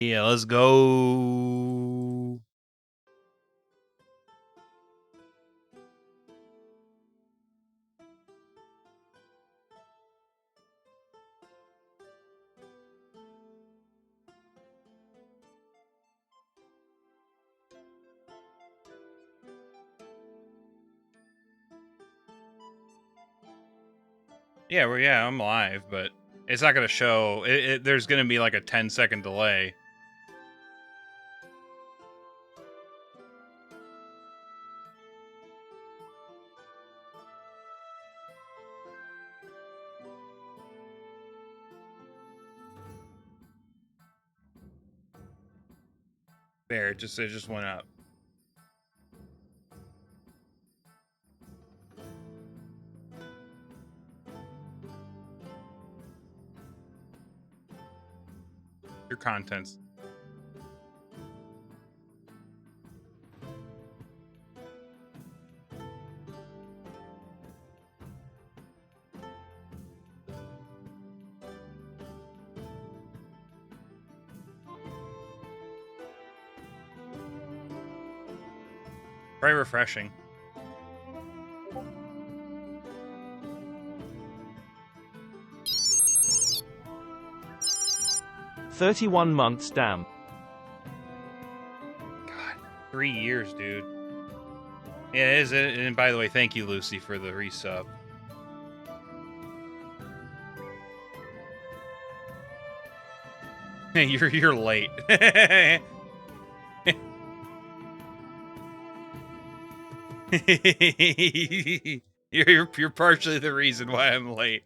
Yeah, let's go. Yeah, I'm live, but it's not gonna show. There's gonna be like a 10-second delay. There, it just went up. Your contents. Very refreshing. "31 months, damn." God, 3 years, dude. Yeah, it is. And by the way, thank you, Lucy, for the resub. You're late. you're partially the reason why I'm late.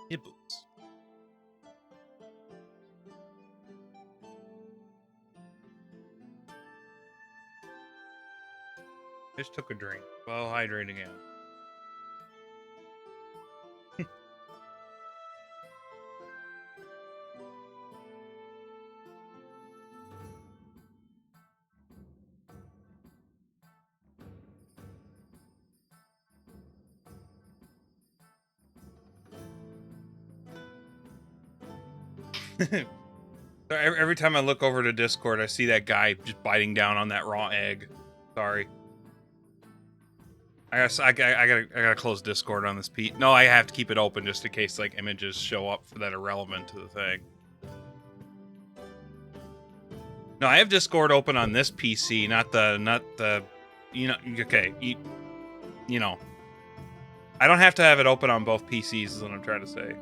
Nibbles. Just took a drink. Well, hydrate again. Every time I look over to Discord, I see that guy just biting down on that raw egg. Sorry. I gotta close Discord on this Pete. No, I have to keep it open just in case like images show up that are relevant to the thing. No, I have Discord open on this PC, not the you know, okay, you know. I don't have to have it open on both PCs is what I'm trying to say.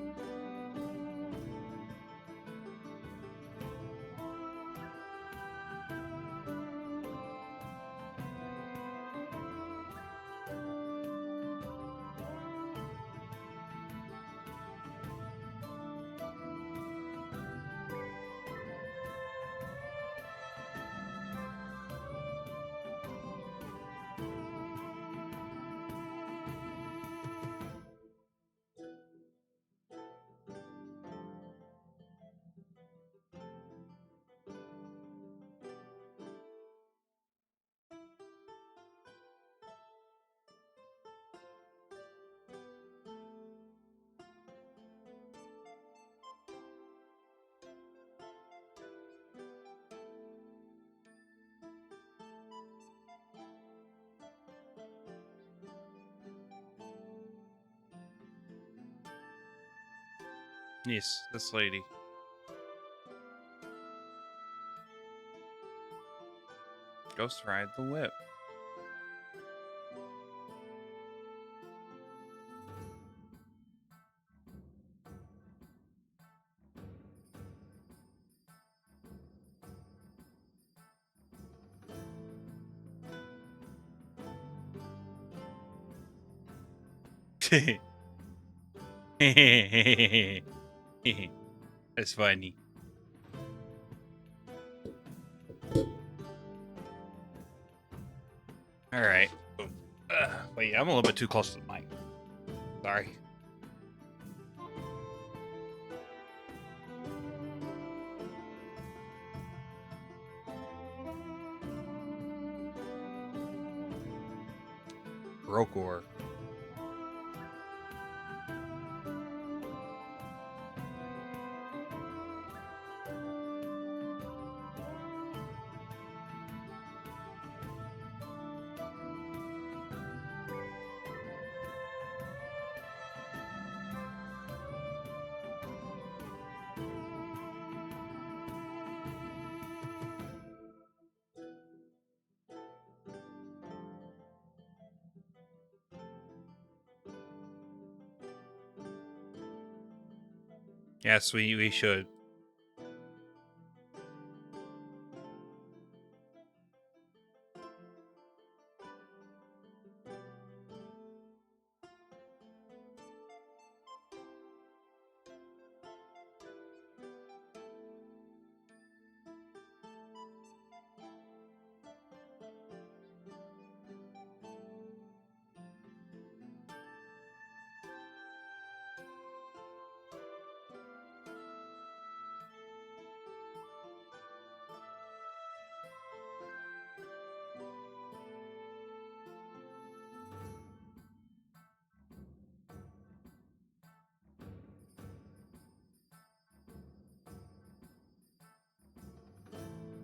Yes, this lady. Ghost ride the whip. That's funny. All right. Wait, I'm a little bit too close to the mic. Sorry. Brokor. Yes, we should.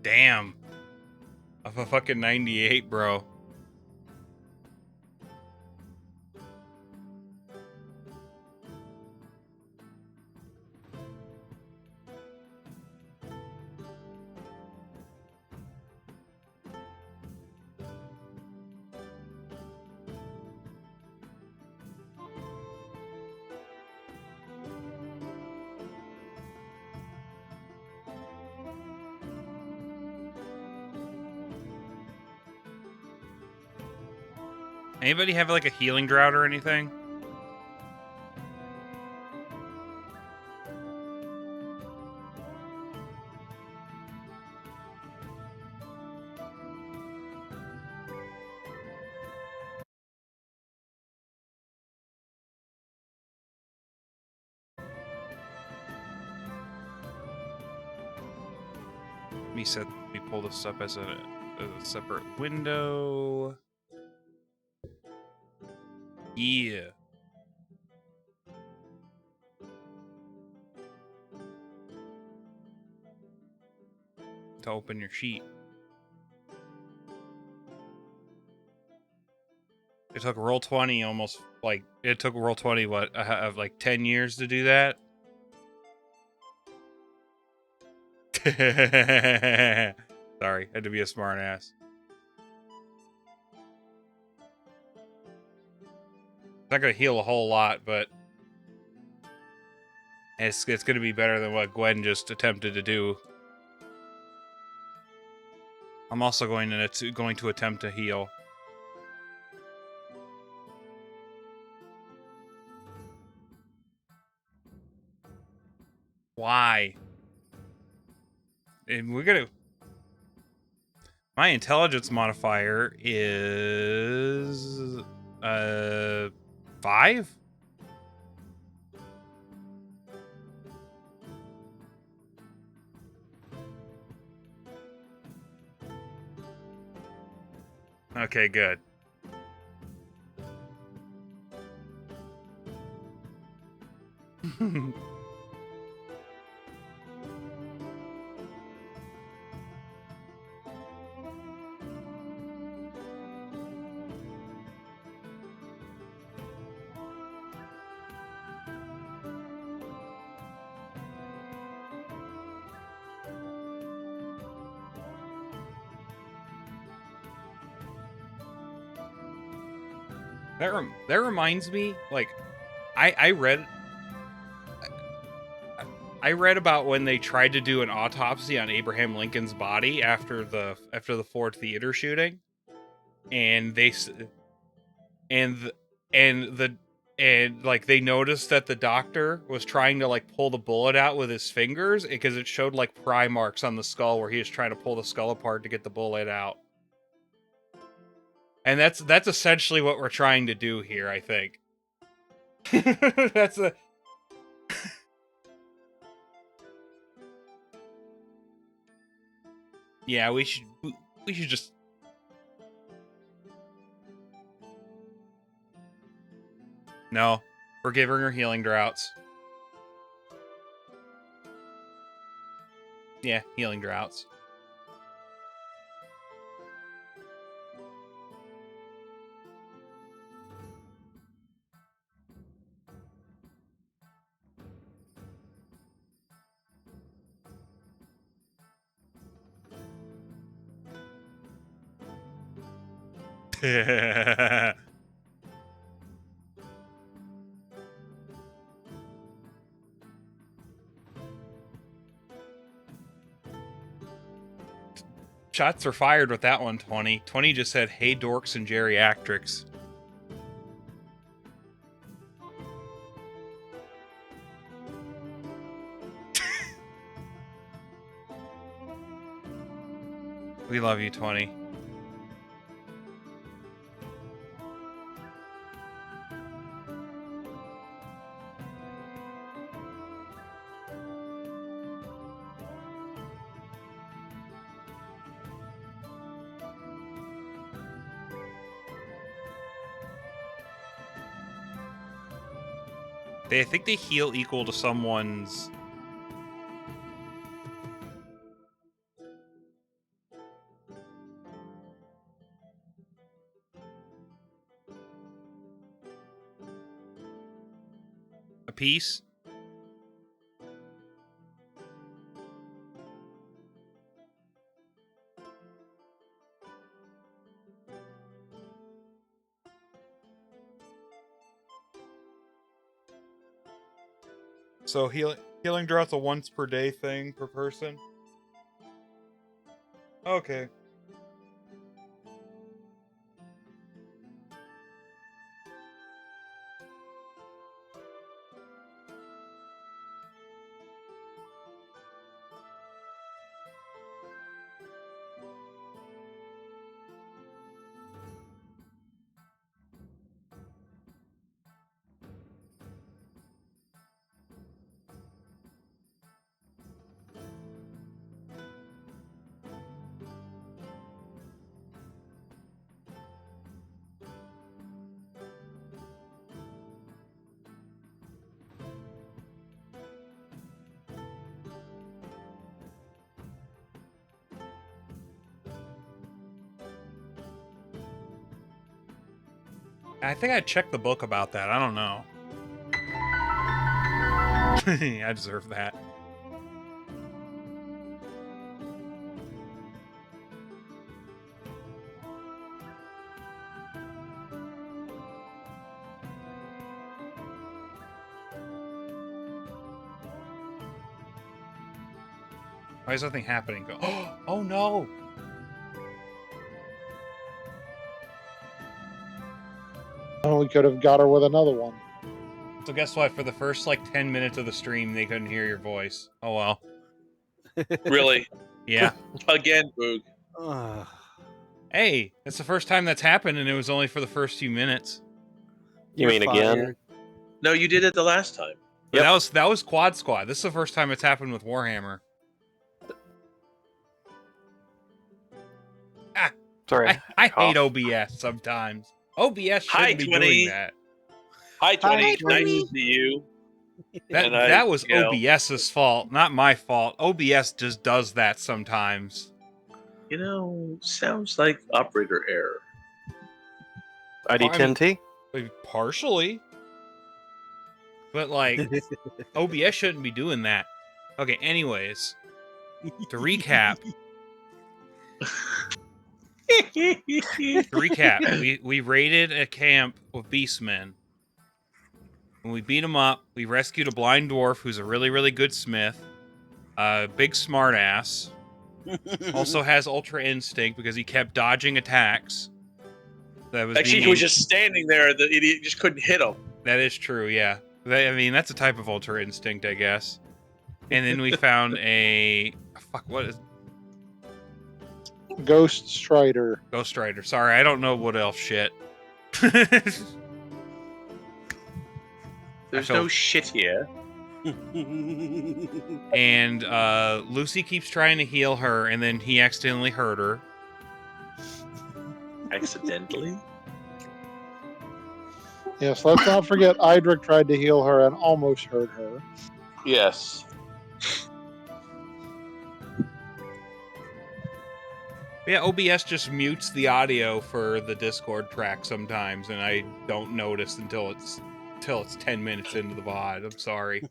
Damn. Of a fucking 98, bro. Anybody have like a healing drought or anything? We pull this up as a separate window. Yeah. To open your sheet. It took Roll20 almost like it took Roll20 what of like 10 years to do that. Sorry, had to be a smart ass. It's not gonna heal a whole lot, but it's gonna be better than what Gwen just attempted to do. I'm also going to attempt to heal. Why? And we're gonna. My intelligence modifier is 5. Okay, good. That reminds me, like, I read about when they tried to do an autopsy on Abraham Lincoln's body after the Ford Theater shooting, and they and like they noticed that the doctor was trying to like pull the bullet out with his fingers because it showed like pry marks on the skull where he was trying to pull the skull apart to get the bullet out. And that's essentially what we're trying to do here, I think. That's a Yeah, we should just No, we're giving her healing draughts. Yeah, healing draughts. Shots are fired with that one, 20. 20 just said, hey, dorks and geriatrics. We love you, 20. I think they heal equal to someone's... a piece? So healing drought's a once per day thing per person? Okay. I think I checked the book about that. I don't know. I deserve that. Why is nothing happening? Oh no! Oh, we could have got her with another one. So guess what? For the first, 10 minutes of the stream, they couldn't hear your voice. Oh well. Really? Yeah. Again, Boog. Hey, it's the first time that's happened, and it was only for the first few minutes. You mean again? No, you did it the last time. Yep. That was Quad Squad. This is the first time it's happened with Warhammer. Sorry. I hate OBS sometimes. OBS shouldn't be doing that. Hi, 20. Hi, 20. Nice to see you. That was OBS's fault, not my fault. OBS just does that sometimes. Sounds like operator error. ID10T? Partially. But, OBS shouldn't be doing that. Okay, anyways. To recap. We raided a camp with beastmen. When we beat him up, we rescued a blind dwarf who's a really, really good smith. A big smartass. Also has ultra instinct because he kept dodging attacks. He was just standing there. The idiot just couldn't hit him. That is true, yeah. That's a type of ultra instinct, I guess. And then we found a... Fuck, what is... Ghost Strider. Ghost Rider. Sorry, I don't know what else shit. There's no shit here. And Lucy keeps trying to heal her, and then he accidentally hurt her. Yes, let's not forget Idric tried to heal her and almost hurt her. Yes. Yeah, OBS just mutes the audio for the Discord track sometimes, and I don't notice until it's 10 minutes into the VOD. I'm sorry.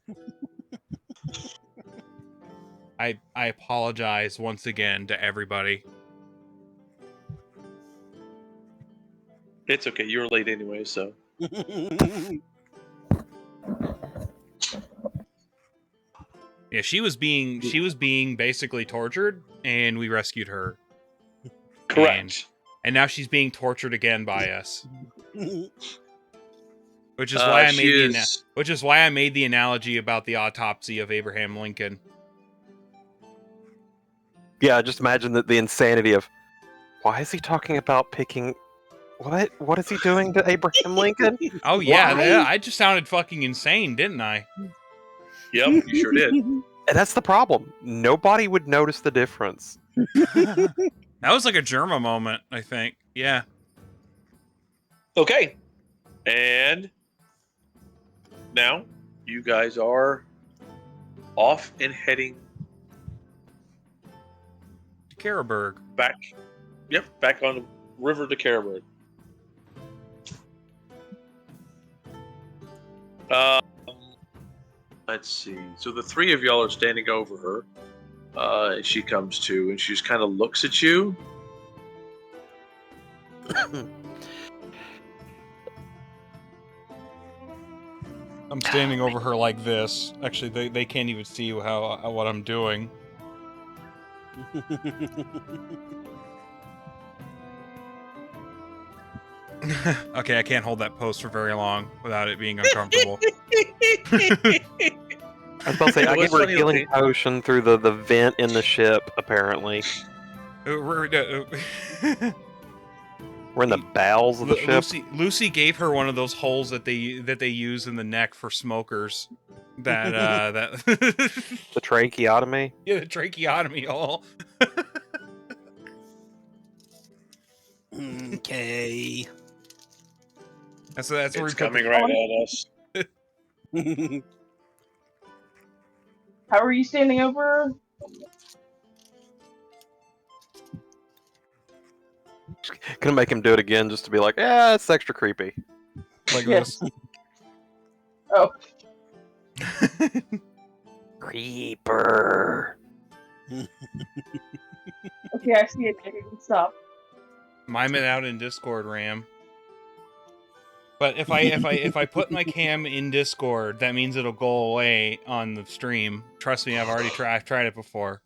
I apologize once again to everybody. It's okay. You were late anyway, so. Yeah, she was being basically tortured, and we rescued her. Correct. And now she's being tortured again by us. Which is why I made the analogy about the autopsy of Abraham Lincoln. Yeah, just imagine the insanity of, why is he talking about picking... What is he doing to Abraham Lincoln? Oh yeah, I just sounded fucking insane, didn't I? Yep, you sure did. And that's the problem. Nobody would notice the difference. That was like a Germa moment, I think. Yeah. Okay. And now you guys are off and heading to Carlberg. Back on the river to Carlberg. Let's see. So the three of y'all are standing over her. And she comes to, and she just kind of looks at you. I'm standing over her like this. Actually, they can't even see what I'm doing. Okay, I can't hold that pose for very long without it being uncomfortable. I was about to say, I gave her a healing potion through the vent in the ship, apparently. We're in the bowels of the ship. Lucy gave her one of those holes that they use in the neck for smokers. That The tracheotomy? Yeah, the tracheotomy hole. Okay. That's where it's coming right at us. How are you standing over her? Gonna make him do it again just to be like, yeah, it's extra creepy. Like this. Oh. Creeper. Okay, I see it. I can stop. Mime it out in Discord, Ram. But if I put my cam in Discord, that means it'll go away on the stream. Trust me, I've tried it before.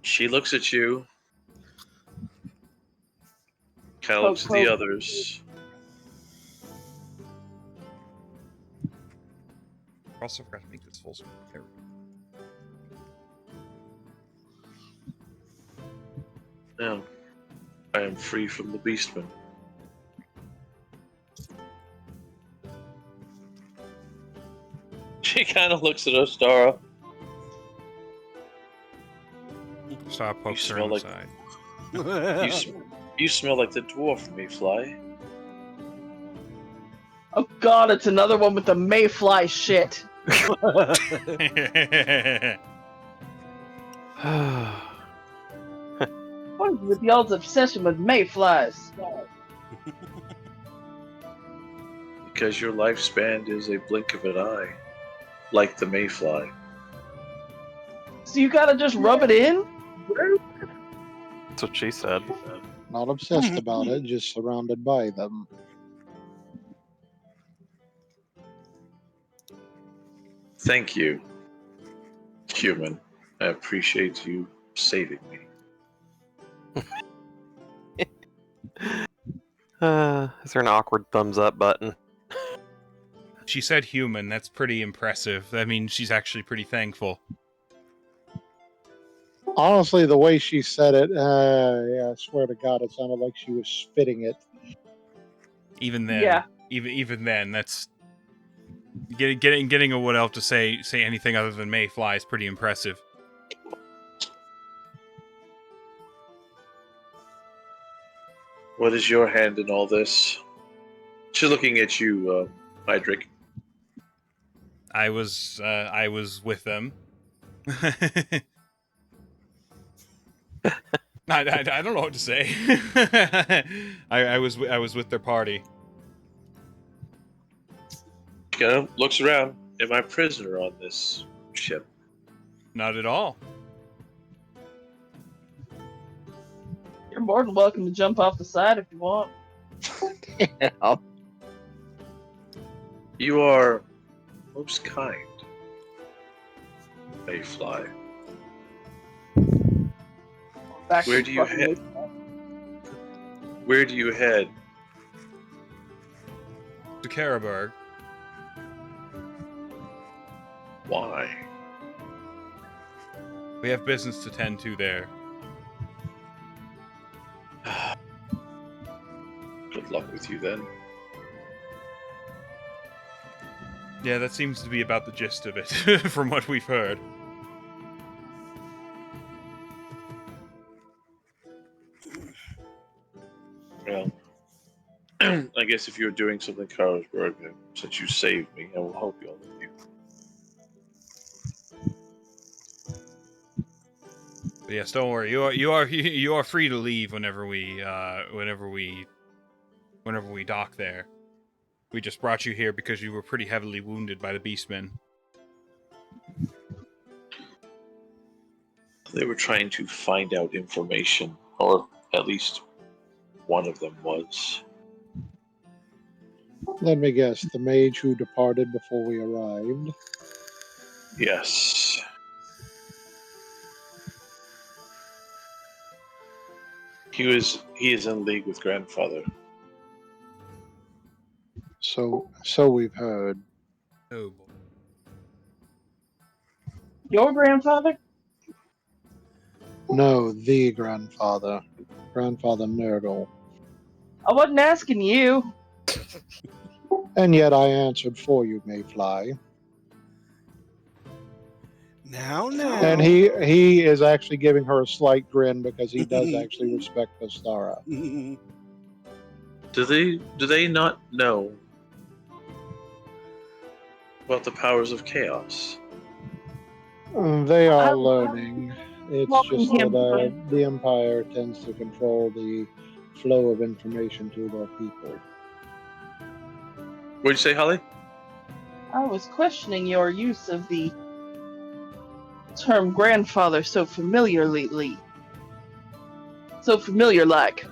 She looks at you. Kind of looks at the others. Also forgot to make this full screen. There we go. Now, I am free from the Beastman. She kind of looks at Ostara. Stop poking her on the side. You smell like the dwarf, Mayfly. Oh god, it's another one with the mayfly shit. What is with y'all's obsession with mayflies? Because your lifespan is a blink of an eye. Like the mayfly. So you gotta just rub it in? That's what she said. Not obsessed about it, just surrounded by them. Thank you, human. I appreciate you saving me. Is there an awkward thumbs up button? She said human. That's pretty impressive. That means she's actually pretty thankful. Honestly, the way she said it, yeah, I swear to God, it sounded like she was spitting it. Even then, yeah. Even then, that's getting a wood elf to say anything other than mayfly is pretty impressive. What is your hand in all this? She's looking at you, Hydric. I was with them. I don't know what to say. I was with their party. She kind of looks around. Am I a prisoner on this ship? Not at all. You're more than welcome to jump off the side if you want. Yeah. You are most kind. Mayfly. Back Where to do you fucking head? Where do you head? To Carlberg. Why? We have business to tend to there. Good luck with you then. Yeah, that seems to be about the gist of it, from what we've heard. Well, I guess if you're doing something, Carlsberg, since you saved me, I will help you all with you. But yes, don't worry. You are free to leave whenever we dock there. We just brought you here because you were pretty heavily wounded by the beastmen. They were trying to find out information, or at least one of them was. Let me guess, the mage who departed before we arrived. Yes. He is in league with Grandfather. So we've heard. Oh boy. Your grandfather? No, the grandfather. Grandfather Nurgle. I wasn't asking you. And yet I answered for you, Mayfly. Now. And he is actually giving her a slight grin because he does actually respect Vistara. Do they not know about the powers of chaos? They are learning. It's Welcome just him, that the Empire tends to control the flow of information to their people. What'd you say, Holly? I was questioning your use of the term grandfather so familiarly. So familiar like.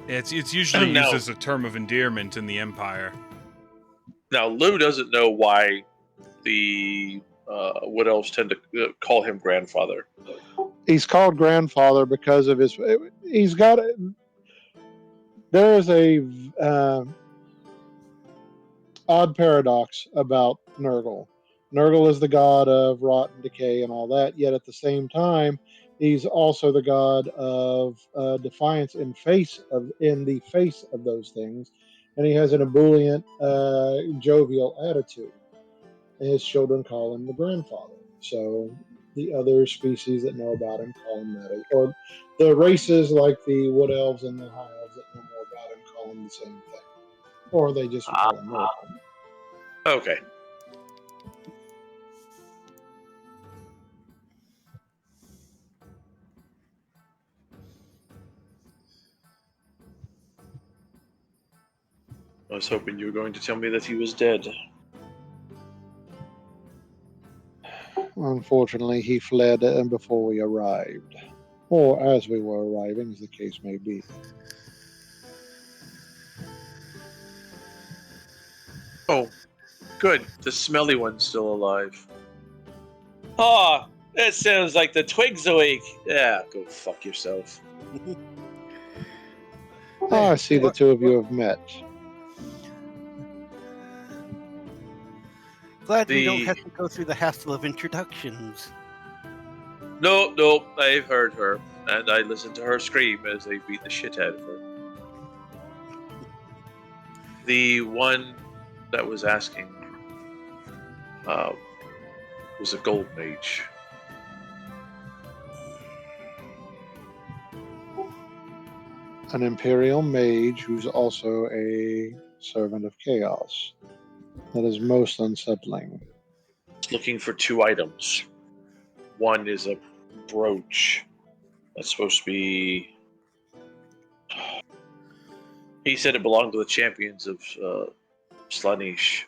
It's usually No. used as a term of endearment in the Empire. Now, Lou doesn't know why the Wood Elves tend to call him grandfather. He's called grandfather because of his. He's got. There is a odd paradox about Nurgle. Nurgle is the god of rot and decay and all that. Yet at the same time, he's also the god of defiance in the face of those things, and he has an ebullient, jovial attitude. And his children call him the grandfather. So the other species that know about him call him that, or the races like the Wood Elves and the High Elves that know more about him call him the same thing, or they just call him Nurgle. Okay. I was hoping you were going to tell me that he was dead. Unfortunately, he fled before we arrived, or as we were arriving, as the case may be. Oh, good. The smelly one's still alive. Oh, that sounds like the twigs awake. Yeah, go fuck yourself. I see the two of you have met. Glad we don't have to go through the hassle of introductions. No, I've heard her, and I listened to her scream as they beat the shit out of her. The one that was asking was a gold mage. an Imperial mage who's also a servant of chaos. That is most unsettling. Looking for 2 items. One is a brooch. That's supposed to be. He said it belonged to the champions of Slaanesh.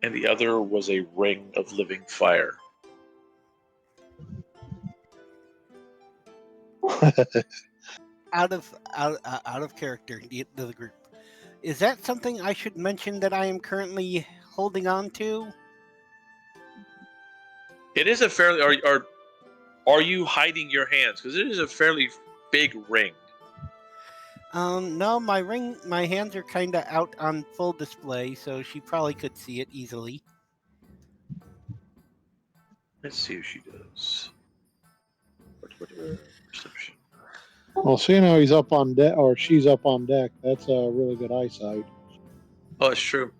And the other was a ring of living fire. Out of character to the group. Is that something I should mention that I am currently holding on to? It is a fairly. Are you hiding your hands? Because it is a fairly big ring. No, my hands are kind of out on full display, so she probably could see it easily. Let's see if she does. Perception. Well, seeing how he's up on deck, or she's up on deck, that's really good eyesight. Oh, it's true.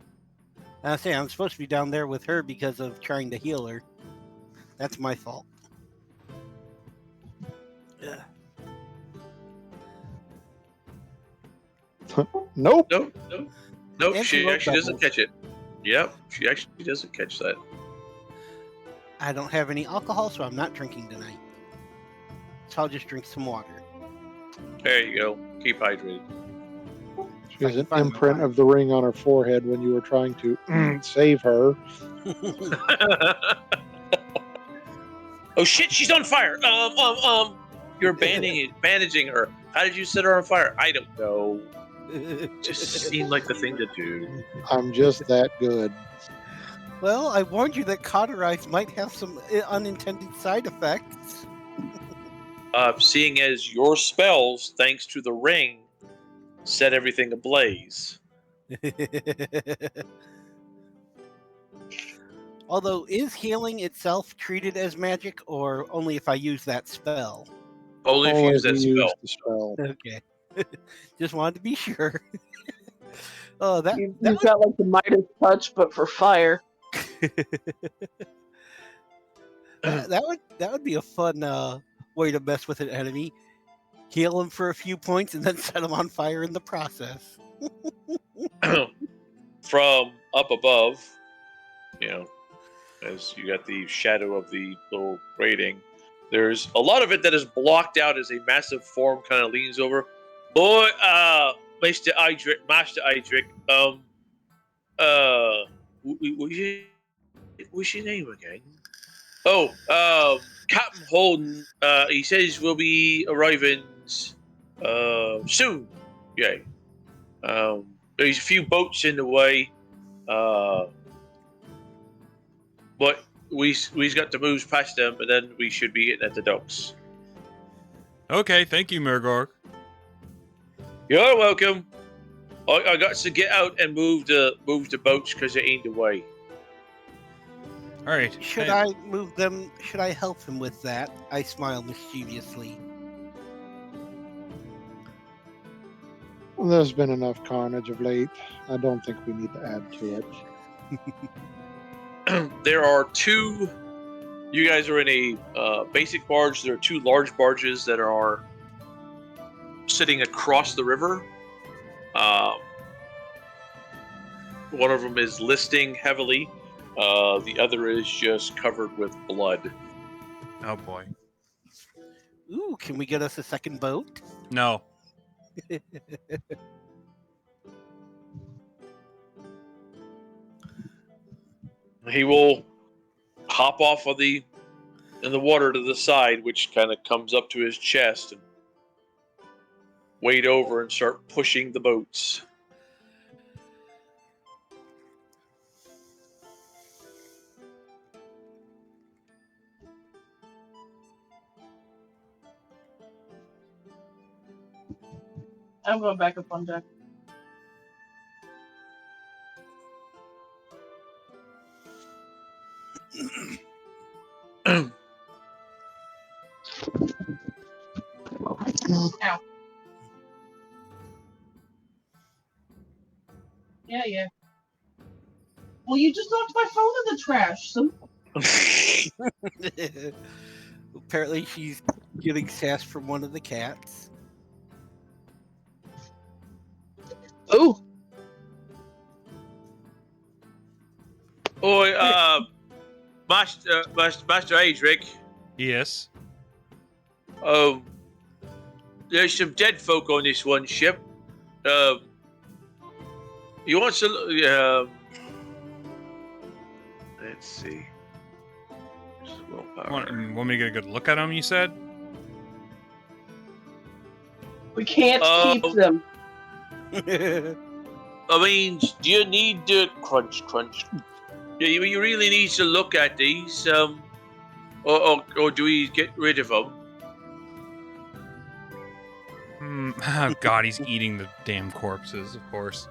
I say I'm supposed to be down there with her because of trying to heal her. That's my fault. Yeah. Nope. Nope. And She she rolled actually doesn't double. catch it. Yep, she actually doesn't catch that. I don't have any alcohol, so I'm not drinking tonight. So I'll just drink some water. There you go. Keep hydrated. She has an Fine. imprint of the ring on her forehead when you were trying to save her. Oh shit, she's on fire. You're bandaging her. How did you set her on fire? I don't know. Just seemed like the thing to do. I'm just that good. Well, I warned you that cauterize might have some unintended side effects. Seeing as your spells, thanks to the ring, set everything ablaze. Although, is healing itself treated as magic, or only if I use that spell? Only if you use that you spell. the spell. Okay. Just wanted to be sure. Oh, that You've got like the Midas touch, but for fire. that would be a fun way to mess with an enemy. Heal them for a few points and then set them on fire in the process. From up above, as you got the shadow of the little grating, there's a lot of it that is blocked out as a massive form kind of leans over. Boy, Master Idric, what's your name again? Oh, Captain Holden, he says we'll be arriving soon. Yeah. There's a few boats in the way, but we've got to move past them, and then we should be getting at the docks. Okay, thank you, Murgorg. You're welcome. I got to get out and move the boats because they're in the way. All right. Should I move them? Should I help him with that? I smile mischievously. Well, there's been enough carnage of late. I don't think we need to add to it. There are 2. You guys are in a basic barge. There are 2 large barges that are sitting across the river. One of them is listing heavily. The other is just covered with blood. Oh boy. Ooh, can we get us a second boat? No. He will hop off of in the water to the side, which kind of comes up to his chest, and wade over and start pushing the boats. I'm going back up on deck. Ow. Yeah. Well, you just knocked my phone in the trash. So Apparently, she's Getting sass from one of the cats. Ooh. Oi, Master Adric. Yes. There's some dead folk on this one ship. You want to? Let's see. Want me to get a good look at them, you said? We can't Oh. keep them. I mean, do you need to crunch? Yeah, you really need to look at these, or do we get rid of them? Oh, God, he's eating the damn corpses, of course.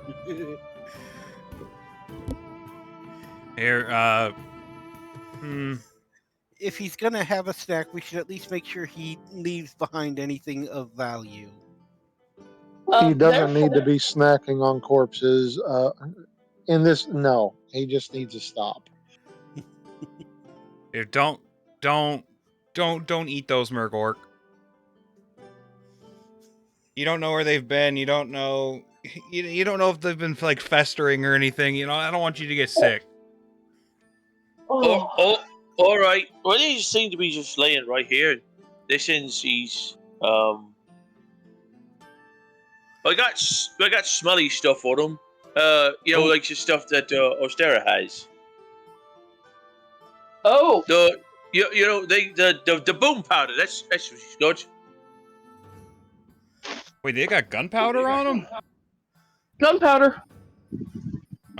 Here, If he's gonna have a snack, we should at least make sure he leaves behind anything of value. He doesn't need to Therefore- be snacking on corpses. In this, no, he just needs to stop. here, don't eat those, Murgork. You don't know where they've been. You don't know. You don't know if they've been like festering or anything. You know, I don't want you to get sick. Oh. All right. Well, they just seem to be just laying right here. This ends these. I got smelly stuff on them. Like the stuff that Ostera has. Oh. The boom powder. That's what she's got. Wait, they got gunpowder on them? Gunpowder.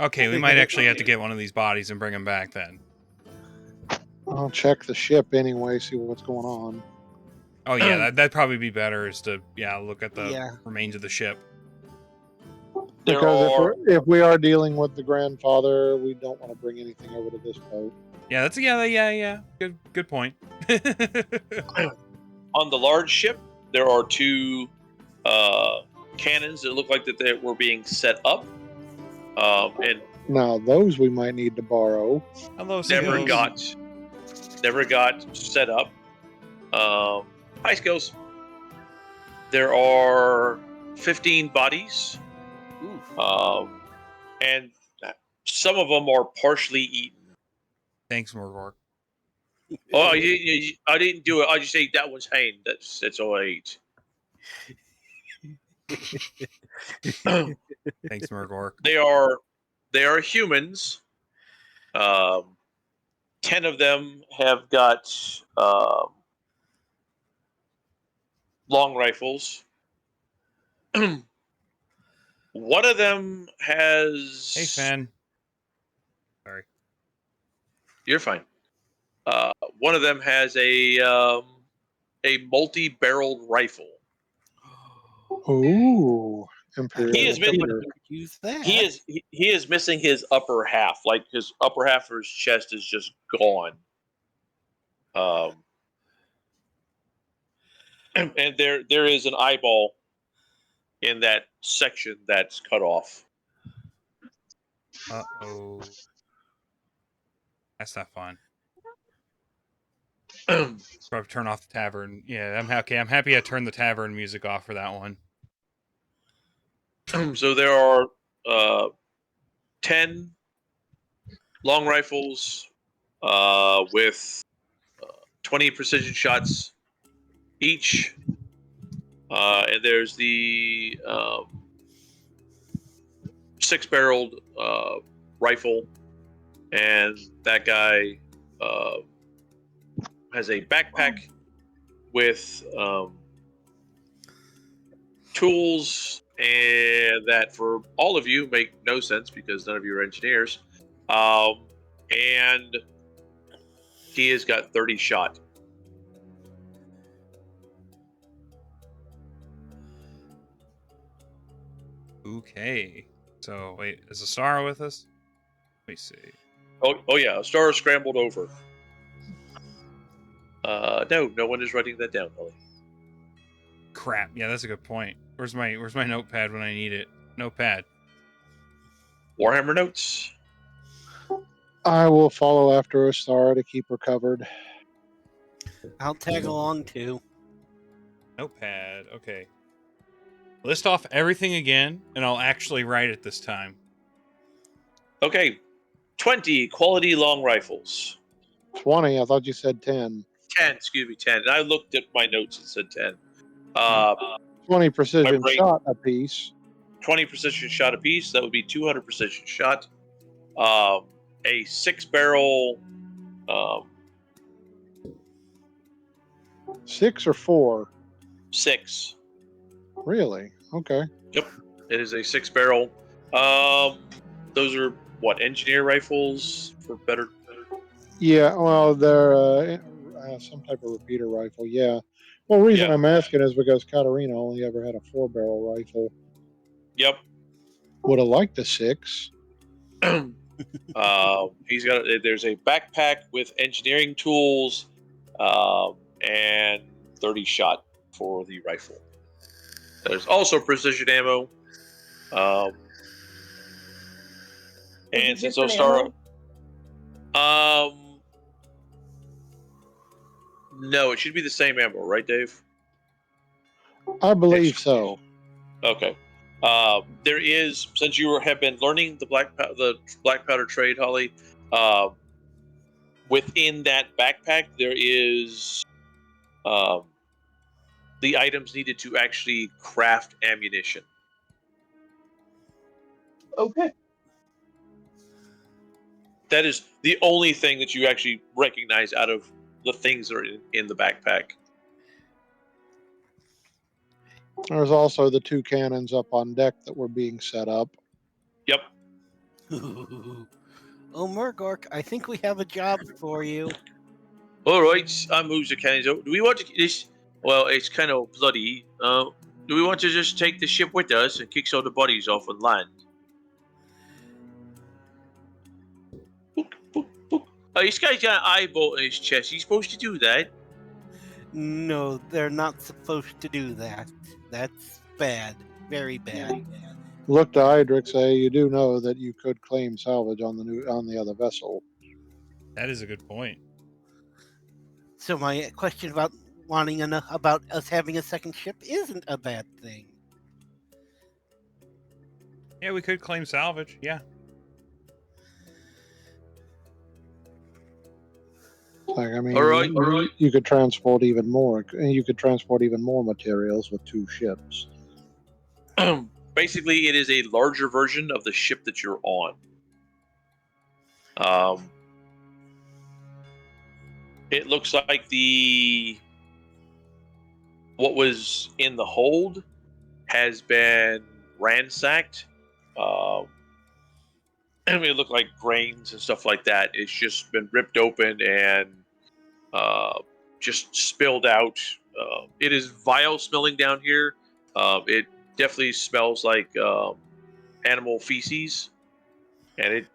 Okay, we might actually have to get one of these bodies and bring them back then. I'll check the ship anyway, see what's going on. Oh yeah, that'd probably be better. Is to look at the remains of the ship. Because if we are dealing with the grandfather, we don't want to bring anything over to this boat. Yeah, that's yeah. Good point. On the large ship, there are two cannons that look like that they were being set up, and Now those we might need to borrow. Hello, never got set up. High skills. There are 15 bodies, and some of them are partially eaten. Thanks, Murgork. Oh, I didn't do it. I just ate that one's hand. That's all I ate. Thanks, Murgork. They are humans. 10 of them have got long rifles. One of them has. Hey, Fan. Sorry. You're fine. One of them has a multi-barreled rifle. Ooh, Imperial. He is Use that. He is missing his upper half. Like his upper half of his chest is just gone. And there is an eyeball in that section that's cut off. Uh-oh. That's not fun. Probably turn off the tavern. Yeah, I'm happy I turned the tavern music off for that one. So there are 10 long rifles with 20 precision shots each. And there's the 6-barreled rifle. And that guy has a backpack with tools, and that for all of you make no sense because none of you are engineers. And he has got 30 shot. Okay. So wait, is Astara with us? Let me see. Oh yeah, Astara scrambled over. No one is writing that down, Ellie. Crap. Yeah, that's a good point. Where's my notepad when I need it? Notepad. Warhammer notes. I will follow after Ostara to keep her covered. I'll tag along too. Notepad. Okay. List off everything again, and I'll actually write it this time. Okay. 20 quality long rifles. 20. I thought you said 10. 10, excuse me, 10. And I looked at my notes and said 10. 20 precision brain- shot apiece. 20 precision shot apiece. That would be 200 precision shot. A 6-barrel. 6 or 4? 6. Really? Okay. Yep, it is a 6-barrel. Those are what, engineer rifles for better. Yeah, well, they're some type of repeater rifle. Yeah. Well, the reason Yeah. I'm asking is because Katarina only ever had a 4-barrel rifle. Yep. Would have liked a 6. He's got. There's a backpack with engineering tools, and 30 shot for the rifle. There's also precision ammo. And since I'll start. No, it should be the same ammo, right, Dave? I believe so. Okay. There is, since you have been learning the black powder trade, Holly. Within that backpack, there is the items needed to actually craft ammunition. Okay. That is the only thing that you actually recognize out of the things that are in the backpack. There's also the 2 cannons up on deck that were being set up. Yep. Oh, Murgork, I think we have a job for you. All right, I'm moves the cannons out. Do we want to this? Well, it's kind of bloody. Do we want to just take the ship with us and kick some of the bodies off on land? This guy's got an eyeball in his chest. He's supposed to do that. No, they're not supposed to do that. That's bad. Very bad. Look to Idrix, say you do know that you could claim salvage on the other vessel. That is a good point. So my question about about us having a second ship isn't a bad thing. Yeah, we could claim salvage. Yeah. Like, I mean, All right. you could transport even more. You could transport even more materials with 2 ships. Basically, it is a larger version of the ship that you're on. It looks like what was in the hold has been ransacked. I mean, it looked like grains and stuff like that. It's just been ripped open and just spilled out. It is vile smelling down here. It definitely smells like animal feces, and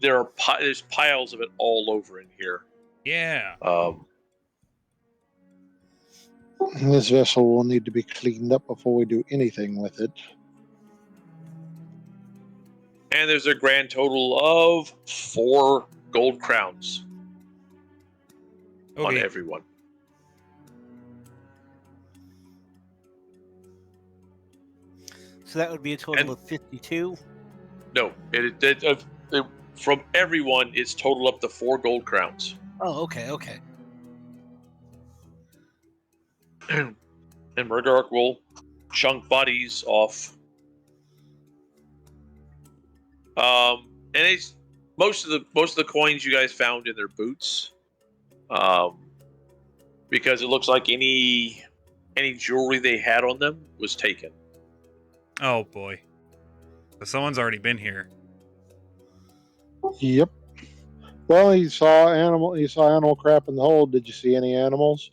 there's piles of it all over in here. Yeah. This vessel will need to be cleaned up before we do anything with it. And there's a grand total of 4 gold crowns on Okay. everyone. So that would be a total of 52. No, from everyone, it's total up to 4 gold crowns. Oh, okay. And Murdark will chunk bodies off. And it's most of the coins you guys found in their boots, because it looks like any jewelry they had on them was taken. Oh boy. So someone's already been here. Yep. Well, you saw animal crap in the hold. Did you see any animals?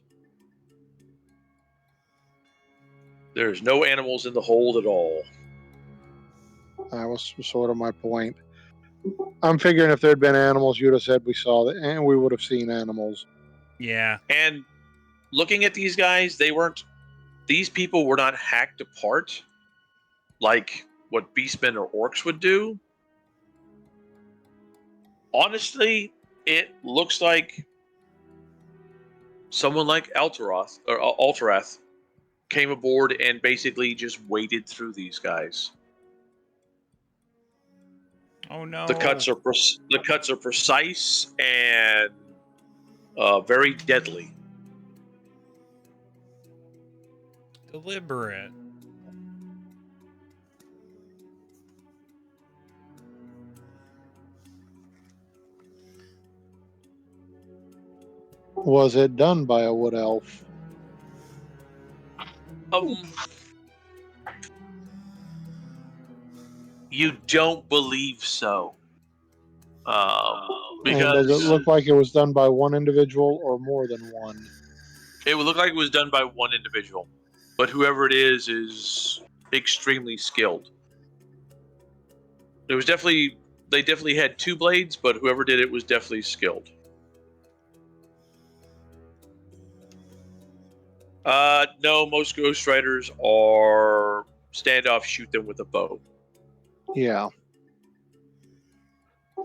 There's no animals in the hold at all. That was sort of my point. I'm figuring if there'd been animals, you'd have said we saw that, and we would have seen animals. Yeah. And looking at these guys, these people were not hacked apart like what beastmen or orcs would do. Honestly, it looks like someone like Alterath came aboard and basically just waded through these guys. Oh no. The cuts are precise and very deadly. Deliberate. Was it done by a wood elf? You don't believe so. And does it look like it was done by one individual or more than one? It would look like it was done by one individual, but whoever it is extremely skilled. They definitely had two blades, but whoever did it was definitely skilled. No, most Ghost Riders are standoff, shoot them with a bow. Yeah.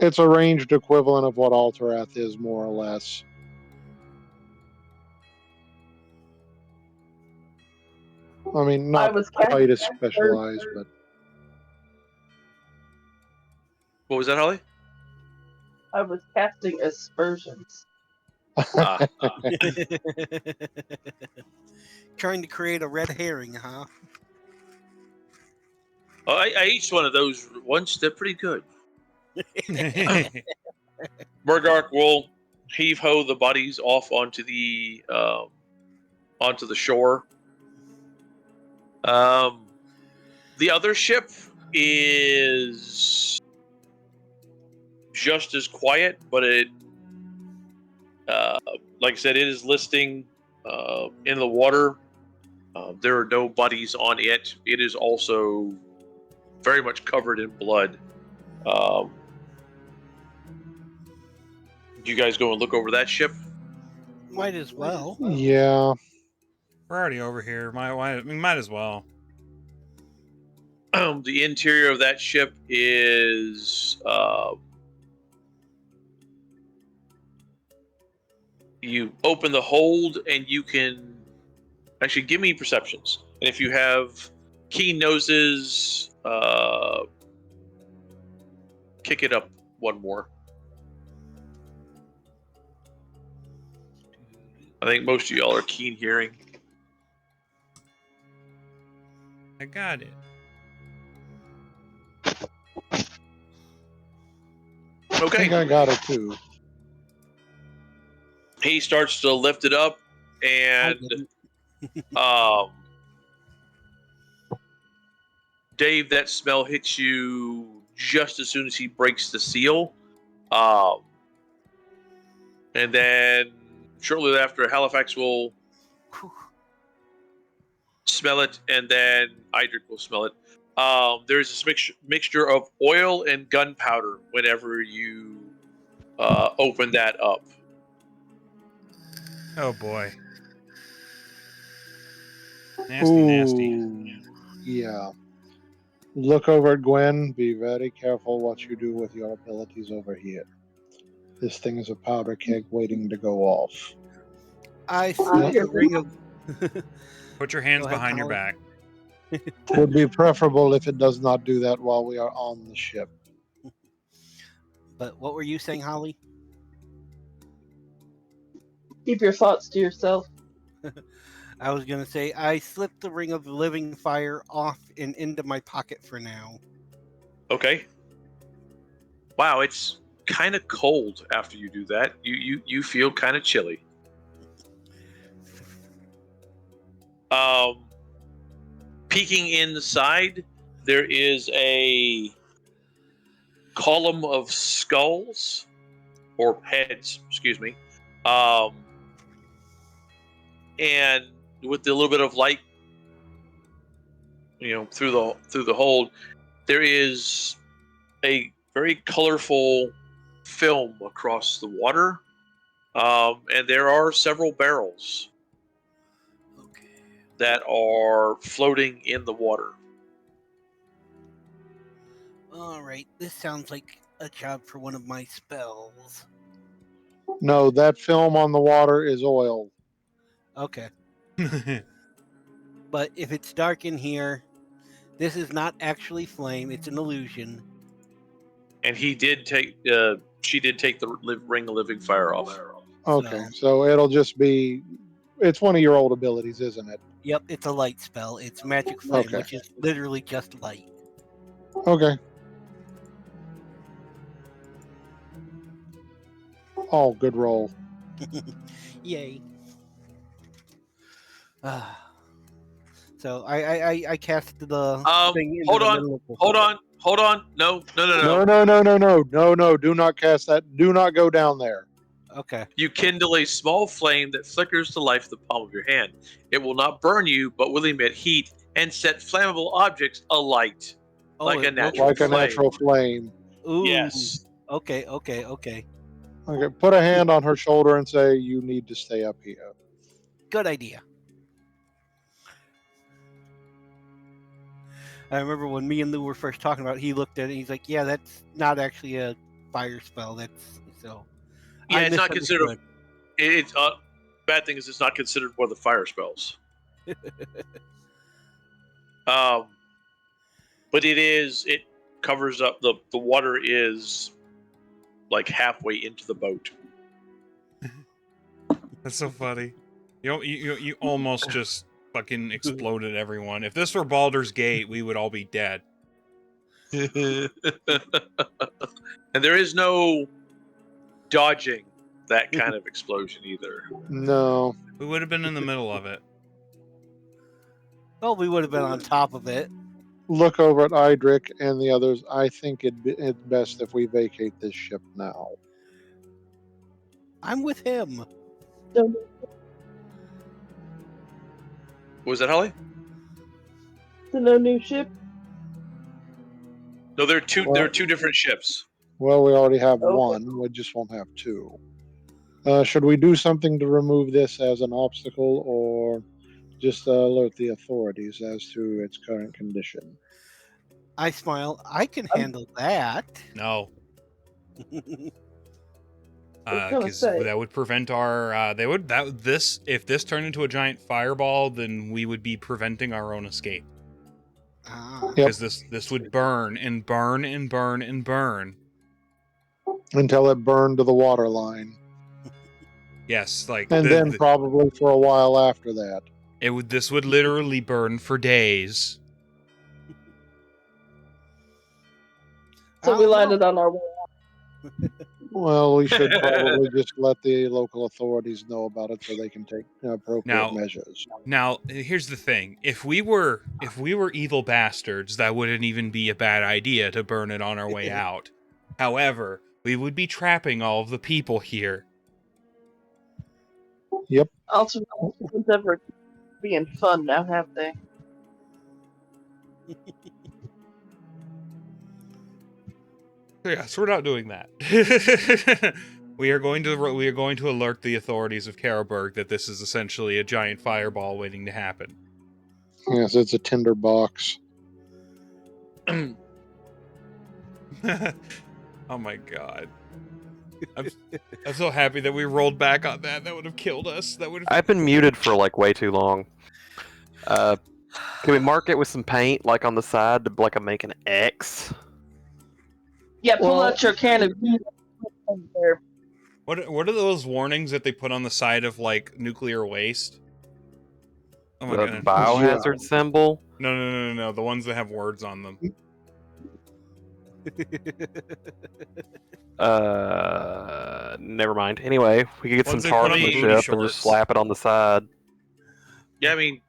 It's a ranged equivalent of what Alterath is, more or less. I mean, not quite as specialized, but... What was that, Holly? I was casting aspersions. Trying to create a red herring, huh? Oh, I each one of those once. They're pretty good. Murgark will heave-ho the bodies off onto the shore. The other ship is just as quiet, but it, like I said, it is listing in the water. There are no bodies on it. It is also very much covered in blood. You guys go and look over that ship? Might as well. Yeah. We're already over here. We might as well. The interior of that ship is you open the hold and you can actually give me perceptions. And if you have keen noses, kick it up one more. I think most of y'all are keen hearing. I got it. I Okay. think I got it too. He starts to lift it up, and Dave, that smell hits you just as soon as he breaks the seal. And then shortly after, Halifax will smell it, and then Idric will smell it. There's this mixture of oil and gunpowder whenever you open that up. Oh boy. Nasty. Ooh, yeah. Look over at Gwen. Be very careful what you do with your abilities over here. This thing is a powder keg waiting to go off. I see a ring of... Put your hands Go ahead, behind your Holly. back. Would be preferable if it does not do that while we are on the ship. But what were you saying, Holly? Keep your thoughts to yourself. I was going to say, I slipped the ring of living fire off and into my pocket for now. Okay. Wow, it's kind of cold after you do that. You feel kind of chilly. Peeking inside, there is a column of skulls, or heads, excuse me. And with a little bit of light, through the hold, there is a very colorful film across the water, and there are several barrels that are floating in the water. All right, this sounds like a job for one of my spells. No, that film on the water is oil. Okay. But if it's dark in here, this is not actually flame. It's an illusion. And he did take. She did take the ring of living fire off. Okay, so it'll just be. It's one of your old abilities, isn't it? Yep, it's a light spell. It's magic flame, Okay. which is literally just light. Okay. Oh, good roll. Yay. So I cast the thing into Hold the on. middle of the Hold on. No. No. Do not cast that. Do not go down there. Okay. You kindle a small flame that flickers to life in the palm of your hand. It will not burn you, but will emit heat and set flammable objects alight, Oh, like a it will- natural Like a flame. natural flame. Ooh. Yes. Okay. Okay, put a hand on her shoulder and say, "You need to stay up here." Good idea. I remember when me and Lou were first talking about it, he looked at it and he's like, yeah, that's not actually a fire spell. That's so. Yeah, I it's not considered. misunderstood. It's bad thing is it's not considered one of the fire spells. But it is. It covers up the water is like halfway into the boat. That's so funny. You almost just fucking exploded everyone. If this were Baldur's Gate, we would all be dead. And there is no dodging that kind of explosion either. No. We would have been in the middle of it. Well, we would have been on top of it. Look over at Idric and the others. I think it's best if we vacate this ship now. I'm with him. Was that Holly? So no new ship? No, there are two. Well- There are two different ships. Well, we already have Okay. one. We just won't have two. Should we do something to remove this as an obstacle, or just alert the authorities as to its current condition? I smile. I can handle that. No, was gonna because say. that would prevent our. If this turned into a giant fireball, then we would be preventing our own escape. Ah. Yep. Because this would burn and burn and burn and burn. Until it burned to the water line. Yes, like And then probably for a while after that. this would literally burn for days. So we landed on our way. Well, we should probably just let the local authorities know about it so they can take appropriate Now- measures. Now, here's the thing: if we were evil bastards, that wouldn't even be a bad idea to burn it on our way out. However, we would be trapping all of the people here. Also, it's ever being fun now, have they? Yeah, so we're not doing that. we are going to alert the authorities of Carlberg that this is essentially a giant fireball waiting to happen. Yes, it's a tinder box. Oh my god. I'm so happy that we rolled back on that. That would have killed us. That would have. I've been muted for like way too long. Can we mark it with some paint, like on the side, to like make an X? Yeah, pull Well- out your can of beer there. What are those warnings that they put on the side of like nuclear waste? Oh my The god. biohazard symbol. No. The ones that have words on them. Never mind. Anyway, we could get some Ones they tar put on on the the booty ship and just shorts. slap it on the side. Yeah, I mean,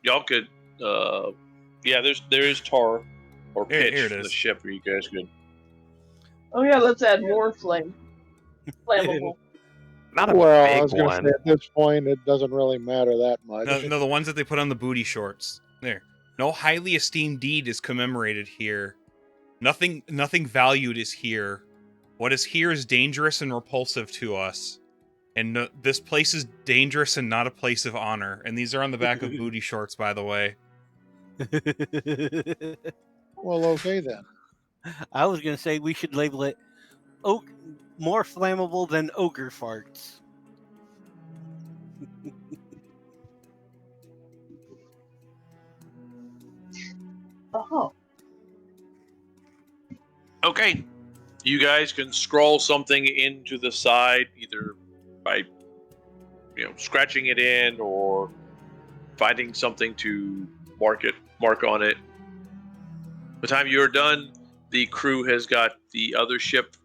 y'all could. Yeah, there is tar or Here pitch it for the is. ship, where you guys could. Oh yeah, let's add more flame. Flammable. Not a Well, I big was going to one. say at this point it doesn't really matter that much. No, the ones that they put on the booty shorts. There. No highly esteemed deed is commemorated here. Nothing valued is here. What is here is dangerous and repulsive to us. And this place is dangerous and not a place of honor. And these are on the back of booty shorts, by the way. Well, okay then. I was gonna say we should label it more flammable than ogre farts. Oh. Okay. You guys can scroll something into the side, either by scratching it in or finding something to mark on it. By the time you're done, the crew has got the other ship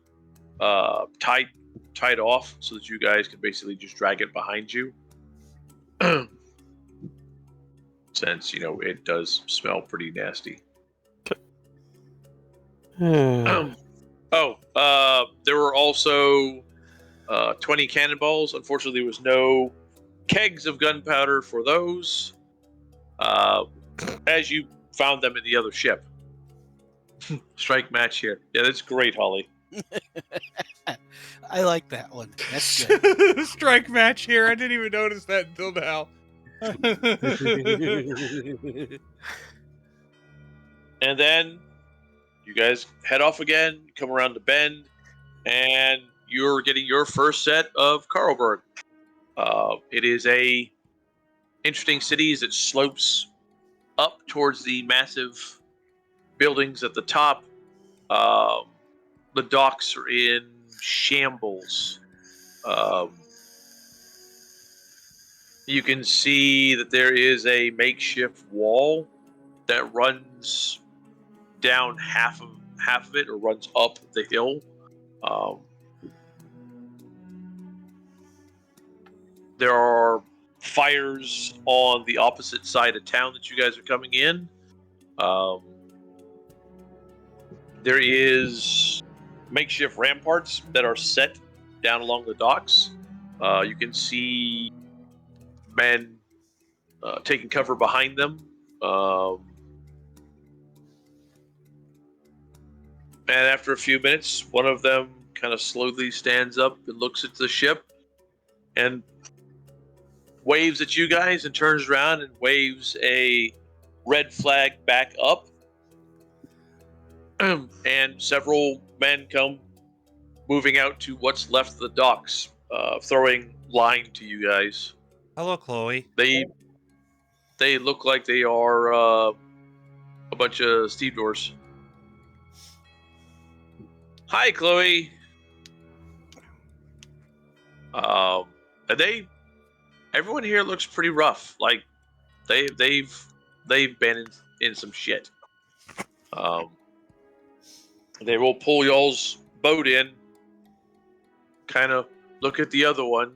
tied off so that you guys can basically just drag it behind you. Since it does smell pretty nasty. There were also 20 cannonballs. Unfortunately, there was no kegs of gunpowder for those, as you found them in the other ship. Strike match here. Yeah, that's great, Holly. I like that one. That's good. Strike match here. I didn't even notice that until now. And then you guys head off again, come around the bend, and you're getting your first set of Carlberg. It is a interesting city as it slopes up towards the massive buildings at the top. The docks are in shambles. You can see that there is a makeshift wall that runs down half of it, or runs up the hill. There are fires on the opposite side of town that you guys are coming in. There is makeshift ramparts that are set down along the docks. You can see men taking cover behind them. And after a few minutes, one of them kind of slowly stands up and looks at the ship and waves at you guys and turns around and waves a red flag back up. And several men come moving out to what's left of the docks, throwing line to you guys. Hello, Chloe. They look like they are a bunch of stevedores. Hi, Chloe. And everyone here looks pretty rough. Like they've been in some shit. They will pull y'all's boat in. Kind of look at the other one.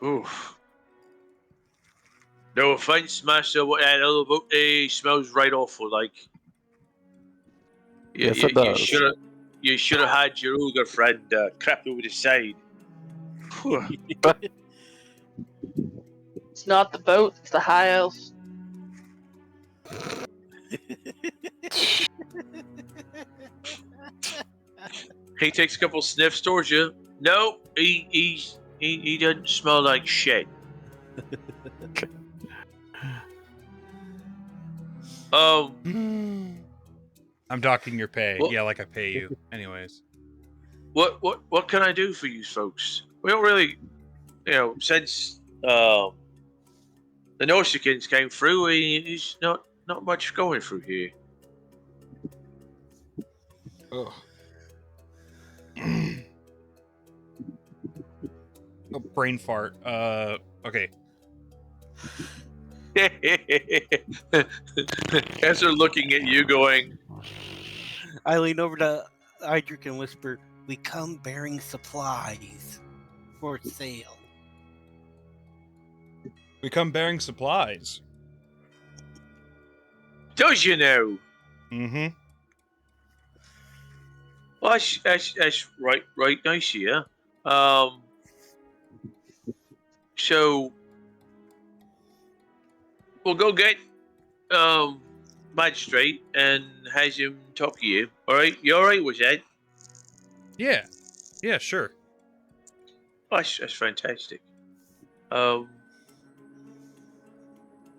Oof. No offense, master, what that other boat smells right awful. Like, Yes, it does. You should have had your ogre friend crap over the side. It's not the boat, it's the high elves. He takes a couple sniffs towards you. No, he doesn't smell like shit. I'm docking your pay. Well- Yeah, like I pay you. Anyways. What can I do for you folks? We don't really, since the Norsicans came through, there's not much going through here. Oh, brain fart. Okay. As they're looking at you going, I lean over to Idric and whisper, "We come bearing supplies for sale." We come bearing supplies. does you know? Mm-hmm. Well, that's right nice here. So we'll go get magistrate and has him talk to you. All right, you all right with that? Yeah. Yeah, sure. Oh, that's fantastic.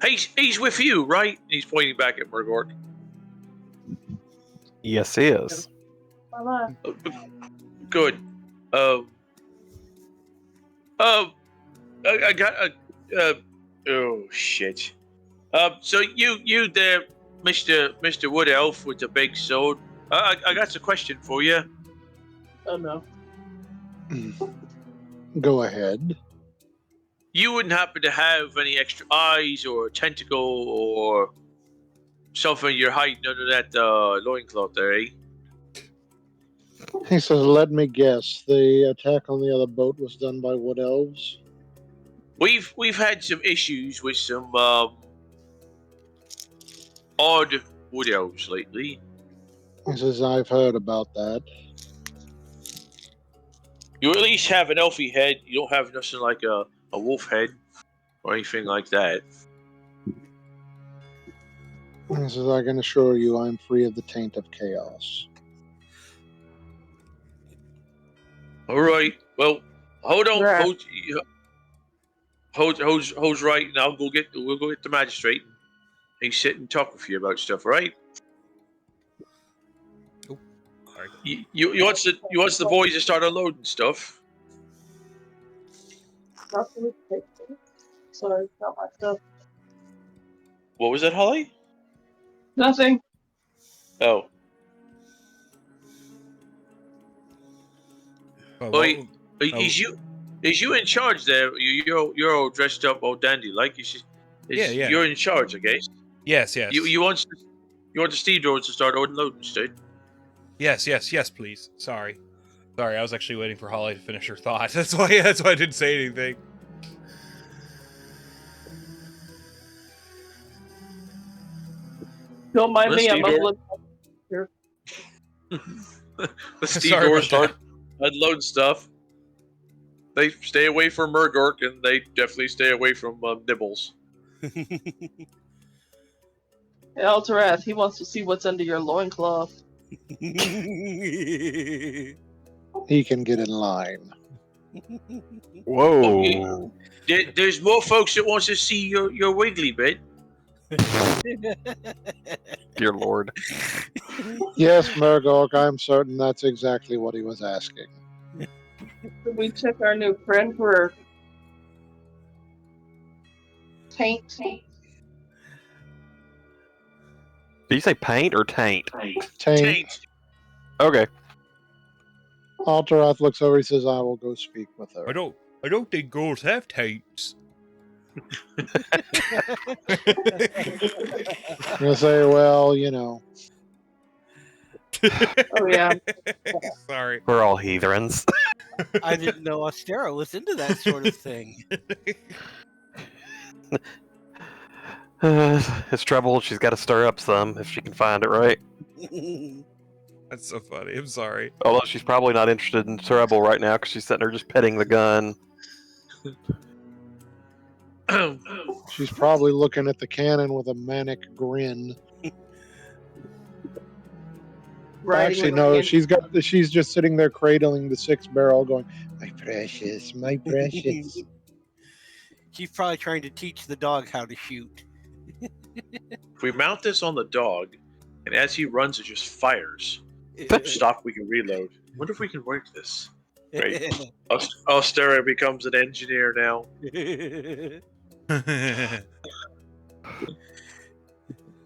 He's with you, right? He's pointing back at Murgork. Yes, he is. Bye-bye. Good. I got a. Oh shit. So you there, Mr. Wood Elf with the big sword. I got a question for you. Oh no. Go ahead. You wouldn't happen to have any extra eyes or a tentacle or something you're hiding under that loincloth there, eh? He says, "Let me guess. The attack on the other boat was done by wood elves." We've had some issues with some odd wood elves lately. He says, "I've heard about that." You at least have an elfy head. You don't have nothing like a wolf head or anything like that. He says, "I can assure you, I'm free of the taint of chaos." All right. Well, hold on. Right. Hold right, and we'll go get the magistrate. And sit and talk with you about stuff, right? Oh, sorry. You wants the boys to start unloading stuff. Sorry, not my stuff. What was that, Holly? Nothing. Oh, But Oi, what- is you in charge there? You're all dressed up, all dandy like. Yeah. You're in charge, I guess. Yes. You want the stevedores to start unloading stuff. Yes, please. Sorry, I was actually waiting for Holly to finish her thought. That's why I didn't say anything. Don't mind me. I'm Stevedore. up. The Sorry stevedores about start unloading stuff. They stay away from Murgork, and they definitely stay away from Nibbles. Alterath, he wants to see what's under your loincloth. He can get in line. Whoa. There's more folks that wants to see your wiggly bit. Dear Lord. Yes, Murgork, I'm certain that's exactly what he was asking. Should we check our new friend for taint? Did you say paint or taint? Taint. Okay. Alterath looks over. He says, "I will go speak with her." I don't think girls have taints. I'm gonna say, "Well, you know." Oh yeah. Sorry. We're all heathens. I didn't know Ostera was into that sort of thing. It's trouble. She's got to stir up some if she can find it, right? That's so funny. I'm sorry. Although she's probably not interested in trouble right now because she's sitting there just petting the gun. She's probably looking at the cannon with a manic grin. Actually, no. She's just sitting there cradling the 6-barrel, going, "My precious, my precious." She's probably trying to teach the dog how to shoot. If we mount this on the dog, and as he runs, it just fires. Stock, we can reload. Wonder if we can work this. Great. Ostera becomes an engineer now.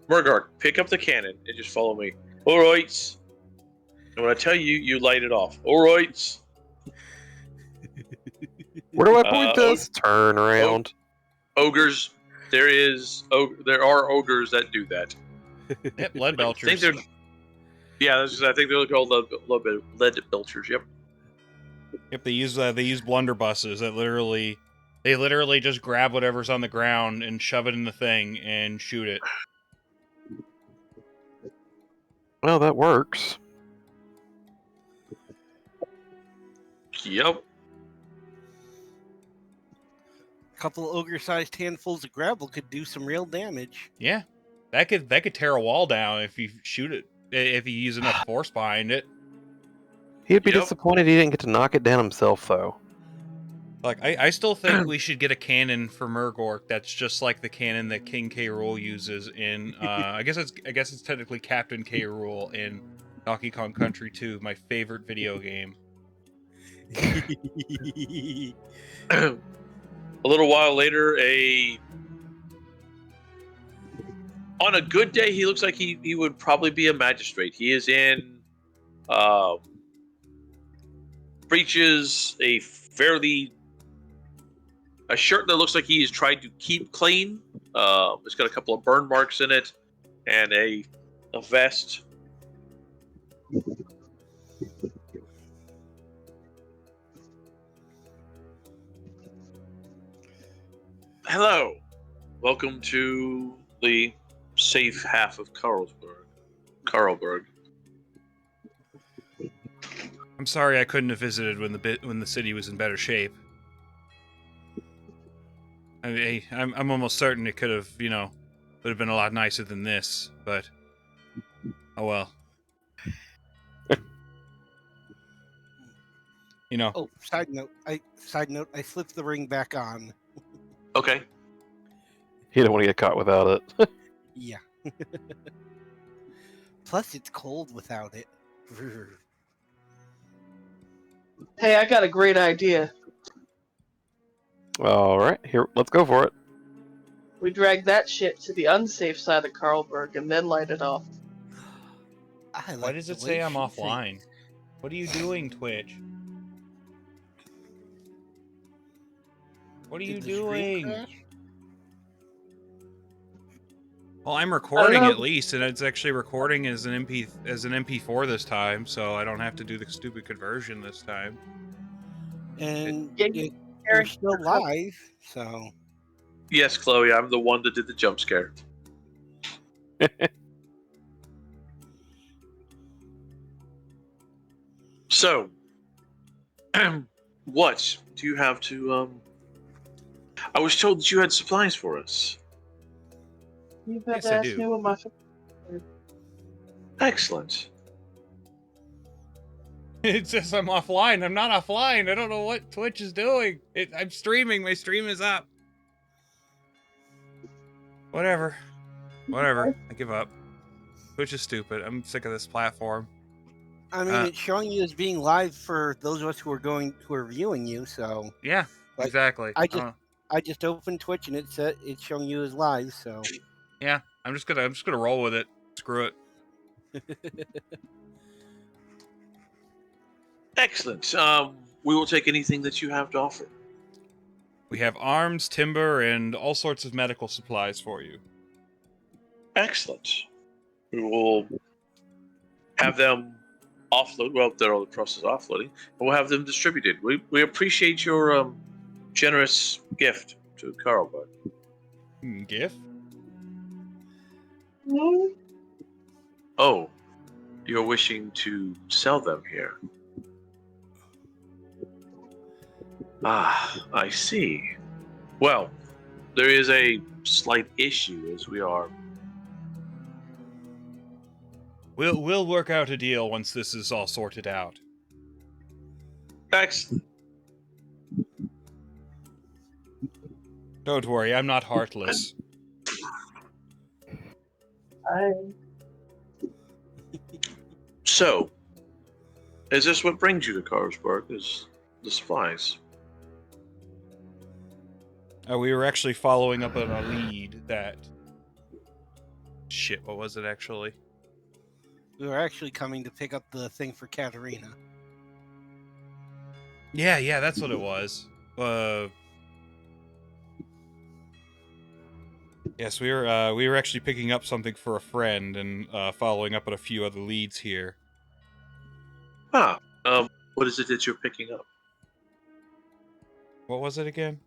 Murgork, pick up the cannon and just follow me. All right. And when I tell you, you light it off. All right. Where do I point this? Turn around. Ogres. There are ogres that do that. Yep, lead I belchers. think they're. Yeah, I think they're called lead belchers. Yep. Yep, they use blunderbusses that literally just grab whatever's on the ground and shove it in the thing and shoot it. Well, that works. Yep. A couple ogre-sized handfuls of gravel could do some real damage. Yeah, that could tear a wall down if you shoot it. If you use enough force behind it. He'd be Yep. disappointed he didn't get to knock it down himself, though. Like I still think we should get a cannon for Murgork that's just like the cannon that King K. Rool uses in. I guess it's technically Captain K. Rool in Donkey Kong Country 2, my favorite video game. A little while later, a On a good day, he looks like he would probably be a magistrate. He is in breeches, a shirt that looks like he is trying to keep clean. It's got a couple of burn marks in it, and a vest. Hello, welcome to the safe half of Carlberg. I'm sorry I couldn't have visited when the city was in better shape. I'm almost certain it could have, would have been a lot nicer than this, but oh well. Oh, side note, I slipped the ring back on. Okay. You don't want to get caught without it. Yeah. Plus, it's cold without it. Hey, I got a great idea. All right, here, let's go for it. We drag that shit to the unsafe side of Carlberg and then light it off. Why does it say I'm offline? What are you doing, Twitch? What are you doing? Well, I'm recording at least, and it's actually recording as an MP4 this time, so I don't have to do the stupid conversion this time. And you're still live, so. Yes, Chloe, I'm the one that did the jump scare. So, what do you have to? I was told that you had supplies for us. You better ask me what my. Excellent. It says I'm offline. I'm not offline. I don't know what Twitch is doing. I'm streaming. My stream is up. Whatever. I give up. Twitch is stupid. I'm sick of this platform. I mean, it's showing you as being live for those of us who are viewing you. So yeah, exactly. I just opened Twitch and it's showing you as live. So yeah, I'm just gonna roll with it. Screw it. Excellent. We will take anything that you have to offer. We have arms, timber, and all sorts of medical supplies for you. Excellent. We will have them offload. Well, they're all the process of offloading, and we'll have them distributed. We appreciate your generous gift to Carlberg. Gift? Oh, you're wishing to sell them here. Ah, I see. Well, there is a slight issue as we are. We'll work out a deal once this is all sorted out. Excellent. Don't worry, I'm not heartless. So, is this what brings you to Carlsberg? Is the supplies? We were actually following up on a lead that... Shit, what was it actually? We were actually coming to pick up the thing for Katerina. Yeah, that's what it was. Yes, we were actually picking up something for a friend and following up on a few other leads here. Ah, what is it that you're picking up? What was it again?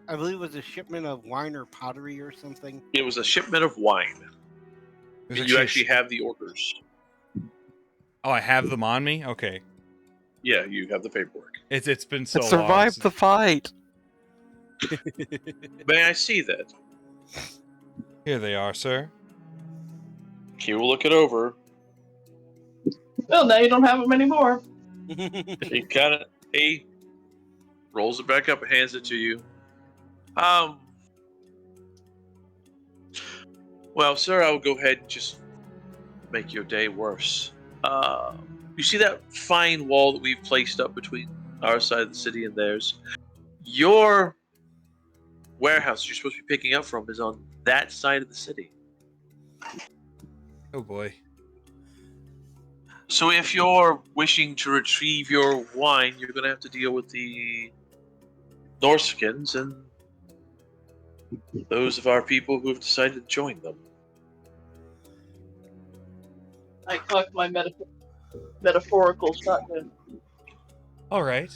I believe it was a shipment of wine or pottery or something. It was a shipment of wine. You actually have the orders. Oh, I have them on me? Okay. Yeah, you have the paperwork. It's been so long. It survived the fight. May I see that? Here they are, sir. He will look it over. Well, now you don't have them anymore. He rolls it back up and hands it to you. Well, sir, I will go ahead and just make your day worse. You see that fine wall that we've placed up between our side of the city and theirs? Your warehouse you're supposed to be picking up from is on that side of the city. Oh boy. So if you're wishing to retrieve your wine, you're going to have to deal with the Norskins and those of our people who have decided to join them. I cocked my metaphorical shotgun. All right.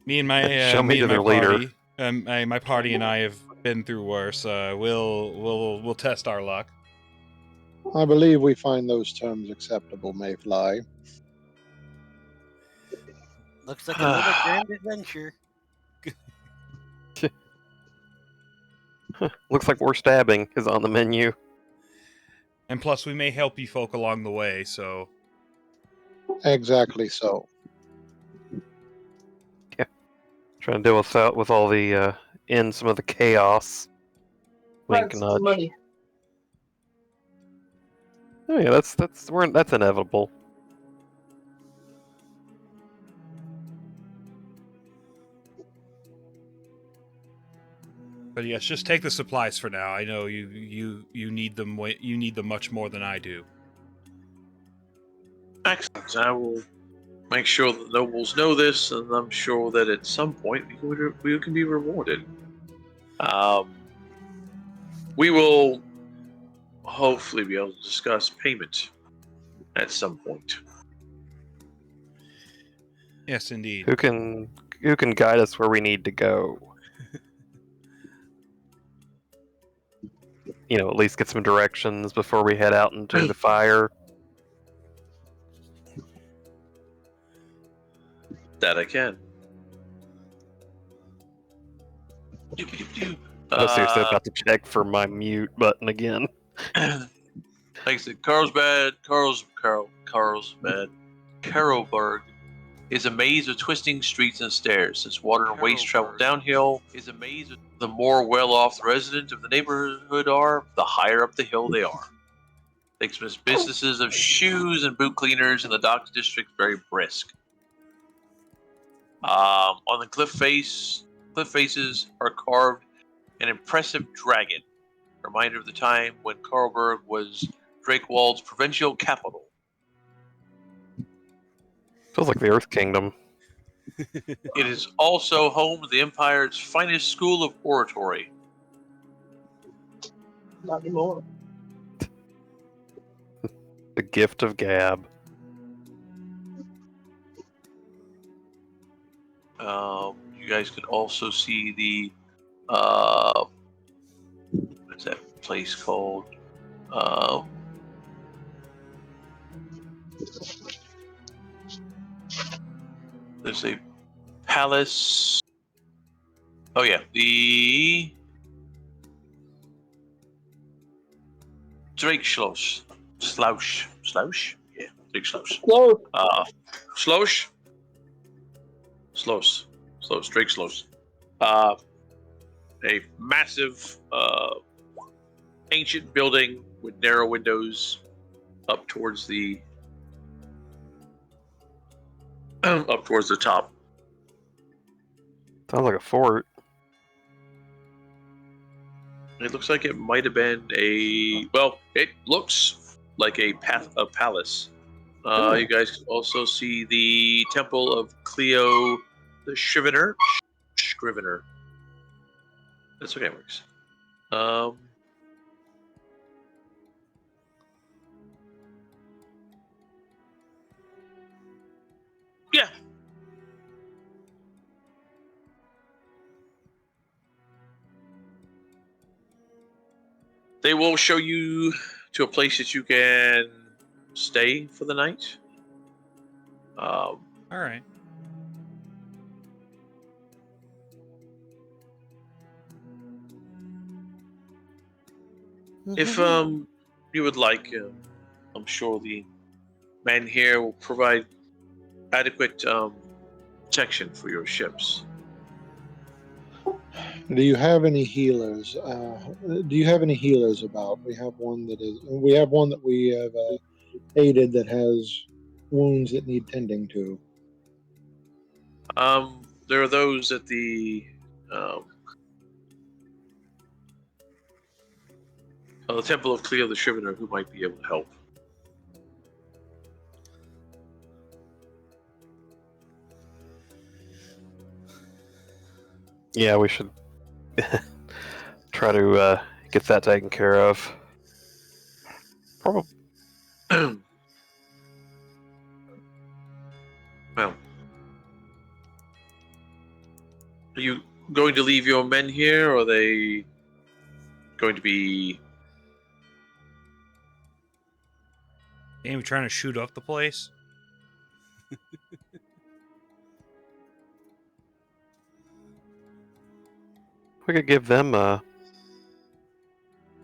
Me and my Show me me to and my their leader. party. My party and I have been through worse. We'll test our luck. I believe we find those terms acceptable, Mayfly. Looks like another grand adventure. Looks like more stabbing is on the menu. And plus, we may help you folk along the way. So Exactly so. Trying to deal with all the in some of the chaos. Wink Find nudge. some money. Oh yeah, that's inevitable. But yes, just take the supplies for now. I know you need them. You need them much more than I do. Excellent. I will make sure the nobles know this, and I'm sure that at some point we can be rewarded. We will hopefully be able to discuss payment at some point. Yes, indeed. Who can guide us where we need to go? At least get some directions before we head out into the fire. That I can. I was seriously about to check for my mute button again. Like I said, Carlberg is a maze of twisting streets and stairs. Since water and waste travel downhill, is a maze. The more well-off the residents of the neighborhood are, the higher up the hill they are. Makes businesses of shoes and boot cleaners in the dock district very brisk. On the cliff faces are carved an impressive dragon, a reminder of the time when Carlberg was Drakewald's provincial capital. Feels like the Earth Kingdom. It is also home to the Empire's finest school of oratory. Not anymore. The gift of gab. You guys could also see the what's that place called? There's a palace. Oh yeah, the Drake Schloss. Slouch? Yeah, Drake Schloss. Close. Drake Schloss. A massive, ancient building with narrow windows up towards the top. Sounds like a fort. It looks like it might have been it looks like a palace. You guys can also see the Temple of Cleo the Scrivener. That's okay, it works. Yeah. They will show you to a place that you can stay for the night. All right. If you would like, I'm sure the man here will provide adequate protection for your ships. Do you have any healers? About? We have one that we have aided that has wounds that need tending to. There are those at the the Temple of Cleo the Scrivener, who might be able to help. Yeah, we should try to get that taken care of. Probably. Well, are you going to leave your men here, or are they going to be... Ain't we trying to shoot up the place? We could give them.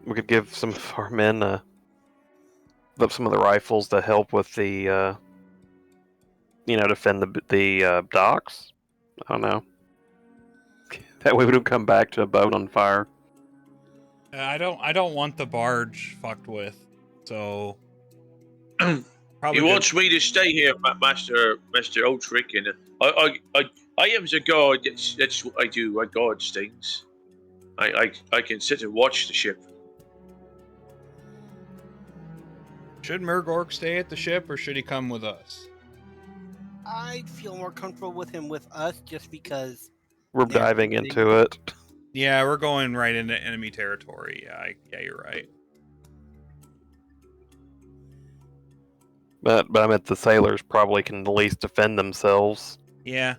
We could give some of our men some of the rifles to help with the defend the docks. I don't know. That way we don't come back to a boat on fire. I don't want the barge fucked with. So probably You good. want me to stay here, Master Ultric, and I am the guard. That's what I do. I guard things. I can sit and watch the ship. Should Murgork stay at the ship, or should he come with us? I'd feel more comfortable with him with us just because We're they're diving moving. into it. Yeah, we're going right into enemy territory. Yeah, you're right. But I meant the sailors probably can at least defend themselves. Yeah.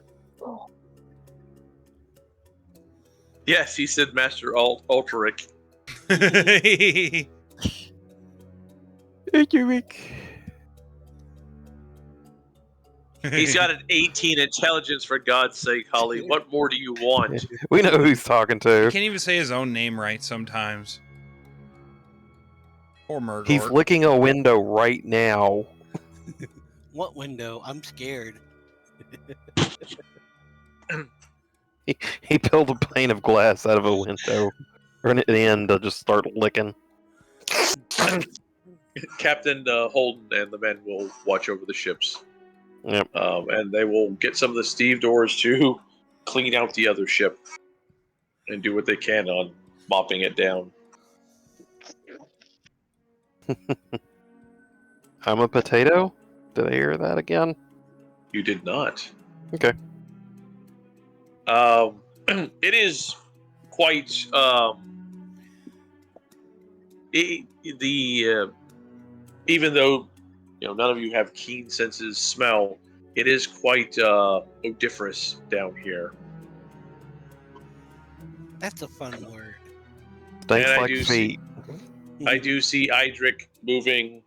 Yes, he said Master Ultric. He's got an 18 intelligence, for God's sake, Holly. What more do you want? We know who he's talking He to. can't even say his own name right sometimes. Poor Murgork. He's licking a window right now. What window? I'm scared. He peeled a pane of glass out of a window. Or an end to just start licking. Captain Holden and the men will watch over the ships. Yep. And they will get some of the stevedores to clean out the other ship and do what they can on mopping it down. I'm a potato? Did I hear that again? You did not. Okay. It is quite even though none of you have keen senses smell, it is quite odoriferous down here. That's a fun word. Stinks And I like do feet. I do see Idric moving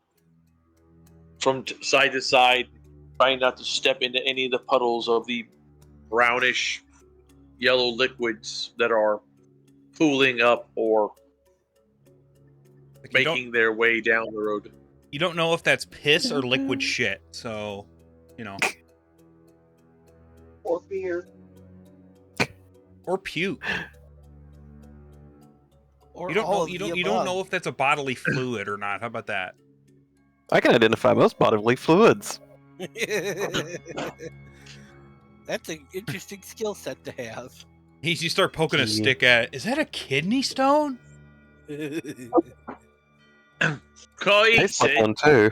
from side to side, trying not to step into any of the puddles of the brownish yellow liquids that are pooling up or Like, making their way down the road. you don't know if that's piss or liquid shit, so Or beer. or puke. Or You don't all know. of You the don't above. know if that's a bodily fluid or not. How about that? I can identify most bodily fluids. That's an interesting skill set to have. You start poking a Yeah. stick at it. Is that a kidney stone? Can I eat Tastes like it? one too.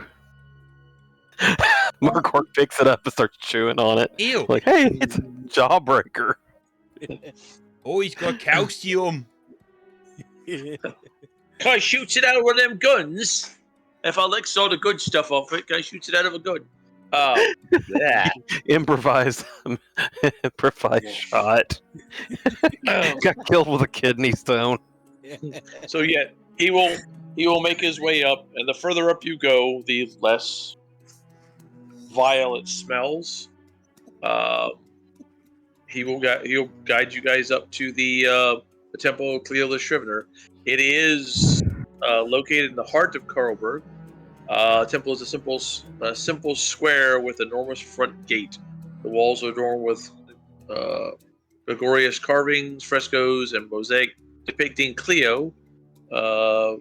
Murgork picks it up and starts chewing on it. Ew. Like, hey, it's a jawbreaker. Oh, he's got calcium. Can I shoot it out of one of them guns? If I licks all the good stuff off it, can I shoot it out of a gun? Yeah. Improvise shot. Got killed with a kidney stone. So yeah, he will make his way up, and the further up you go, the less vile it smells. He'll guide you guys up to the Temple of Cleo the Scrivener. It is located in the heart of Carlberg. Temple is a simple square with enormous front gate. The walls are adorned with gregarious carvings, frescoes, and mosaic depicting Cleo, Verna,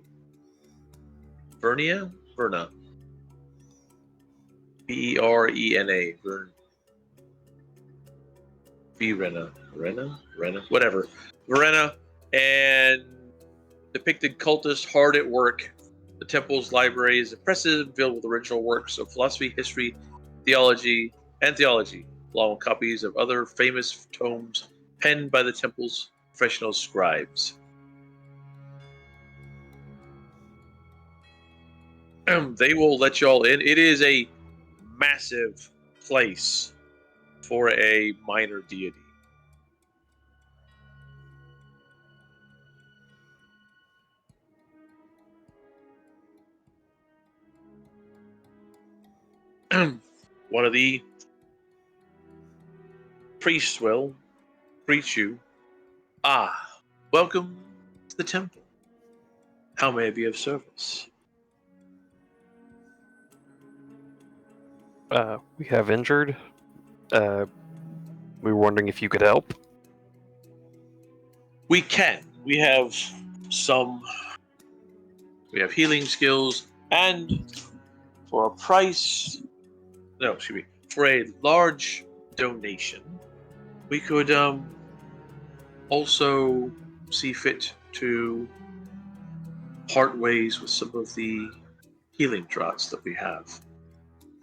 Berena, Vern. whatever. Verena, and depicted cultists hard at work. The temple's library is impressive and filled with original works of philosophy, history, theology, along with copies of other famous tomes penned by the temple's professional scribes. They will let y'all in. It is a massive place for a minor deity. One of the priests will greet you. Ah, welcome to the temple. How may I be of service? We have injured. We were wondering if you could help. We can. We have healing skills, and for a price, for a large donation, we could also see fit to part ways with some of the healing draughts that we have.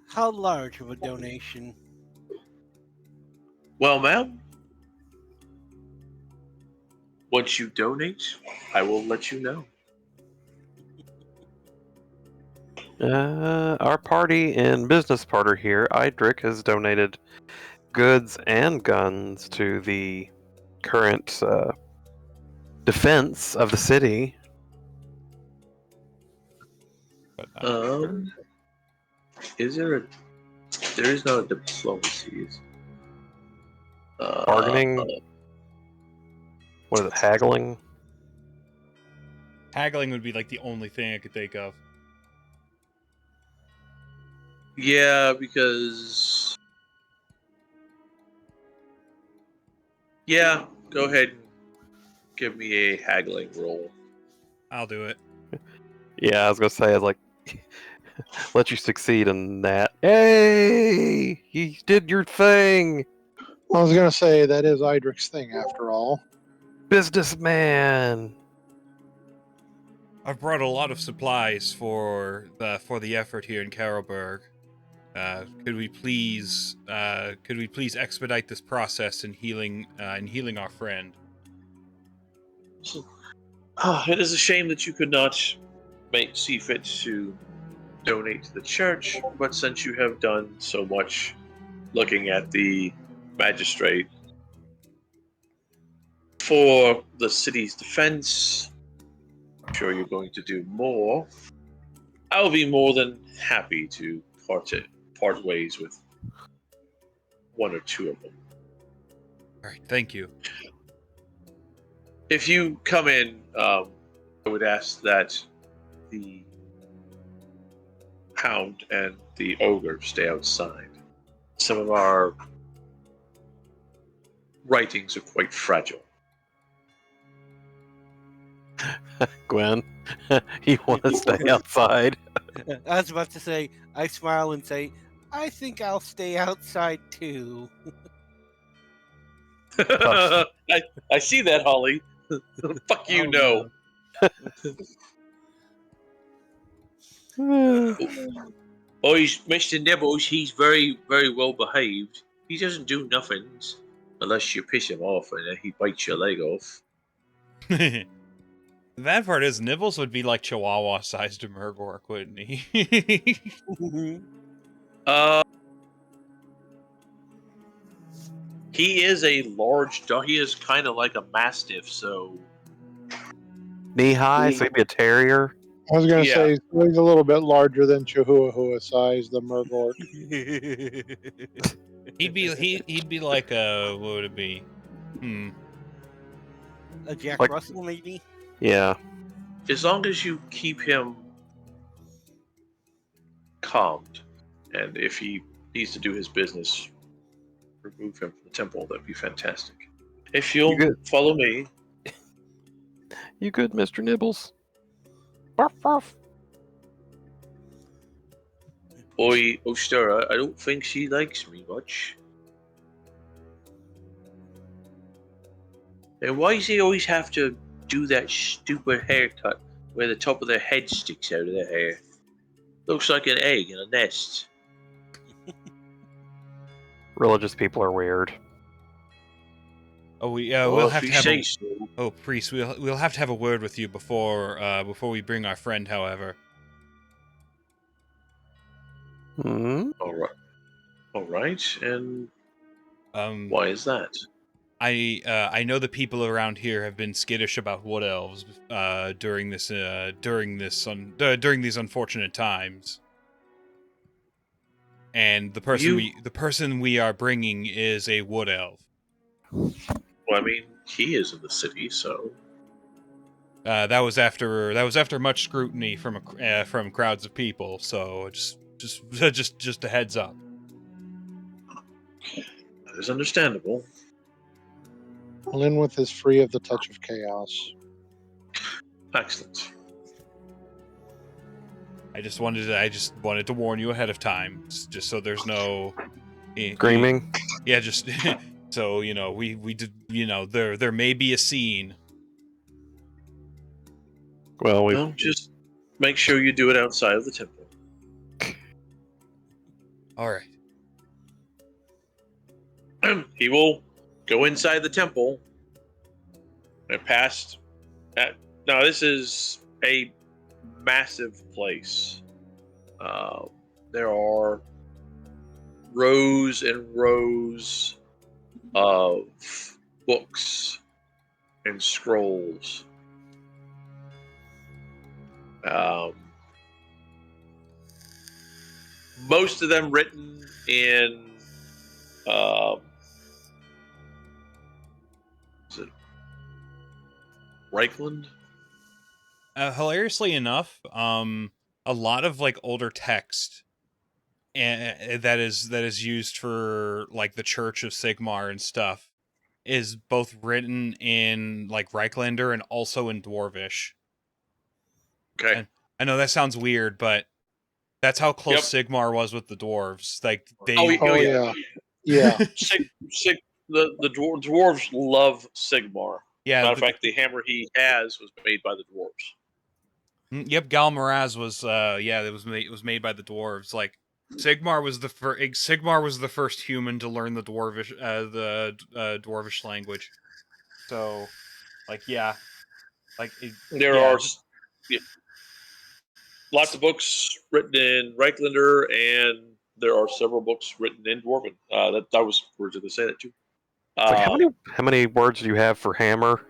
How large of a donation? Well, ma'am, once you donate, I will let you know. Our party and business partner here, Idric, has donated goods and guns to the current defense of the city. But not There is no diplomacy. Bargaining? What is it, haggling? haggling would be like the only thing I could think of. Yeah, because... Yeah, go ahead and give me a haggling roll. I'll do it. Yeah, I was gonna say, I was like, let you succeed in that. Hey! You did your thing! I was going to say that is Idric's thing after all. Businessman! I've brought a lot of supplies for the effort here in Carlberg. Could we please expedite this process in healing our friend? It is a shame that you could not see fit to donate to the church, but since you have done so much looking at the magistrate for the city's defense, I'm sure you're going to do more. I'll be more than happy to part ways with one or two of them. All right, thank you. If you come in, I would ask that the hound and the ogre stay outside. Some of our writings are quite fragile. Gwen, you want to stay outside? I was about to say, I smile and say, I think I'll stay outside too. I see that, Holly. Fuck you, Oh, no. Oh, he's Mr. Nibbles. He's very, very well behaved. He doesn't do nothing unless you piss him off and then he bites your leg off. The bad part is Nibbles would be like Chihuahua-sized to Murgork, wouldn't he? He is a large dog. He is kind of like a mastiff, so... Knee high, so he'd be a terrier. I was going to Yeah. say he's a little bit larger than Chihuahua size, the Murgork. he'd be like a, what would it be? A Jack Like- Russell, maybe? Yeah. As long as you keep him calmed, and if he needs to do his business, remove him from the temple, that'd be fantastic. If you'll You good? follow me. You good, Mr. Nibbles? Barf, barf. Boy, Ostera, I don't think she likes me much. And why does he always have to do that stupid haircut where the top of their head sticks out of their hair? Looks like an egg in a nest. Religious people are weird. Oh, we'll Well, have if to you have say a. so. Oh, priest, we'll have to have a word with you before we bring our friend. However, Hmm? All right. And um, why is that? I know the people around here have been skittish about wood elves during these unfortunate times. And the person we are bringing is a wood elf. Well, I mean, he is in the city, so That was after much scrutiny from crowds of people. So just a heads up. that is understandable. Linwith is free of the touch of chaos. Excellent. I just wanted to warn you ahead of time, just so there's no Screaming? Yeah, just so we did. There may be a scene. Well, Well, just make sure you do it outside of the temple. All right. He will go inside the temple and past. Now, this is a massive place. There are rows and rows of books and scrolls. Most of them written in is it Reichland? Hilariously enough, a lot of like older text that is used for like the Church of Sigmar and stuff is both written in like Reiklander and also in Dwarvish. Okay. And I know that sounds weird, but that's how close Sigmar was with the dwarves. Like they. Oh yeah, yeah. The dwarves love Sigmar. Yeah. Matter of fact, the hammer he has was made by the dwarves. Yep, Galmaraz was it was made by the dwarves. Like Sigmar was the first human to learn the dwarvish language. So, like There are lots of books written in Reiklander, and there are several books written in Dwarven. That was we're going to say that too. It's like, how many words do you have for hammer?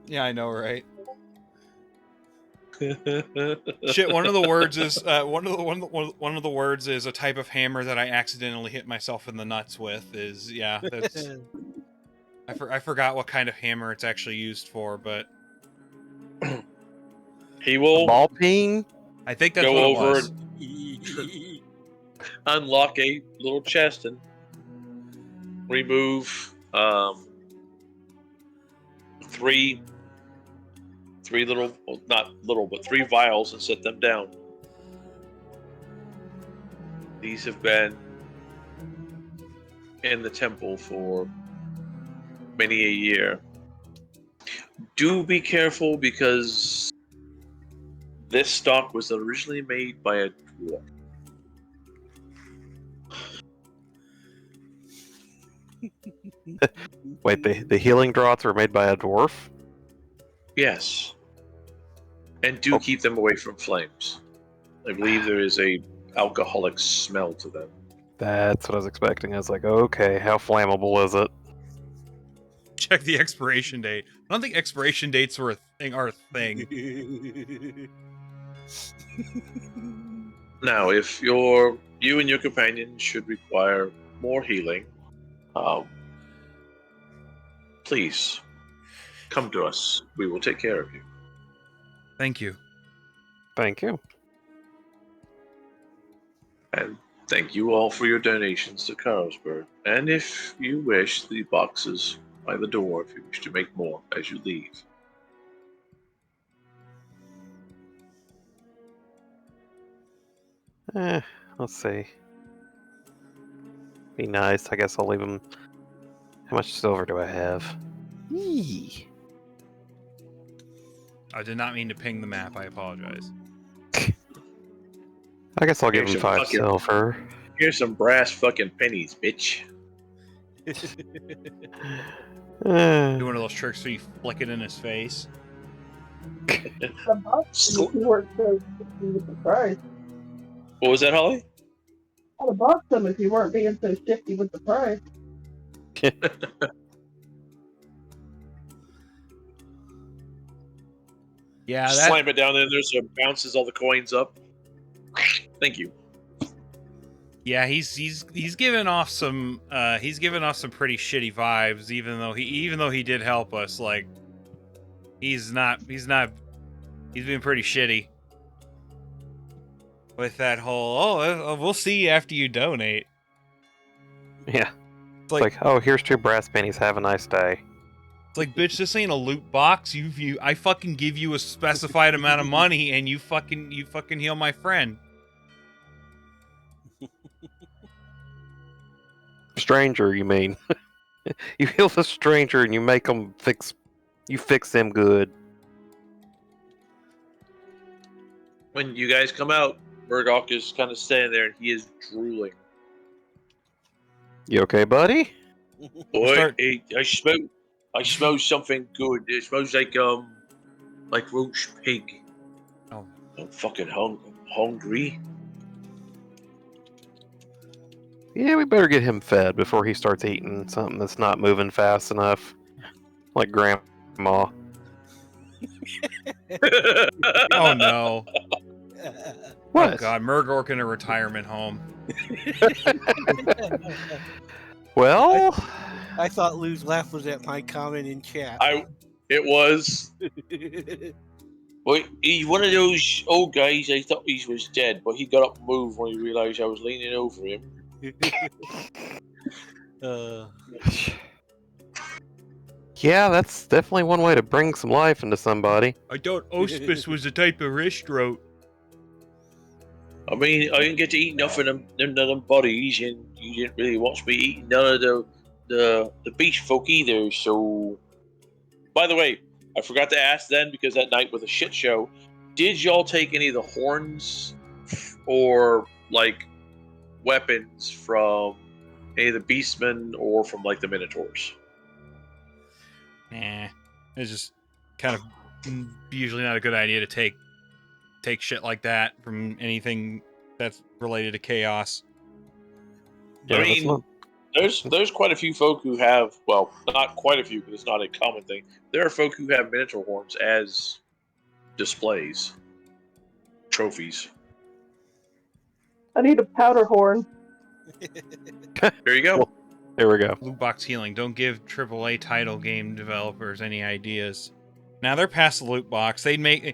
Yeah, I know, right? Shit, one of the words is one of the words is a type of hammer that I accidentally hit myself in the nuts with. That's I forgot what kind of hammer it's actually used for, but he will ball peen. I think that's go what over it was. and unlock a little chest and remove three little, well, not little, but 3 vials and set them down. These have been in the temple for many a year. Do be careful because this stock was originally made by a dwarf. Wait, the healing draughts were made by a dwarf? Yes. And do keep them away from flames. I believe there is a alcoholic smell to them. That's what I was expecting. I was like, okay, how flammable is it? Check the expiration date. I don't think expiration dates are a thing. Now, if you and your companion should require more healing, please come to us. We will take care of you. Thank you. Thank you. And thank you all for your donations to Carlsberg. And if you wish, the boxes by the door if you wish to make more as you leave. Let's see. Be nice. I guess I'll leave them. How much silver do I have? Yee. I did not mean to ping the map. I apologize. I guess I'll give Here's him some 5 fucking- silver. Here's some brass fucking pennies, bitch. Do one of those tricks where you flick it in his face. The box if you weren't so 50 with the price. What was that, Holly? I'd have bought some if you weren't being so shifty with the price. Yeah, that Slam it down in there so it bounces all the coins up. Thank you. yeah, he's given off some pretty shitty vibes, even though he did help us. Like he's been pretty shitty with that whole we'll see you after you donate. Yeah. It's It's like, oh, here's 2 brass pennies. Have a nice day. It's like, bitch, this ain't a loot box. I fucking give you a specified amount of money, and you fucking heal my friend. Stranger, you mean? You heal the stranger and you make them fix them good. When you guys come out, Murdoch is kind of standing there and he is drooling. You okay, buddy? Boy, I smell something good. It smells like roast pig. Oh. I'm fucking hungry. Yeah, we better get him fed before he starts eating something that's not moving fast enough. Like Grandma. Oh no! What? Oh god, Murgork in a retirement home. Well, I thought Lou's laugh was at my comment in chat. It was. Well, he's one of those old guys. I thought he was dead, but he got up and moved when he realized I was leaning over him. yeah, that's definitely one way to bring some life into somebody. I thought Ospis was a type of restaurant. I mean, I didn't get to eat enough of them bodies, and you didn't really watch me eating none of the beast folk either. So, by the way, I forgot to ask then because that night was a shit show. Did y'all take any of the horns or like weapons from any of the beastmen or from like the minotaurs? It's just kind of usually not a good idea to take shit like that from anything that's related to chaos. Yeah, I mean, there's quite a few folk who have, well, not quite a few because it's not a common thing. There are folk who have minotaur horns as displays, trophies. I need a powder horn. There you go. There we go. Loot box healing. Don't give AAA title game developers any ideas. Now they're past the loot box. They would make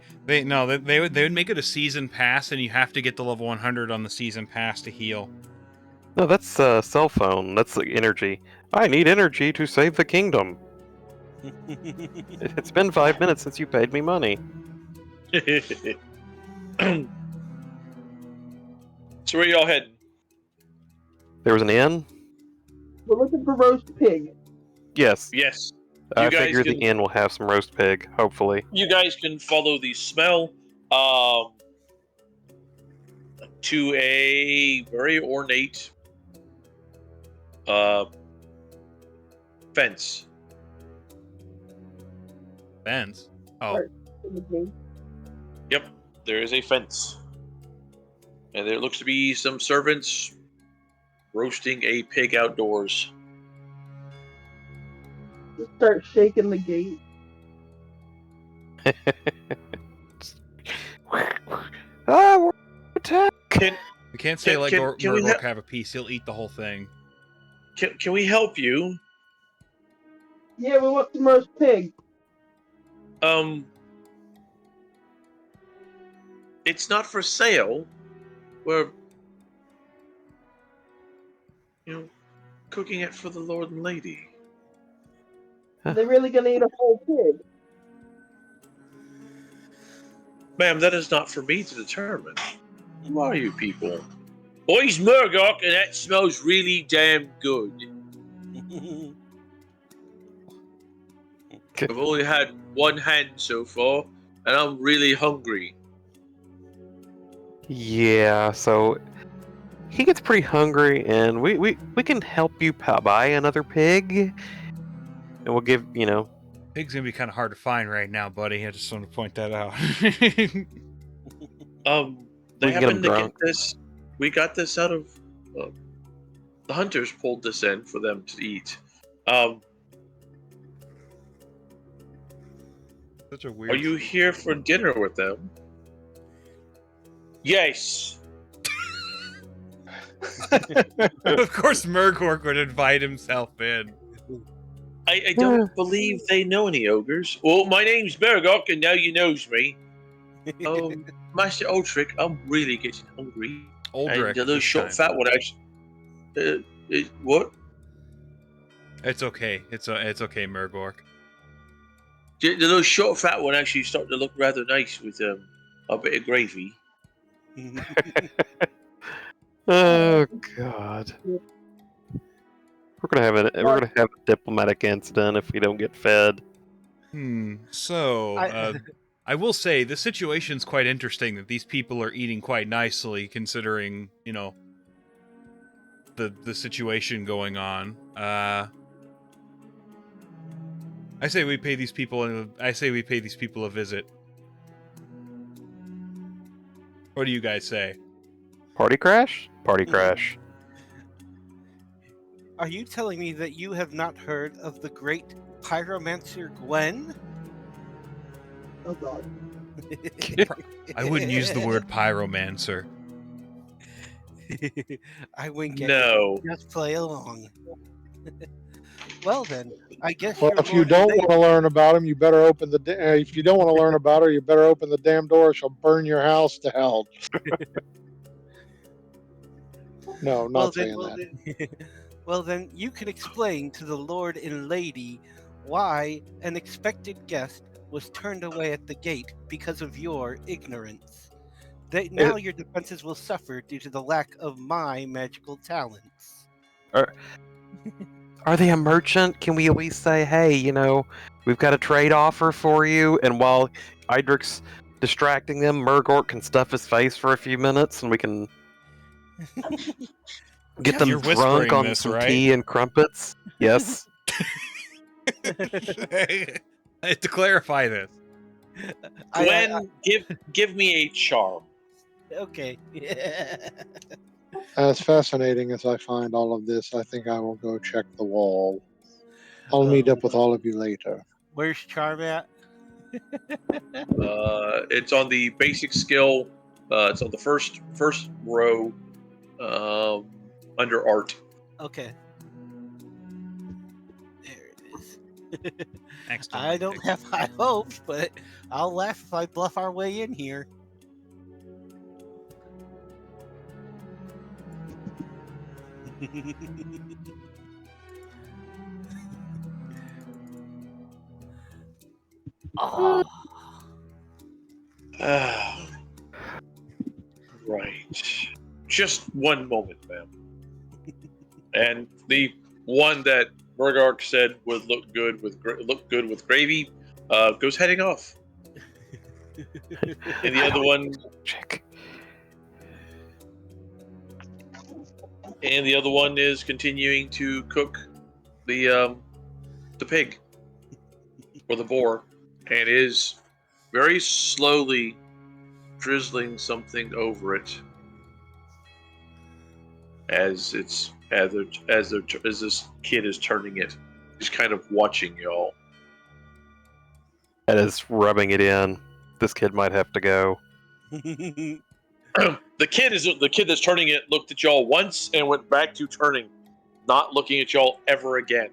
it a season pass, and you have to get to level 100 on the season pass to heal. No, that's cell phone. That's the energy. I need energy to save the kingdom. It's been 5 minutes since you paid me money. So where y'all heading? There was an inn? We're looking for roast pig. Yes. Yes. I You guys figure the can- inn will have some roast pig, hopefully. You guys can follow the smell to a very ornate fence. Fence. Oh, Yep, there is a fence. And there looks to be some servants roasting a pig outdoors. Just start shaking the gate. We're attacked! we can't say let can we Murgork have a piece. He'll eat the whole thing. Can we help you? Yeah, we want some roast pig. It's not for sale. We're, cooking it for the Lord and Lady. Are they really gonna eat a whole pig? Ma'am, that is not for me to determine. Who are you people? Boy's Murdoch, and that smells really damn good. I've only had one hand so far, and I'm really hungry. Yeah, so he gets pretty hungry, and we can help you buy another pig, and we'll give Pig's gonna be kind of hard to find right now, buddy. I just want to point that out. They We can get 'em happen to get drunk. this. We got this out of. The hunters pulled this in for them to eat. Such a weird. Are you here for dinner with them? Yes. Of course, Murgork would invite himself in. I don't believe they know any ogres. Well, my name's Bergok, and now you knows me. Master Ultric, I'm really getting hungry. Aldrich. And the little this short time. fat one actually. What? It's okay. It's okay, Murgork. The little short fat one actually starting to look rather nice with a bit of gravy. Oh God. We're gonna have a diplomatic incident if we don't get fed. So, I will say the situation's quite interesting that these people are eating quite nicely, considering the situation going on. I say we pay these people a visit. What do you guys say? Party crash? Party crash. Are you telling me that you have not heard of the great pyromancer Gwen? Oh God. I wouldn't use the word pyromancer. I wink at No. you. Just play along. Well then, I guess. Well, your if you Lord don't and want to learn about him, you better open the. If you don't want to learn about her, you better open the damn door. Or she'll burn your house to hell. No, not saying that. Well then, you can explain to the Lord and Lady why an expected guest was turned away at the gate because of your ignorance. Now your defenses will suffer due to the lack of my magical talents. Are they a merchant? Can we at least say, hey, we've got a trade offer for you, and while Idric's distracting them, Murgork can stuff his face for a few minutes, and we can get them You're drunk whispering on this, some right? tea and crumpets. Yes. To clarify this. Gwen, give me a charm. Okay. As fascinating as I find all of this, I think I will go check the wall. I'll meet up with all of you later. Where's Charm at? It's on the basic skill. It's on the first row, under art. Okay. There it is. Excellent. I don't have high hopes, but I'll laugh if I bluff our way in here. Oh. Right. Just one moment, ma'am. And the one that Murgork said would look good with gravy goes heading off. And the other one, Check. and the other one is continuing to cook the pig or the boar, and is very slowly drizzling something over it as this kid is turning it. He's kind of watching y'all. That is rubbing it in. This kid might have to go. The kid that's turning it looked at y'all once and went back to turning, not looking at y'all ever again.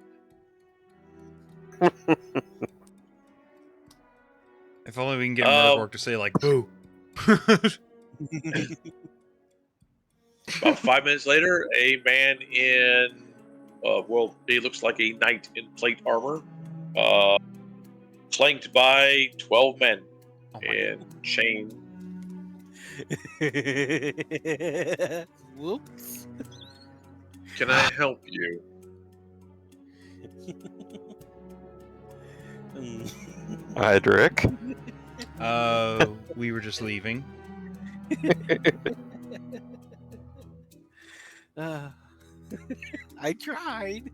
If only we can get Murgork to say, like, boo. About 5 minutes later, a man in, he looks like a knight in plate armor, flanked by 12 men in chain. Whoops. Can I help you? Idric. We were just leaving. I tried.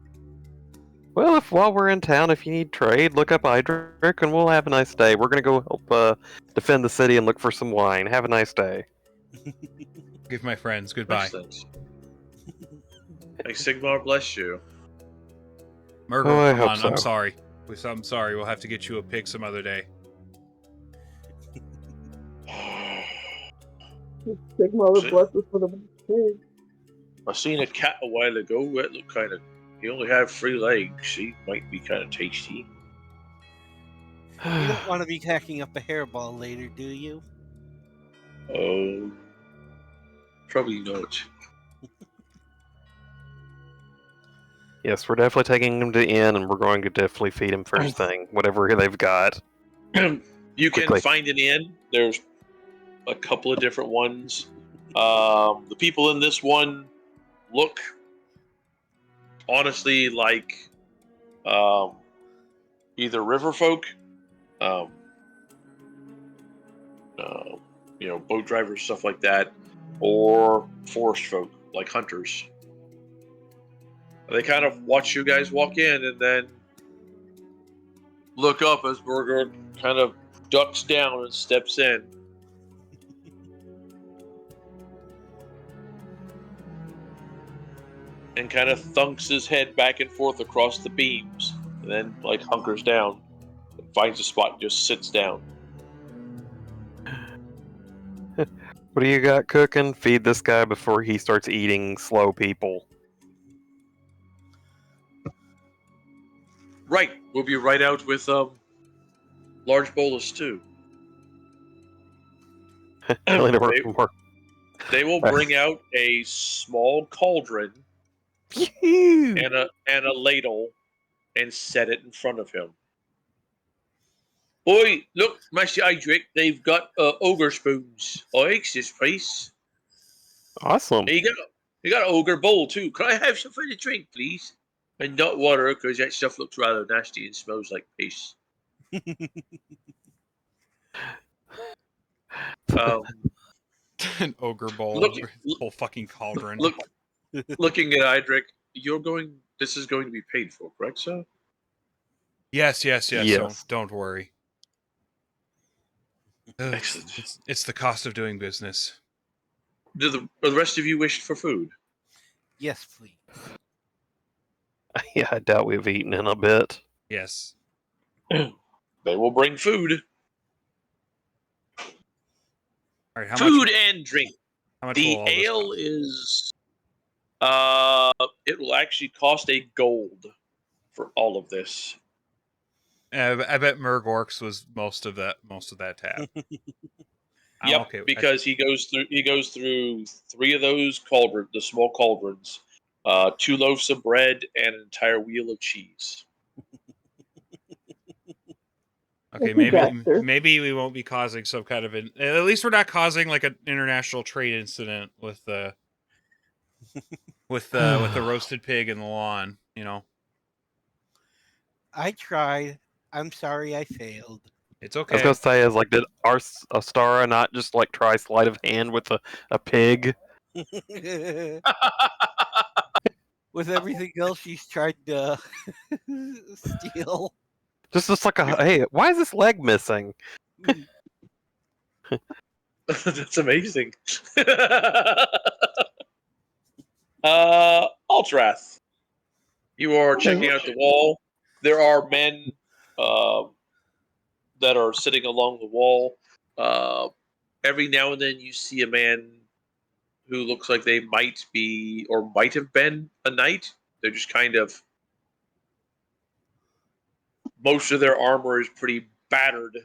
Well, if while we're in town, if you need trade, look up Idric and we'll have a nice day. We're gonna go help defend the city and look for some wine. Have a nice day. Give my friends goodbye. Thanks. Hey, Sigmar, bless you. Murgo, Oh, I come hope on. so. I'm sorry. I'm sorry. We'll have to get you a pig some other day. Sigma would bless us with a pig. I seen a cat a while ago. It looked kind of. He only had 3 legs. He might be kind of tasty. You don't want to be hacking up a hairball later, do you? Oh, probably not. Yes, we're definitely taking him to the inn, and we're going to definitely feed him first thing, whatever they've got. You can Quickly. find an inn. There's a couple of different ones. The people in this one look honestly like either river folk, boat drivers, stuff like that, or forest folk like hunters. They kind of watch you guys walk in and then look up as Burger kind of ducks down and steps in. And kind of thunks his head back and forth across the beams, and then hunkers down and finds a spot and just sits down. What do you got cooking? Feed this guy before he starts eating slow people. Right, we'll be right out with large bowl of stew. Really to work They- more. They will bring out a small cauldron Phew! and a ladle and set it in front of him. Boy, look, Master Idric, they've got ogre spoons. Eggs this place. Awesome. And you got an ogre bowl too. Can I have something to drink, please? And not water, because that stuff looks rather nasty and smells like piss. An ogre bowl. Look- Whole fucking cauldron. Looking at Idric, this is going to be paid for, correct, sir? Yes. Yes. Don't worry. Ugh, Excellent. it's the cost of doing business. Do the rest of you wish for food? Yes, please. Yeah, I doubt we've eaten in a bit. Yes. They will bring food. All right. How Food much? and drink. How much The will all this ale cost? is it will actually cost a gold for all of this. I bet Murgorks was most of that tab. I'm Yep, okay with- because he goes through 3 of those cauldrons, the small cauldrons, 2 loaves of bread and an entire wheel of cheese. Okay, Thank you, Dexter. maybe we won't be causing some kind of at least we're not causing like an international trade incident with the with the roasted pig in the lawn, you know. I tried. I'm sorry I failed. It's I was okay. gonna say, did Astara not just try sleight of hand with a pig? With everything else she's tried to steal. Just like hey, why is this leg missing? That's amazing. Altrath, you are checking out the wall. There are men that are sitting along the wall. Every now and then you see a man who looks like they might be or might have been a knight. They're just kind of... Most of their armor is pretty battered.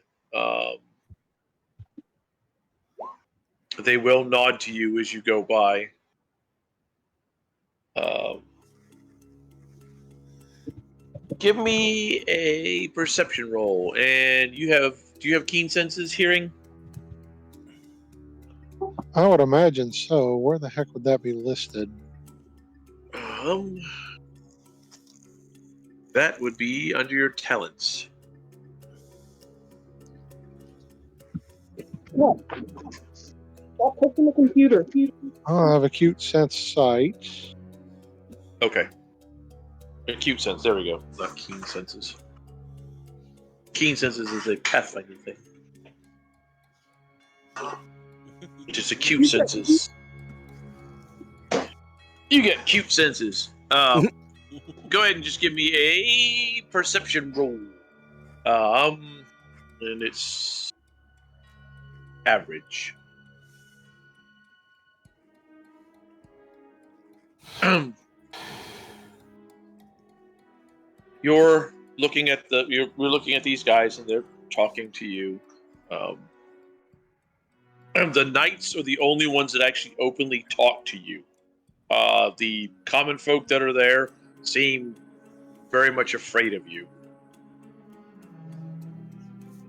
They will nod to you as you go by. Give me a perception roll, and do you have keen senses, hearing? I would imagine so. Where the heck would that be listed? That would be under your talents. What? Stop touching the computer. I'll have acute sense sight. Okay. Acute sense. There we go. Not keen senses. Keen senses is a pathfinder thing. Just acute senses. You get cute senses. Go ahead and just give me a perception roll. And it's average. You're looking at we're looking at these guys, and they're talking to you. The knights are the only ones that actually openly talk to you. The common folk that are there seem very much afraid of you.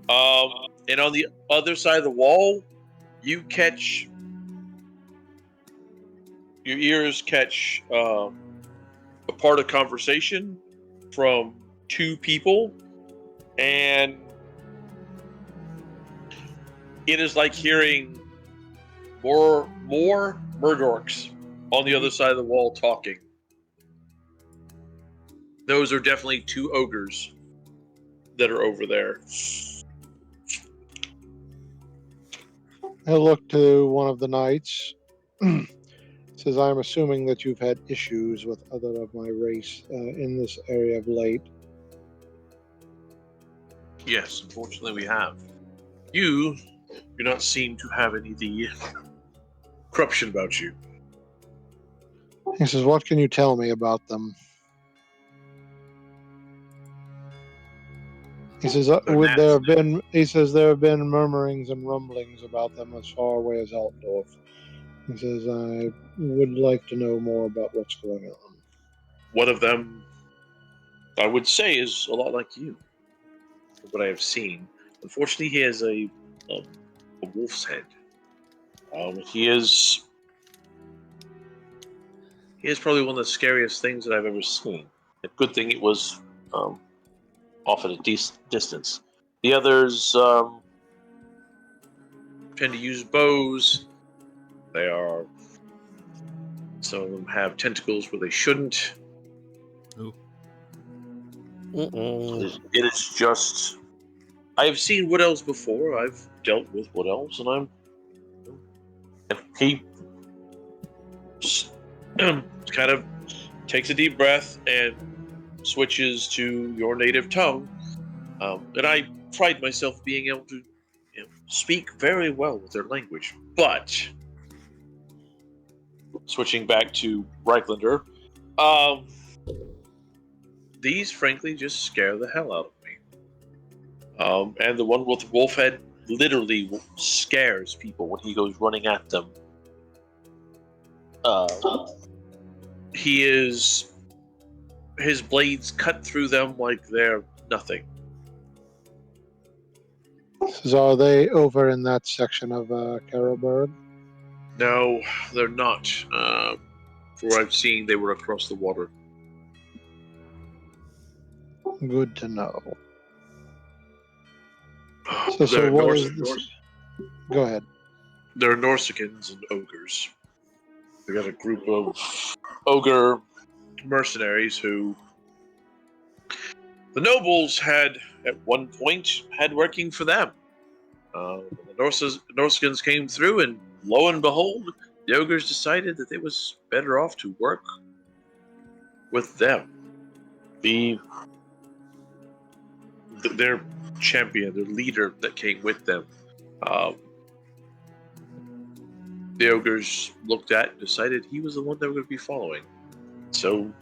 And on the other side of the wall, your ears catch a part of conversation from two people, and it is like hearing more Murdorks on the other side of the wall talking. Those are definitely two ogres that are over there. I look to one of the knights. Says, I'm assuming that you've had issues with other of my race in this area of late. Yes, unfortunately we have. You do not seem to have any of the corruption about you. He says, what can you tell me about them? He says, there have been murmurings and rumblings about them as far away as Altdorf. He says, I would like to know more about what's going on. One of them, I would say, is a lot like you, from what I have seen. Unfortunately, he has a wolf's head. He is probably one of the scariest things that I've ever seen. A good thing it was off at a distance. The others tend to use bows. Some of them have tentacles where they shouldn't. Ooh. It is just. I've seen Wood Elves before. I've dealt with Wood Elves, and he kind of takes a deep breath and switches to your native tongue. And I pride myself being able to speak very well with their language. But switching back to Reiklander, these frankly just scare the hell out of me. And the one with the wolf head literally scares people when he goes running at them. His blades cut through them like they're nothing. So are they over in that section of Carlberg? No, they're not. From what I've seen, they were across the water. Good to know. They're So what is this? Go ahead. They're Norsicans and ogres. They got a group of ogre mercenaries who the nobles had at one point had working for them. The Norsicans came through, and lo and behold, the ogres decided that it was better off to work with them. Their champion, their leader that came with them. The ogres looked at and decided he was the one they were going to be following. So,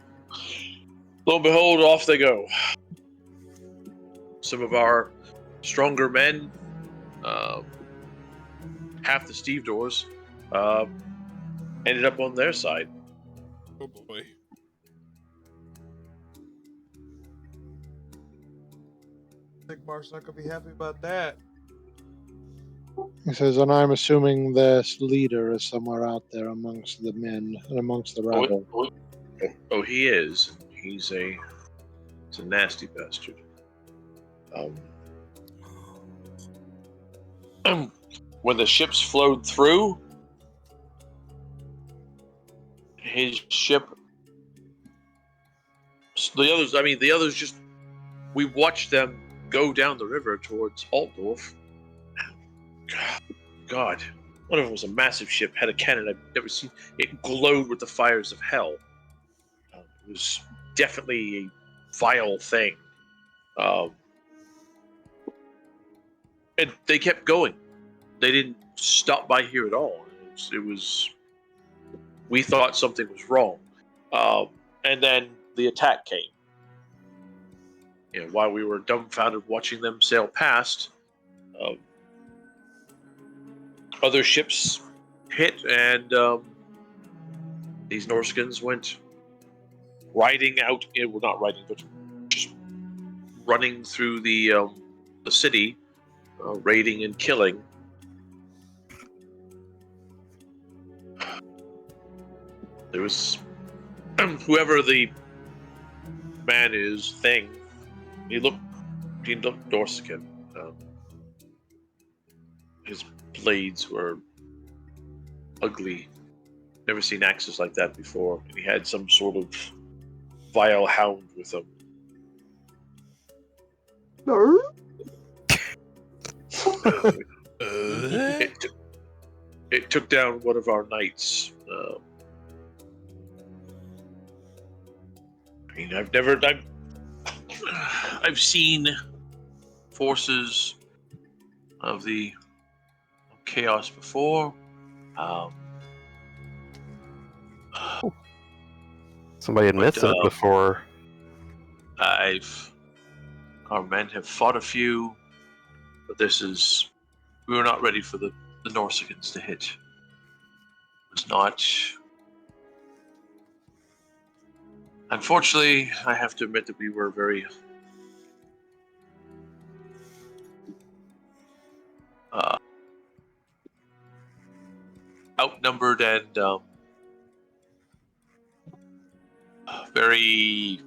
lo and behold, off they go. Some of our stronger men, half the stevedores, ended up on their side. Oh boy. I think Mark's not gonna be happy about that. He says, and I'm assuming this leader is somewhere out there amongst the men and amongst the rabble. Oh, he is. He's a nasty bastard. when the ships flowed through, his ship, the others just, we watched them go down the river towards Altdorf. God, one of them was a massive ship, had a cannon I've never seen. It glowed with the fires of hell. It was definitely a vile thing. And they kept going. They didn't stop by here at all. It was we thought something was wrong. And then the attack came. While we were dumbfounded watching them sail past, other ships hit, and these Norskins went riding out. Well, not riding, but just running through the city, raiding and killing. There was whoever the man is thing. He looked Dorsican. His blades were ugly. Never seen axes like that before. And he had some sort of vile hound with him. It took down one of our knights. I've seen forces of the chaos before. Somebody admits it before. Our men have fought a few, but we were not ready for the Norsikins to hit. It was not. Unfortunately, I have to admit that we were very outnumbered and very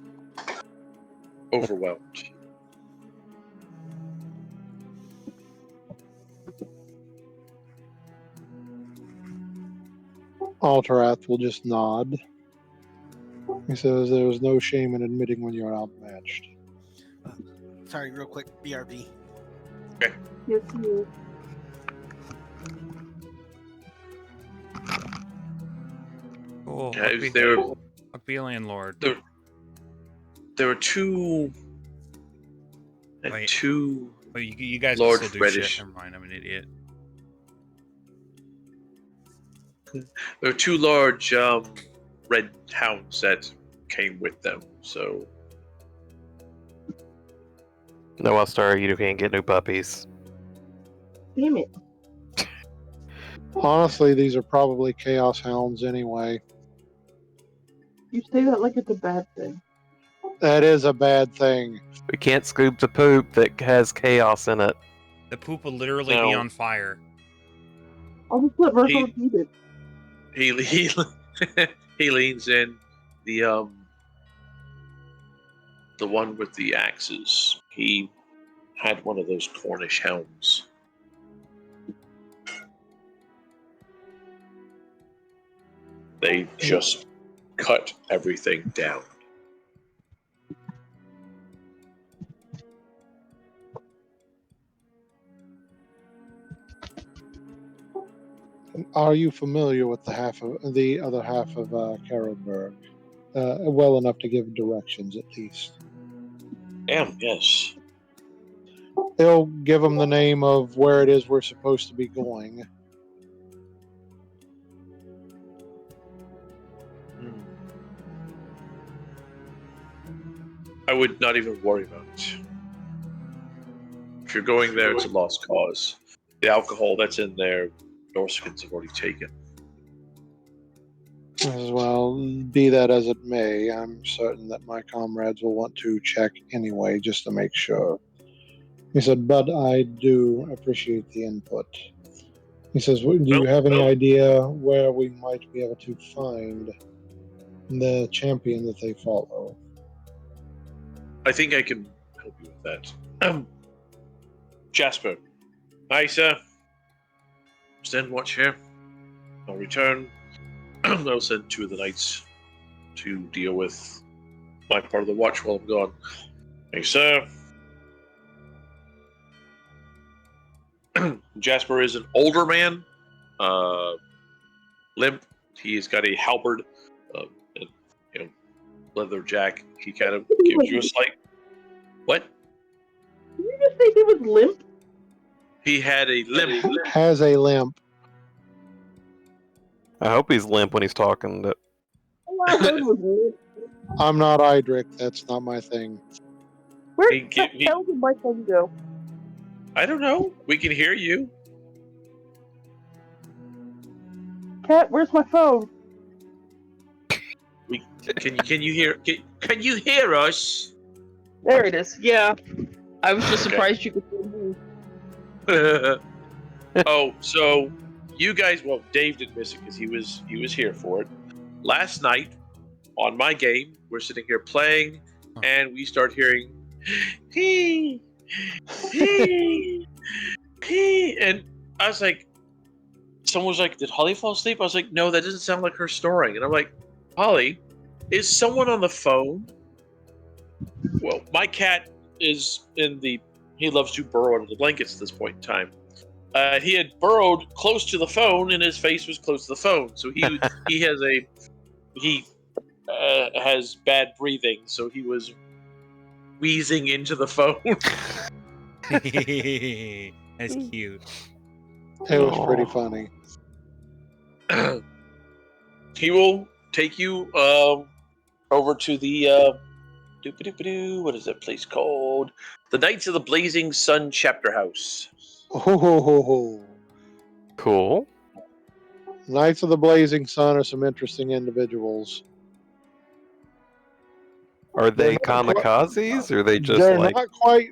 overwhelmed. Alterath will just nod. He says there was no shame in admitting when you're outmatched. Sorry, real quick, BRB. Okay. Yes, you. Cool. Yeah, Be landlord. There were two. Wait. Two. Oh, you guys large can still do reddish. shit. Never mind, I'm an idiot. There were two large red hounds that came with them. So No, Elstar, you can't get new puppies. Damn it. Honestly, these are probably chaos hounds anyway. You say that like it's a bad thing. That is a bad thing. We can't scoop the poop that has chaos in it. The poop will literally be No. on fire. I'll just let Virgil eat it. he leans in. The one with the axes. He had one of those Cornish hounds. They just cut everything down. Are you familiar with the other half of Carlberg? Well enough to give directions, at least. Yes. They'll give them the name of where it is we're supposed to be going. I would not even worry about it. If you're going there, it's a lost cause. The alcohol that's in there, Norskins have already taken. As well, be that as it may, I'm certain that my comrades will want to check anyway, just to make sure. He said, but I do appreciate the input. He says, do you have any idea where we might be able to find the champion that they follow? I think I can help you with that. Jasper. Isa. stand watch here. I'll return. I'll send 2 of the knights to deal with my part of the watch while I'm gone. Thanks, sir. Jasper is an older man, limp. He's got a halberd, and leather jack. He kind of gives you a slight. What? Did you just say he was limp? He had a limp. Has a limp. I hope he's limp when he's talking. That All I heard was limp. I'm not Idric. That's not my thing. Where He the gi- he- hell did my phone go? I don't know. We can hear you. Cat, where's my phone? Can you hear? Can you hear us? There it is. Yeah. I was just Okay. surprised you could hear me. Oh, so you guys? Well, Dave didn't miss it because he was here for it. Last night on my game, we're sitting here playing, and we start hearing he, and I was like, someone was like, "Did Holly fall asleep?" I was like, "No, that doesn't sound like her snoring." And I'm like, "Holly, is someone on the phone?" Well, my cat is in the. He loves to burrow under the blankets at this point in time. He had burrowed close to the phone, and his face was close to the phone. So he has bad breathing, so he was wheezing into the phone. That's cute. It was pretty funny. He will take you over to the what is that place called? The Knights of the Blazing Sun Chapter House. Oh, cool. Knights of the Blazing Sun are some interesting individuals. Are they They're not quite- kamikazes, or are they just they're like?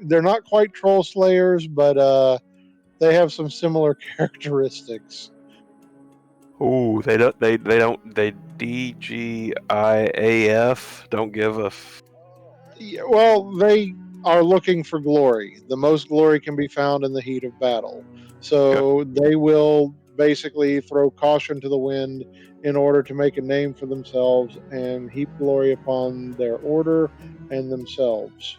they're not quite troll slayers, but they have some similar characteristics. Ooh, they DGIAF don't give a. Yeah, well, they are looking for glory. The most glory can be found in the heat of battle. So they will basically throw caution to the wind in order to make a name for themselves and heap glory upon their order and themselves.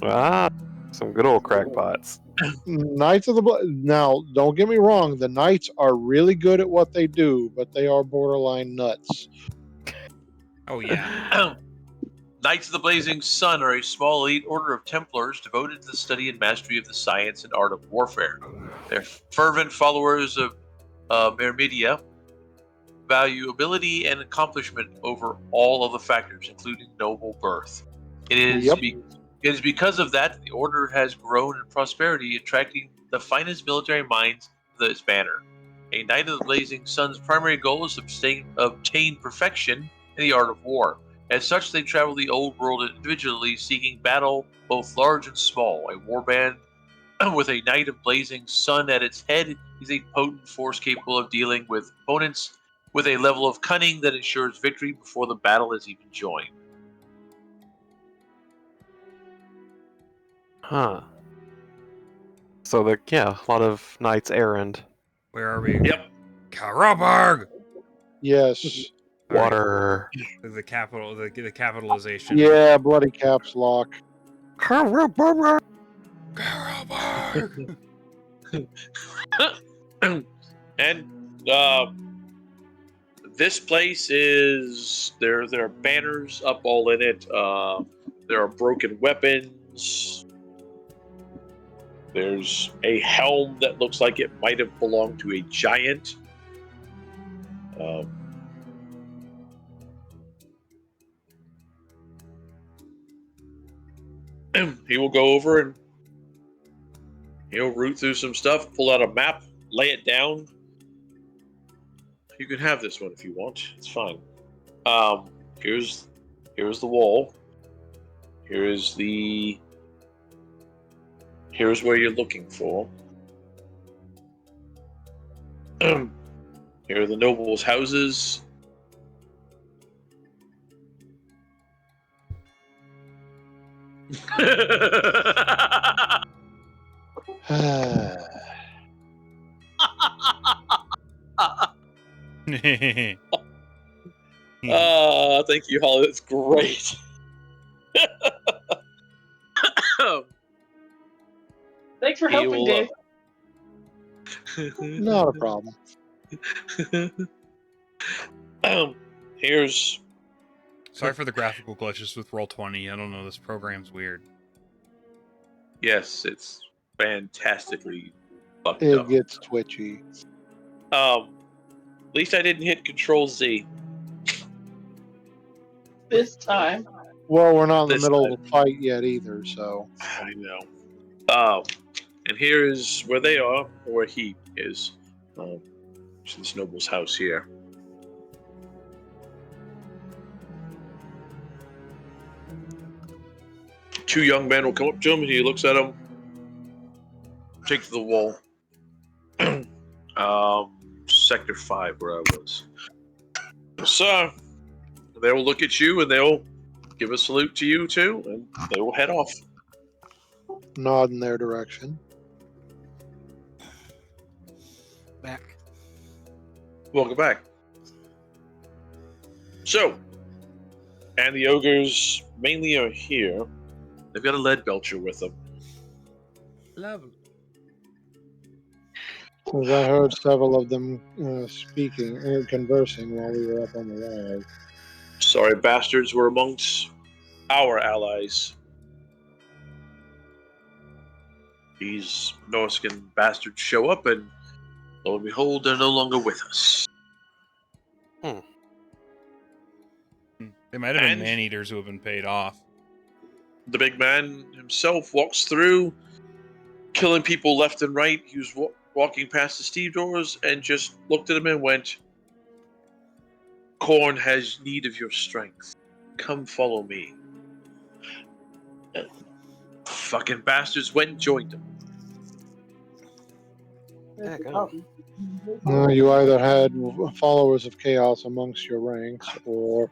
Some good old crackpots. Knights of the Now, don't get me wrong, the knights are really good at what they do, but they are borderline nuts. Oh yeah. Knights of the Blazing Sun are a small elite order of Templars devoted to the study and mastery of the science and art of warfare. They're fervent followers of Myrmidia, value ability and accomplishment over all other factors, including noble birth. It is because of that the order has grown in prosperity, attracting the finest military minds to its banner. A Knight of the Blazing Sun's primary goal is to obtain perfection in the art of war. As such, they travel the old world individually, seeking battle both large and small. A warband with a Knight of Blazing Sun at its head is a potent force capable of dealing with opponents with a level of cunning that ensures victory before the battle is even joined. Huh. So a lot of knights errant. Where are we? Yep. Carlberg. Yes. Water. The capital. The capitalization. Yeah, bloody caps lock. Carlberg. And this place is there are banners up all in it. There are broken weapons. There's a helm that looks like it might have belonged to a giant. He will go over and he'll root through some stuff, pull out a map, lay it down. You can have this one if you want. It's fine. Here's the wall. Here's where you're looking for. Here are the nobles' houses. Thank you, Holly. That's great. Thanks for He helping, will, Dave. Not a problem. Here's Sorry for the graphical glitches with Roll20. I don't know, this program's weird. yes, it's fantastically fucked It up. gets twitchy. At least I didn't hit Control Z This time. Well, we're not in the This middle time. of the fight yet either, so. I know. And here is where they are, or where he is. This noble's house here. Two young men will come up to him, and he looks at him. Take to the wall. Sector 5, where I was. So, they will look at you, and they'll give a salute to you, too, and they will head off. Nod in their direction. Back. Welcome back. So, and the ogres mainly are here. They've got a lead belcher with them. Lovely. As I heard several of them conversing while we were up on the wall. Sorry, bastards were amongst our allies. These Norscan bastards show up, and lo and behold, they're no longer with us. They might have been And- man-eaters who have been paid off. The big man himself walks through, killing people left and right. He was walking past the steam doors and just looked at him and went, "Khorne has need of your strength. Come follow me." And fucking bastards went and joined him. Yeah, go. You either had followers of chaos amongst your ranks, or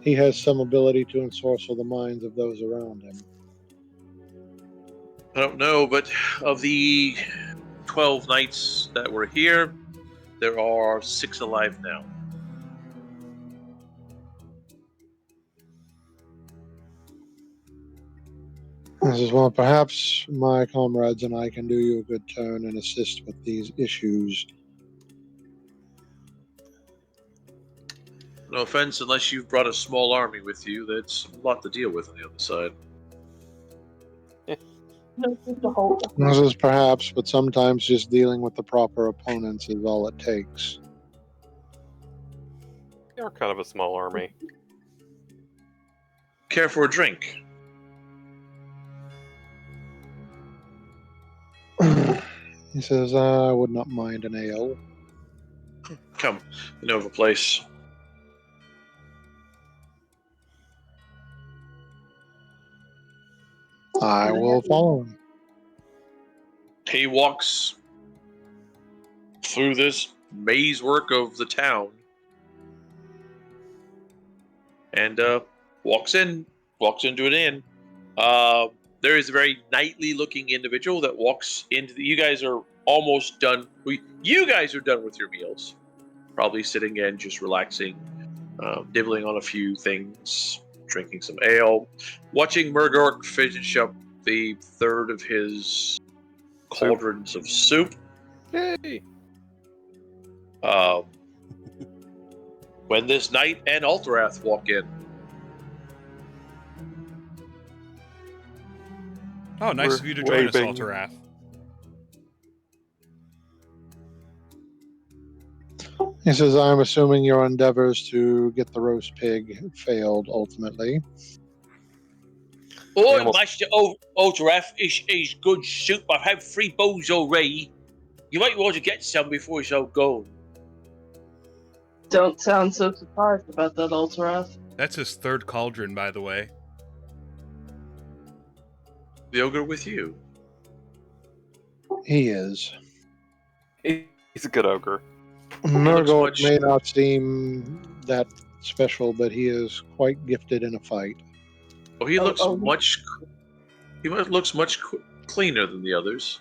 he has some ability to ensorcel the minds of those around him. I don't know, but of the 12 knights that were here, there are 6 alive now. This is well, perhaps my comrades and I can do you a good turn and assist with these issues. No offense, unless you've brought a small army with you, that's a lot to deal with on the other side. This is perhaps, but sometimes just dealing with the proper opponents is all it takes. They're kind of a small army. Care for a drink? He says, I would not mind an ale. Come, we know of a place. I will follow him. He walks through this maze work of the town and walks into an inn. There is a very knightly looking individual that walks into you guys are almost done. You guys are done with your meals. Probably sitting and just relaxing, dibbling on a few things, drinking some ale, watching Murgork finish up the third of his cauldrons of soup. Yay! When this knight and Alterath walk in. Oh, nice We're of you to join us, waving. Alterath. He says, I'm assuming your endeavors to get the roast pig failed ultimately. Oh, almost- Master Alterath is good soup. I've had 3 bowls already. You might want to get some before it's all gone. Don't sound so surprised about that, Alterath. That's his third cauldron, by the way. The ogre with you. He is. He's a good ogre. Nurgle much- may not seem that special, but he is quite gifted in a fight. Oh, he looks oh. much. He looks much cleaner than the others.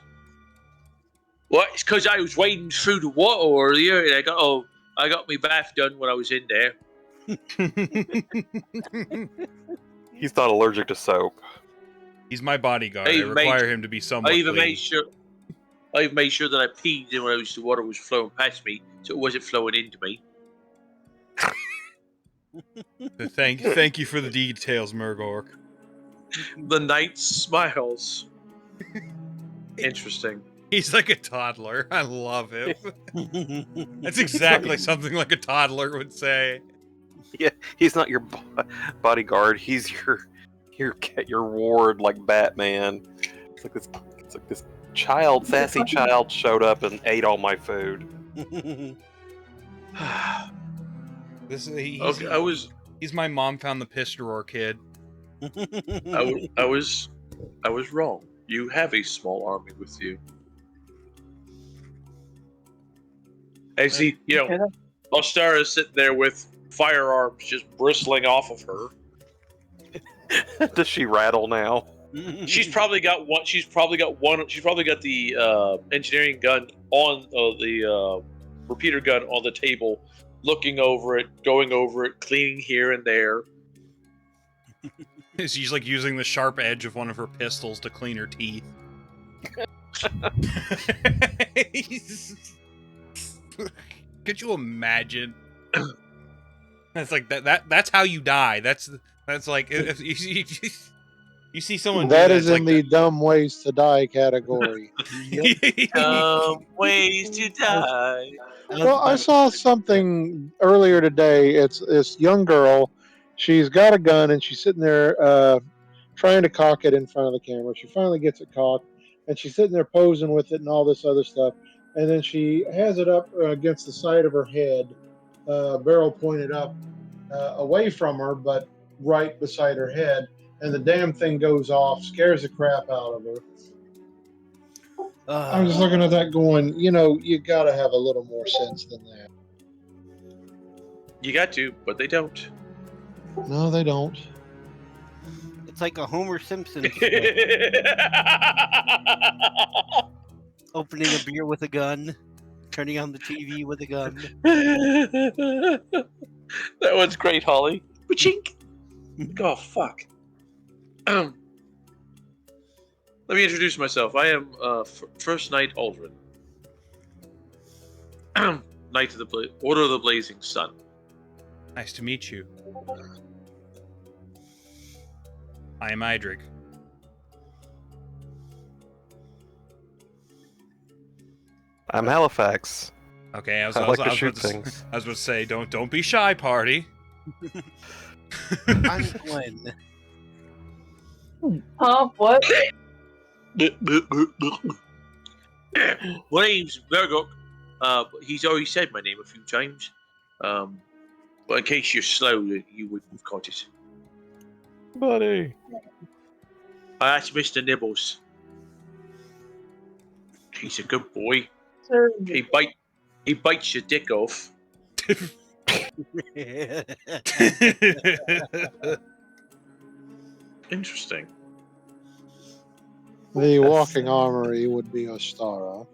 Well, it's because I was wading through the water earlier, and I got all I got my bath done when I was in there. He's not allergic to soap. He's my bodyguard. I I even require him to be somewhat I even clean. made sure that I peed in when the water was flowing past me, so it wasn't flowing into me. Thank you for the details, Murgork. The knight smiles. Interesting. He's like a toddler. I love him. That's exactly something like a toddler would say. Yeah, he's not your bodyguard. He's your ward, like Batman. It's like this sassy child showed up and ate all my food. He's my mom found the piss drawer kid. I was wrong. You have a small army with you. As he, Ostara is sitting there with firearms just bristling off of her. Does she rattle now? She's probably got one. She's probably got the engineering gun on the repeater gun on the table, looking over it, going over it, cleaning here and there. She's like using the sharp edge of one of her pistols to clean her teeth. Could you imagine? That's like that's how you die. That's like if you see someone that do is in the dumb ways to die category. Ways to die. Well, I saw something earlier today. It's this young girl. She's got a gun and she's sitting there trying to cock it in front of the camera. She finally gets it cocked and she's sitting there posing with it and all this other stuff. And then she has it up against the side of her head, barrel pointed up away from her, but right beside her head. And the damn thing goes off, scares the crap out of her. I'm just looking at that going, you got to have a little more sense than that. You got to, but they don't. No, they don't. It's like a Homer Simpson opening a beer with a gun, turning on the TV with a gun. That one's great, Holly. Chink. Oh, fuck. Let me introduce myself. I am First Knight Aldrin. Knight of the Order of the Blazing Sun. Nice to meet you. I am Idrig. I'm Halifax. Okay, I was to about shoot to things. I was about to say, don't be shy, party. I'm Gwen. Huh? What? My name's Murgok. He's already said my name a few times. But in case you're slow, you wouldn't have caught it. Buddy. That's Mr. Nibbles. He's a good boy. Sir. He bites your dick off. Interesting. The walking armory would be Ostara.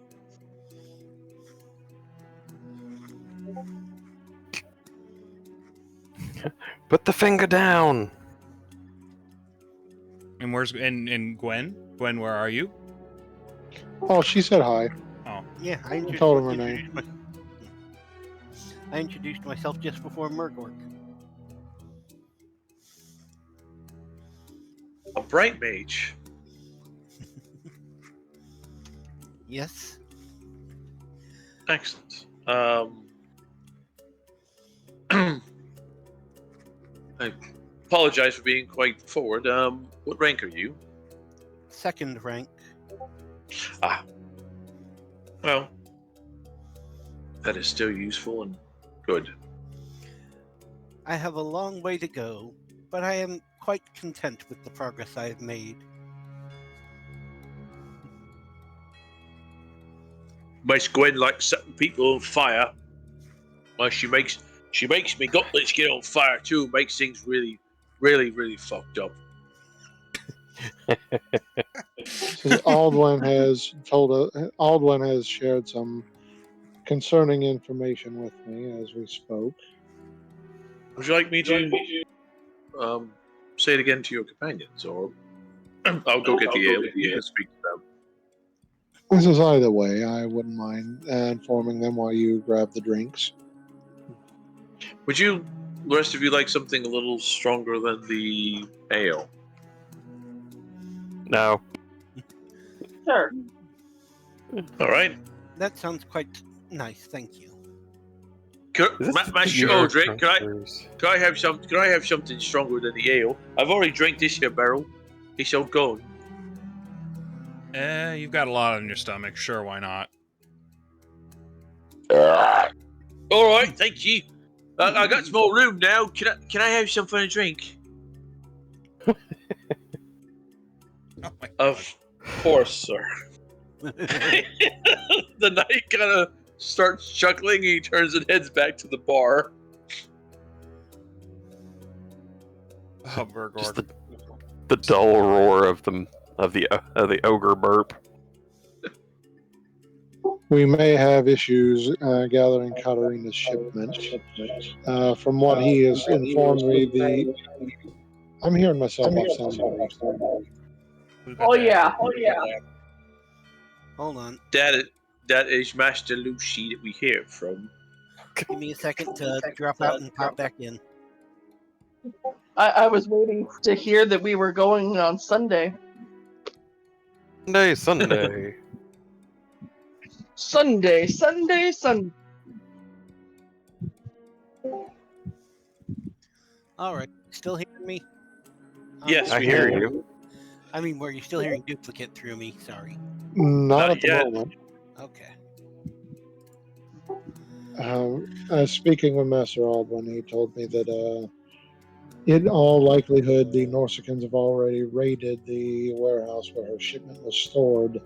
Put the finger down. And where's and Gwen? Gwen, where are you? Oh, she said hi. Oh, Yeah, I told him her name. I introduced myself just before Murgork. A bright mage. Yes. Excellent. I apologize for being quite forward. What rank are you? Second rank. Ah. Well, that is still useful and good. I have a long way to go, but I am quite content with the progress I have made. Miss Gwen likes setting people on fire. Well, she makes me gauntlets get on fire too. Makes things really, really, really fucked up. Aldwin has shared some concerning information with me as we spoke. Would you like me to say it again to your companions, or I'll go get the ale. You can speak to them. This is either way. I wouldn't mind informing them while you grab the drinks. Would you, the rest of you, like something a little stronger than the ale? No. Sure. All right. That sounds quite nice, thank you. Master Aldrich, can I have something stronger than the ale? I've already drank this here barrel. It's all gone. You've got a lot on your stomach. Sure, why not? All right, thank you. I got some more room now. Can I have something to drink? Oh my God. Of course, sir. The knight kind of starts chuckling and he turns and heads back to the bar. Oh, Burgor. Just the dull roar of the ogre burp. We may have issues gathering Katarina's shipment. From what he has informed me, I'm hearing myself off sound. Oh yeah. Hold on. That is Master Lucy that we hear from. Give me a second to drop out and pop back in. I was waiting to hear that we were going on Sunday. Sunday. Sunday. All right. Still hearing me? Yes, I we hear do. you. I mean, were you still hearing duplicate through me? Sorry. Not at the yet. moment. Okay. Speaking with Master Aldwin, he told me that in all likelihood the Norsicans have already raided the warehouse where her shipment was stored.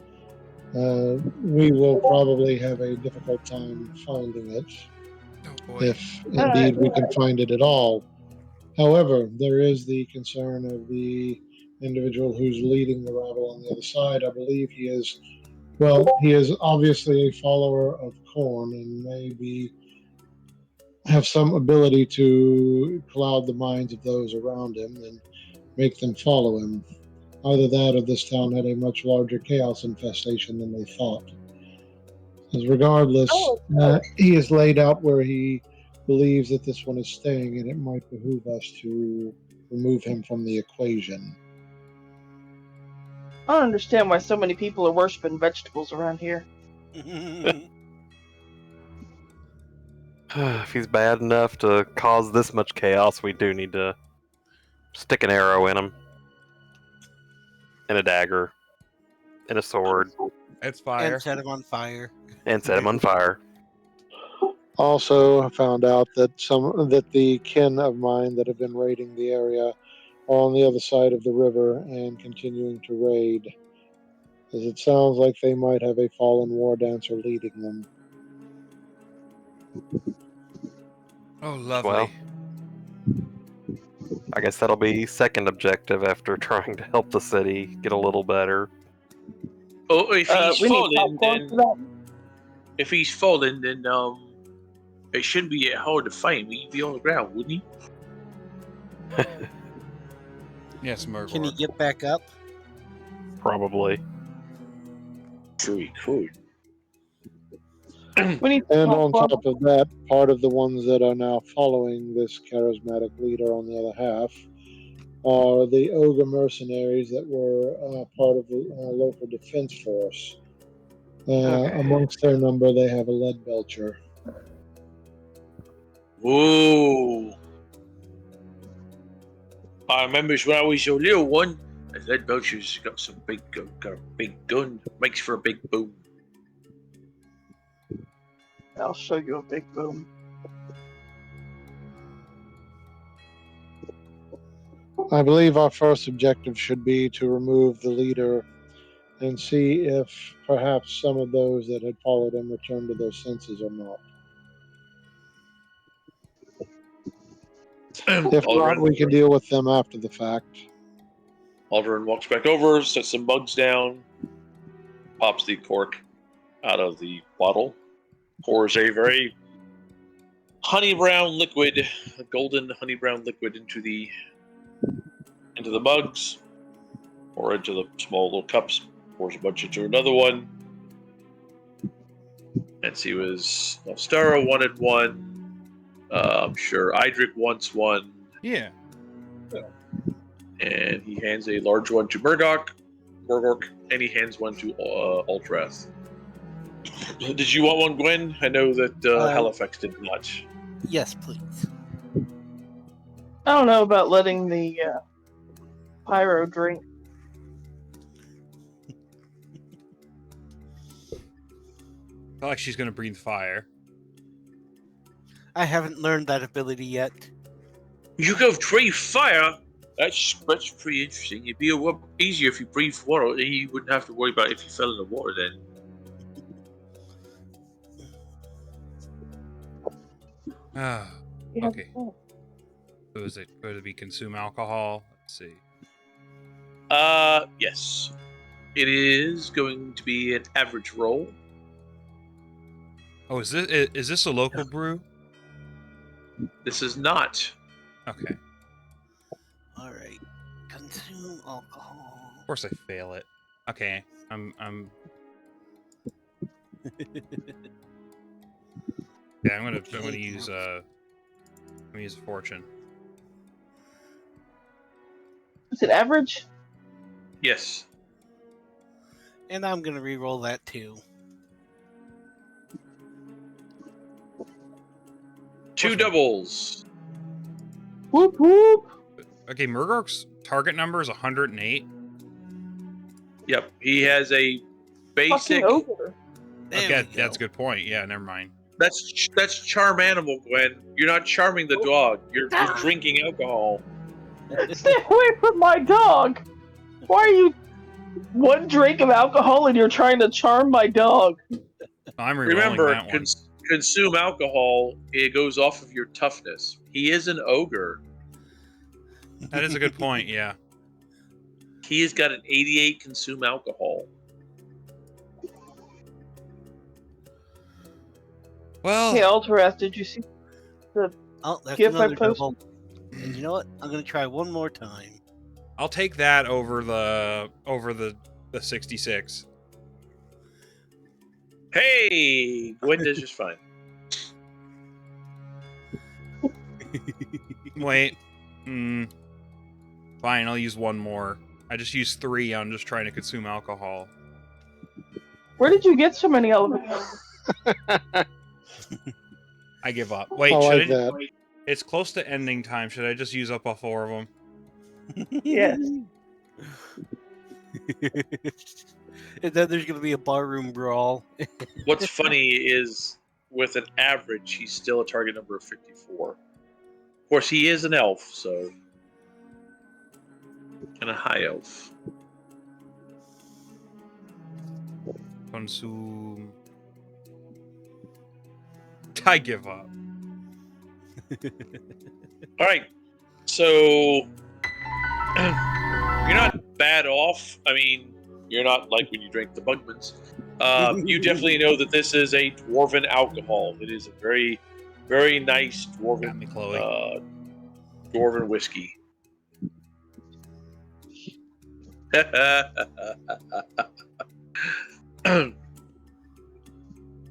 We will probably have a difficult time finding it, Oh boy. if indeed we can find it at all. However, there is the concern of the individual who's leading the rabble on the other side. I believe he is obviously a follower of Korn and maybe have some ability to cloud the minds of those around him and make them follow him. Either that or this town had a much larger chaos infestation than they thought. As regardless, he has laid out where he believes that this one is staying, and it might behoove us to remove him from the equation. I don't understand why so many people are worshiping vegetables around here. If he's bad enough to cause this much chaos, we do need to stick an arrow in him. And a dagger. And a sword. It's fire. And set him on fire. And set him on fire. Also, I found out that the kin of mine that have been raiding the area are on the other side of the river and continuing to raid, as it sounds like they might have a fallen war dancer leading them. Oh, lovely. Well, I guess that'll be second objective after trying to help the city get a little better. Oh, if he's we need fallen, popcorn for then it shouldn't be hard to find. He'd be on the ground, wouldn't he? Yes, Murgor. Can he get back up? Probably. Sure, he could. that. We need And on popcorn. top of that, part of the ones that are now following this charismatic leader on the other half are the ogre mercenaries that were part of the local defense force. Okay. Amongst their number, they have a lead belcher. Whoa! I remember when I was a little one, the lead belcher's got a big gun, makes for a big boom. I'll show you a big boom. I believe our first objective should be to remove the leader and see if perhaps some of those that had followed him returned to their senses or not. If not, we can deal with them after the fact. Alderin walks back over, sets some bugs down, pops the cork out of the bottle, pours a very honey brown liquid, a golden honey brown liquid into the mugs or into the small little cups. Pours a bunch into another one. And see, was Nostara wanted one. I'm sure Idric wants one. Yeah. And he hands a large one to Murdoch, and he hands one to Ultrath. Did you want one, Gwen? I know that Halifax did not. Yes, please. I don't know about letting the pyro drink. I feel like she's gonna breathe fire. I haven't learned that ability yet. You go breathe fire? That's pretty interesting. It'd be a lot easier if you breathe water, and you wouldn't have to worry about if you fell in the water then. Ah, okay. So is it going to be consume alcohol? Let's see. Yes. It is going to be an average roll. Oh, is this a local brew? This is not. Okay. All right. Consume alcohol. Of course I fail it. Okay. I'm Yeah, I'm gonna use a fortune. Is it average? Yes. And I'm gonna re-roll that too. 2 doubles. Whoop whoop. Okay, Murgork's target number is 108. Yep. He has a basic. Fucking ogre. There Okay, we go. that's a good point. Yeah, never mind. That's charm animal, Gwen. You're not charming the dog. You're drinking alcohol. Stay away from my dog. Why are you one drink of alcohol and you're trying to charm my dog? I'm rerolling Remember, that one. consume alcohol. It goes off of your toughness. He is an ogre. That is a good point. Yeah. He has got an 88 consume alcohol. Well, Hey, Alterath, did you see? Oh, that's Gift I another posted? double. And you know what? I'm gonna try one more time. I'll take that over the 66. Hey, Gwen does just fine. Wait. Fine, I'll use one more. I just used 3 on just trying to consume alcohol. Where did you get so many elements? I give up. Wait, I should like I? that. It's close to ending time. Should I just use up all 4 of them? Yes. And then there's gonna be a barroom brawl. What's funny is with an average, he's still a target number of 54. Of course, he is an elf, so. And a high elf. Consume. I give up. All right, so you're not bad off. I mean, you're not like when you drink the Bugmans. You definitely know that this is a dwarven alcohol. It is a very, very nice Got dwarven, me, Chloe. dwarven whiskey.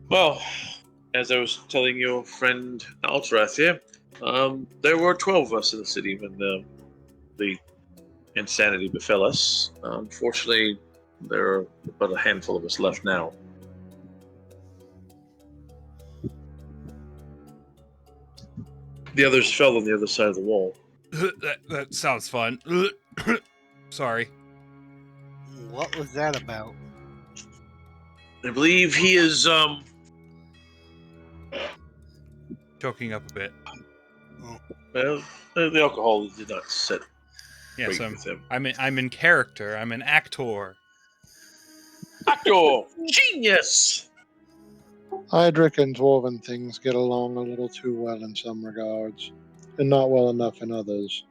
Well, as I was telling your friend Alterath here, there were 12 of us in the city when the insanity befell us. Unfortunately, there are but a handful of us left now. The others fell on the other side of the wall. that sounds fun. Sorry. What was that about? I believe he is Choking up a bit. well, the alcohol did not set Yes, right with him. I'm in character. I'm an actor. Actor! Genius! Idric and dwarven things get along a little too well in some regards, and not well enough in others.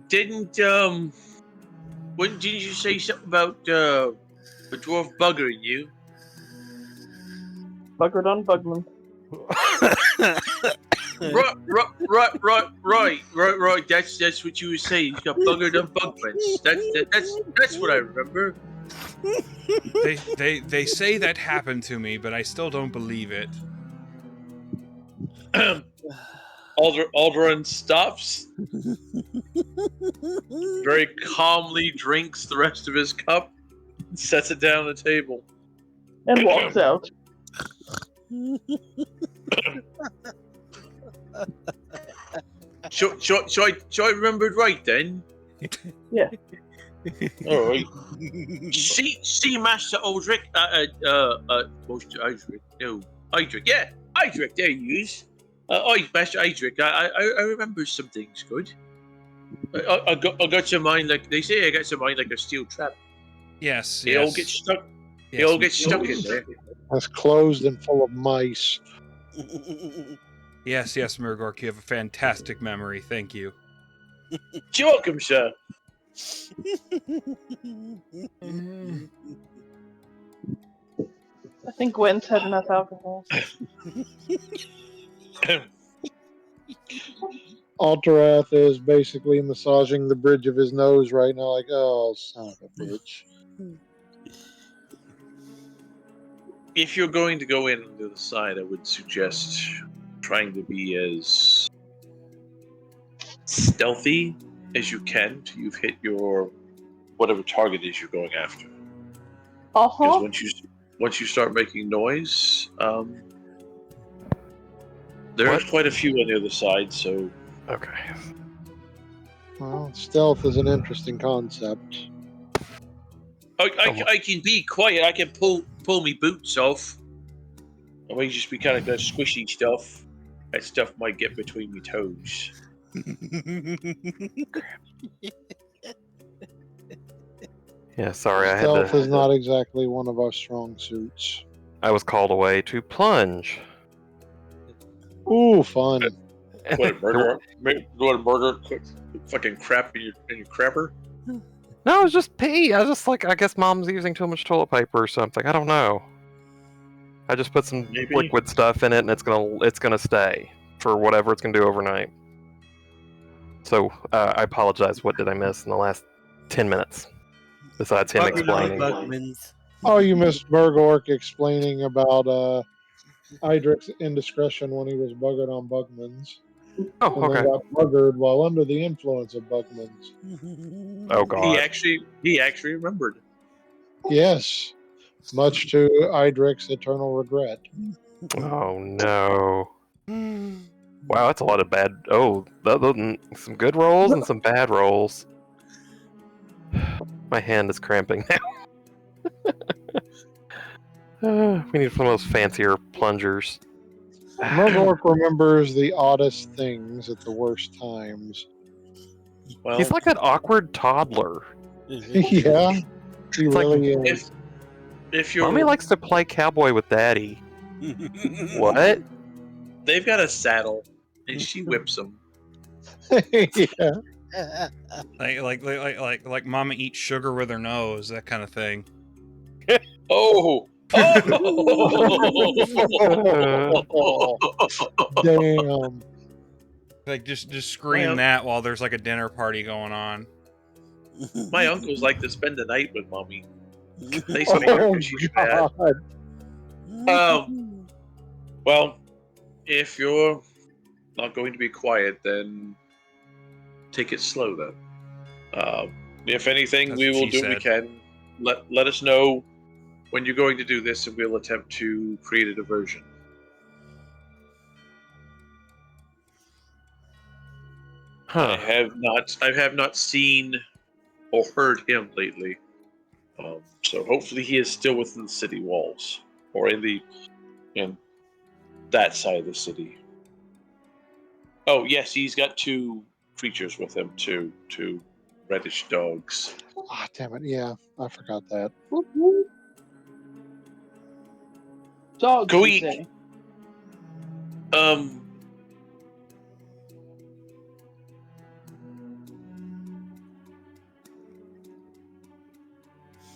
Didn't didn't you say something about the dwarf buggering you? Buggered on Bugman. Right. That's what you were saying. You got buggered on bugments. That's what I remember. They say that happened to me, but I still don't believe it. Alderaan stops, very calmly drinks the rest of his cup, and sets it down on the table. And walks out. So I remembered right then? Yeah. All right. See, Master Aldrich. Master Aldrich. No, Aldrich. Yeah, Aldrich. There you is. Master Aldrich. I remember some things good. I got your mind like they say. I got your mind like a steel trap. Yes. They all get stuck. Yes. They all get stuck in there. It's closed and full of mice. Yes, Murgork, you have a fantastic memory. Thank you. You're welcome, sir. I think Gwen's had enough alcohol. Alterath is basically massaging the bridge of his nose right now, like, oh, son of a bitch. If you're going to go in on the other side, I would suggest trying to be as stealthy as you can till you've hit your whatever target is you're going after. Because once you start making noise, there's quite a few on the other side. So Okay. Well, stealth is an interesting concept. I can be quiet. I can pull me boots off. I might just be kind of squishy stuff. That stuff might get between me toes. Yeah, sorry, I had Stealth to. is not exactly one of our strong suits. I was called away to plunge. Ooh, fun. What a murder! What a murder! Fucking crap in your crapper. No, it was just pee. I was just like, I guess mom's using too much toilet paper or something. I don't know. I just put some Maybe. liquid stuff in it, and it's gonna stay for whatever it's gonna do overnight. So I apologize. What did I miss in the last 10 minutes? Besides him explaining. Oh, you missed Bergork explaining about Idric's indiscretion when he was buggered on Bugmans. Oh, And then okay. got buggered while under the influence of Bugmans. Oh God. He actually remembered. Yes, much to Idric's eternal regret. Oh no. Wow, that's a lot of bad. Oh, some good rolls and some bad rolls. My hand is cramping now. We need some of those fancier plungers. Murgork remembers the oddest things at the worst times. Well, He's like that awkward toddler. Yeah, he It's like- really is. if you're, Mommy likes to play cowboy with daddy. What? they've got a saddle, and she whips them. Yeah. Like Mama eats sugar with her nose, that kind of thing. Oh. Damn. Like just scream Well- that while there's like a dinner party going on. My uncles like to spend the night with mommy. They say her Oh, 'cause she's bad. God. Well, if you're not going to be quiet, then take it slow. Then, if anything, That's we what will she do what we said. can. Let us know when you're going to do this, and we'll attempt to create a diversion. I Huh. have not seen or heard him lately. So hopefully he is still within the city walls, or in that side of the city. Oh yes, he's got two creatures with him too, two reddish dogs. Ah, damn it. Yeah, I forgot that. Dogs, Go you eat. say?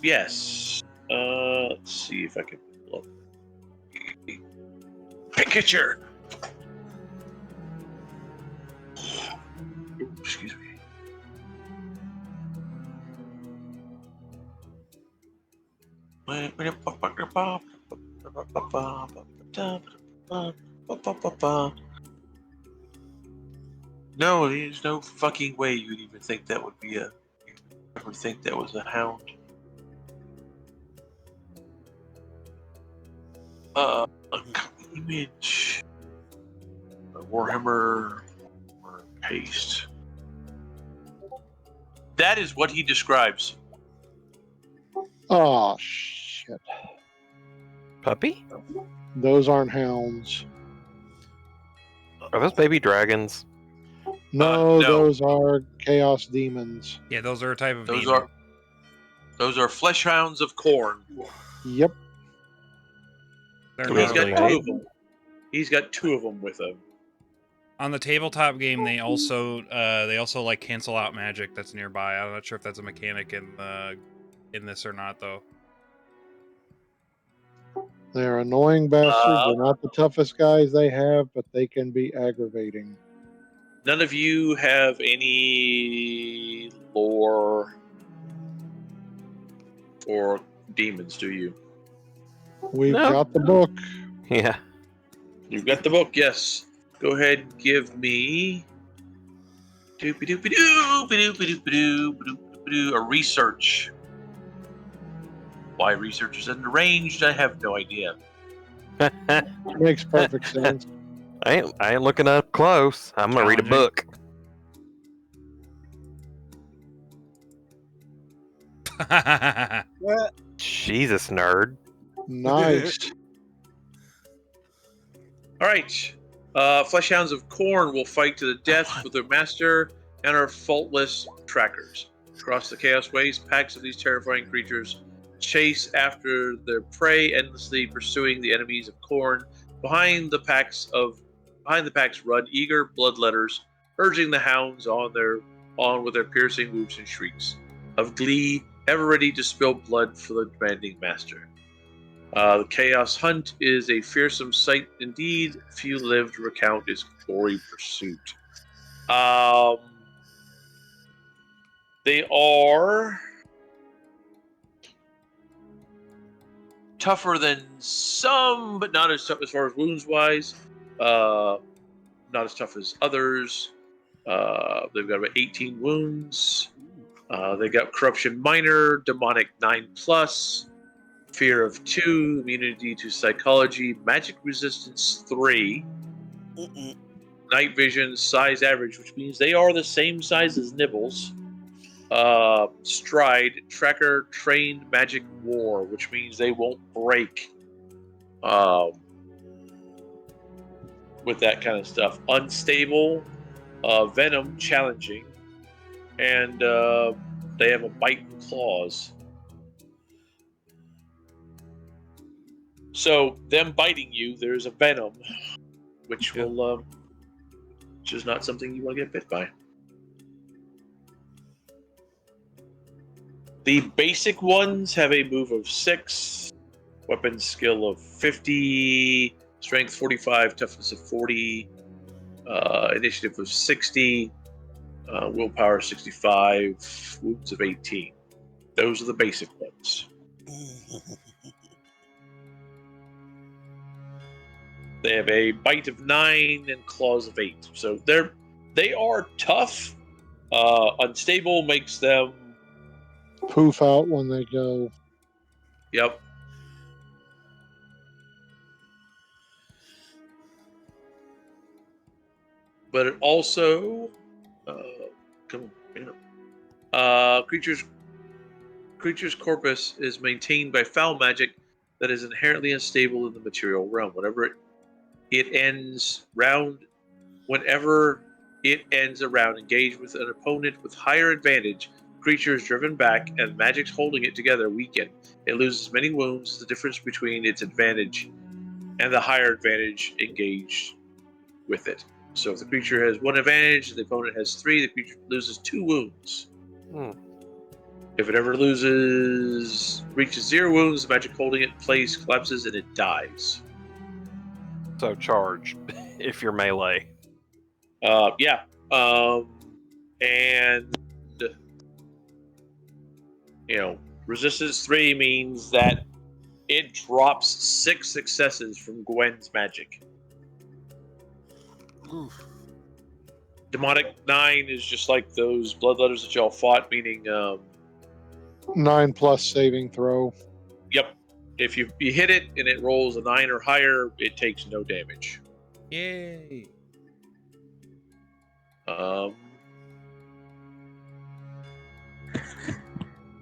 Yes. Let's see if I can pull up a picture. Ooh, excuse me. No, there's no fucking way you'd even think that would be a. Ever think that was a hound? A image. A Warhammer or paste. That is what he describes. Oh shit! Puppy? Those aren't hounds. Are those baby dragons? No, no. those are chaos demons. Yeah, those are a type of Those demon. are flesh hounds of corn. Yep. They're We He's have got a not- two of them. He's got two of them with him. on the tabletop game. They also like cancel out magic that's nearby. I'm not sure if that's a mechanic in this or not, though. They're annoying bastards. They're not the toughest guys they have, but they can be aggravating. None of you have any lore for demons, do you? We've No. got the book. Yeah. You've got the book, yes. Go ahead and give me a research. Why research is underranged, I have no idea. Makes perfect sense. I ain't looking up close. I'm gonna read a Challenging. book. Jesus, nerd. Nice. All right. Fleshhounds of Corn will fight to the death with their master and are faultless trackers. Across the Chaos Waste, packs of these terrifying creatures chase after their prey, endlessly pursuing the enemies of Corn. Behind the packs run eager bloodletters, urging the hounds on with their piercing whoops and shrieks of glee, ever ready to spill blood for the demanding master. The Chaos Hunt is a fearsome sight indeed. Few live to recount its gory pursuit. They are tougher than some, but not as tough as far as wounds wise. Not as tough as others. They've got about 18 wounds. They got Corruption Minor, Demonic 9+, Fear of 2, Immunity to Psychology, Magic Resistance 3, Night Vision, Size Average, which means they are the same size as Nibbles. Stride, Tracker, Trained Magic War, which means they won't break with that kind of stuff. Unstable, Venom, Challenging, and they have a Bite and Claws. So, them biting you, there's a venom, which will, which is not something you want to get bit by. The basic ones have a move of 6, weapon skill of 50, strength 45, toughness of 40, initiative of 60, willpower 65, wounds of 18. Those are the basic ones. They have a bite of 9 and claws of 8. So they are tough. Unstable makes them. Poof out when they go. Yep. But it also creature's corpus is maintained by foul magic that is inherently unstable in the material realm. Whenever it ends a round engaged with an opponent with higher advantage, creature is driven back and magics holding it together weaken. It loses many wounds as the difference between its advantage and the higher advantage engaged with it. So if the creature has 1 advantage and the opponent has 3, the creature loses 2 wounds. If it ever reaches 0 wounds, the magic holding it in place collapses and it dies. So charge if you're melee. Yeah. And resistance 3 means that it drops 6 successes from Gwen's magic. Oof. Demonic 9 is just like those bloodletters that y'all fought, meaning 9+ saving throw. yep. If you hit it and it rolls a 9 or higher, it takes no damage. Yay. But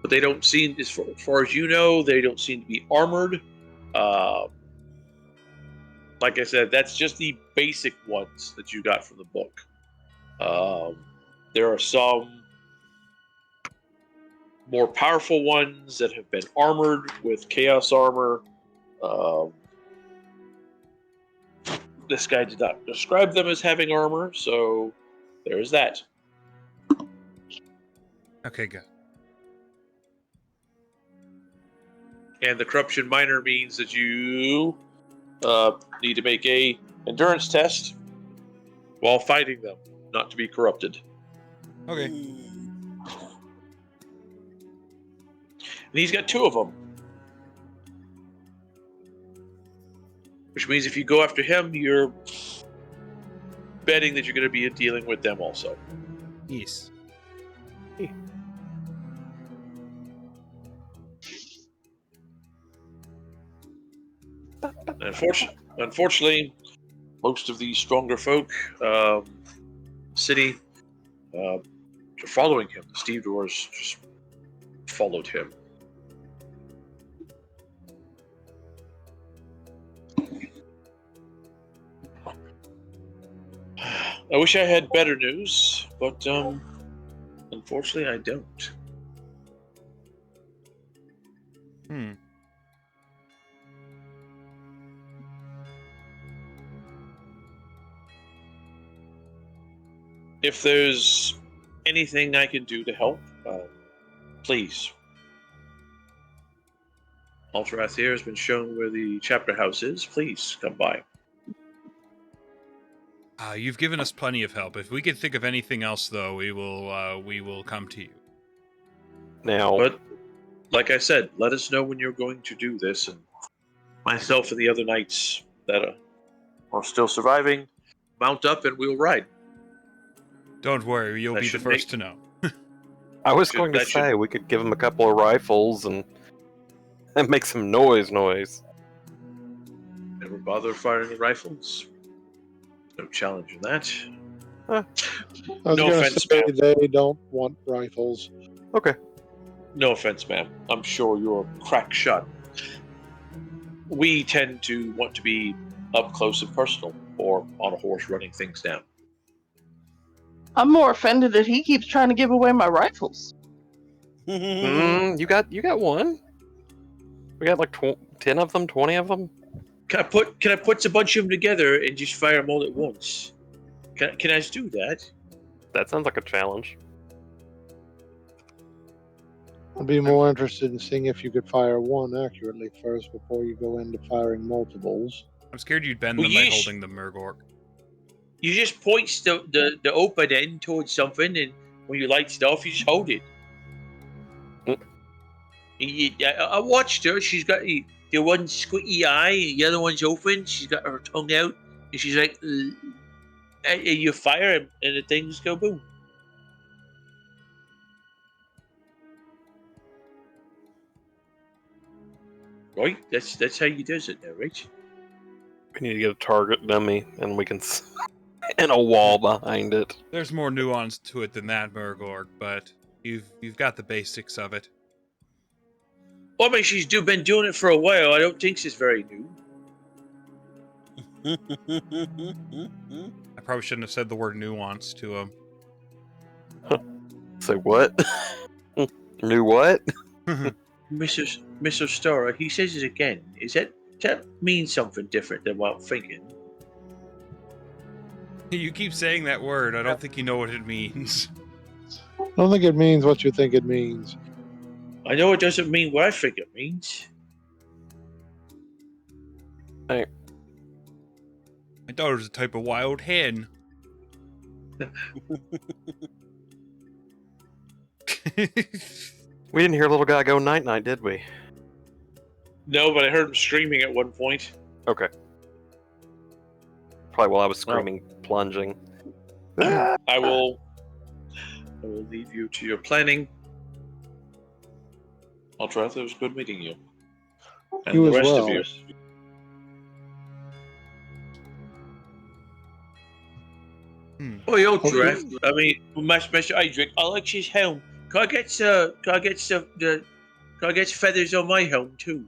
they don't seem, as far as you know, they don't seem to be armored. Like I said, that's just the basic ones that you got from the book. There are some more powerful ones that have been armored with chaos armor. This guy did not describe them as having armor, so there's that. Okay, good. And the corruption minor means that you need to make a endurance test while fighting them, not to be corrupted. Okay. And he's got 2 of them. Which means if you go after him, you're betting that you're going to be dealing with them also. Yes. Unfortunately, most of the stronger folk, city, are following him. The stevedores just followed him. I wish I had better news, but unfortunately I don't. If there's anything I can do to help, please. Alterath has been shown where the chapter house is. Please come by. You've given us plenty of help. If we could think of anything else, though, we will come to you. Now, But like I said, let us know when you're going to do this, and myself and the other knights that are still surviving mount up and we'll ride. Don't worry, you'll That be the should first to know. I was going to say we could give him a couple of rifles and make some noise. Never bother firing the rifles. No challenge in that. I was No going to offense, say ma'am. they don't want rifles. Okay. No offense, ma'am. I'm sure you're a crack shot. We tend to want to be up close and personal, or on a horse running things down. I'm more offended that he keeps trying to give away my rifles. You got one. We got like 10 of them, 20 of them. Can I put a bunch of them together and just fire them all at once? Can I just do that? That sounds like a challenge. I'd be more interested in seeing if you could fire one accurately first before you go into firing multiples. I'm scared you'd bend Well, them by yeesh. holding the Murgork. You just point the open end towards something, and when you light it off, you just hold it. I watched her. She's got the one squinty eye, and the other one's open. She's got her tongue out, and she's like, and you fire, and the things go boom. Right? That's how you does it now, right? We need to get a target dummy, and we can and a wall behind it. There's more nuance to it than that, Murgork, but you've got the basics of it. Well, I mean, she's been doing it for a while. I don't think she's very new. I probably shouldn't have said the word nuance to him. Say what? New what? Mr. Storer, he says it again. Does that mean something different than what I'm thinking? You keep saying that word. I don't think you know what it means. I don't think it means what you think it means. I know it doesn't mean what I think it means. My daughter's a type of wild hen. We didn't hear little guy go night night, did we? No, but I heard him screaming at one point. Okay. Probably while I was screaming, plunging. I will leave you to your planning. Ultrath, it was good meeting you. And You the as rest well. of you. Oh, Ultrath. I mean, Master Adric, I like his helm. Can I get feathers on my helm too?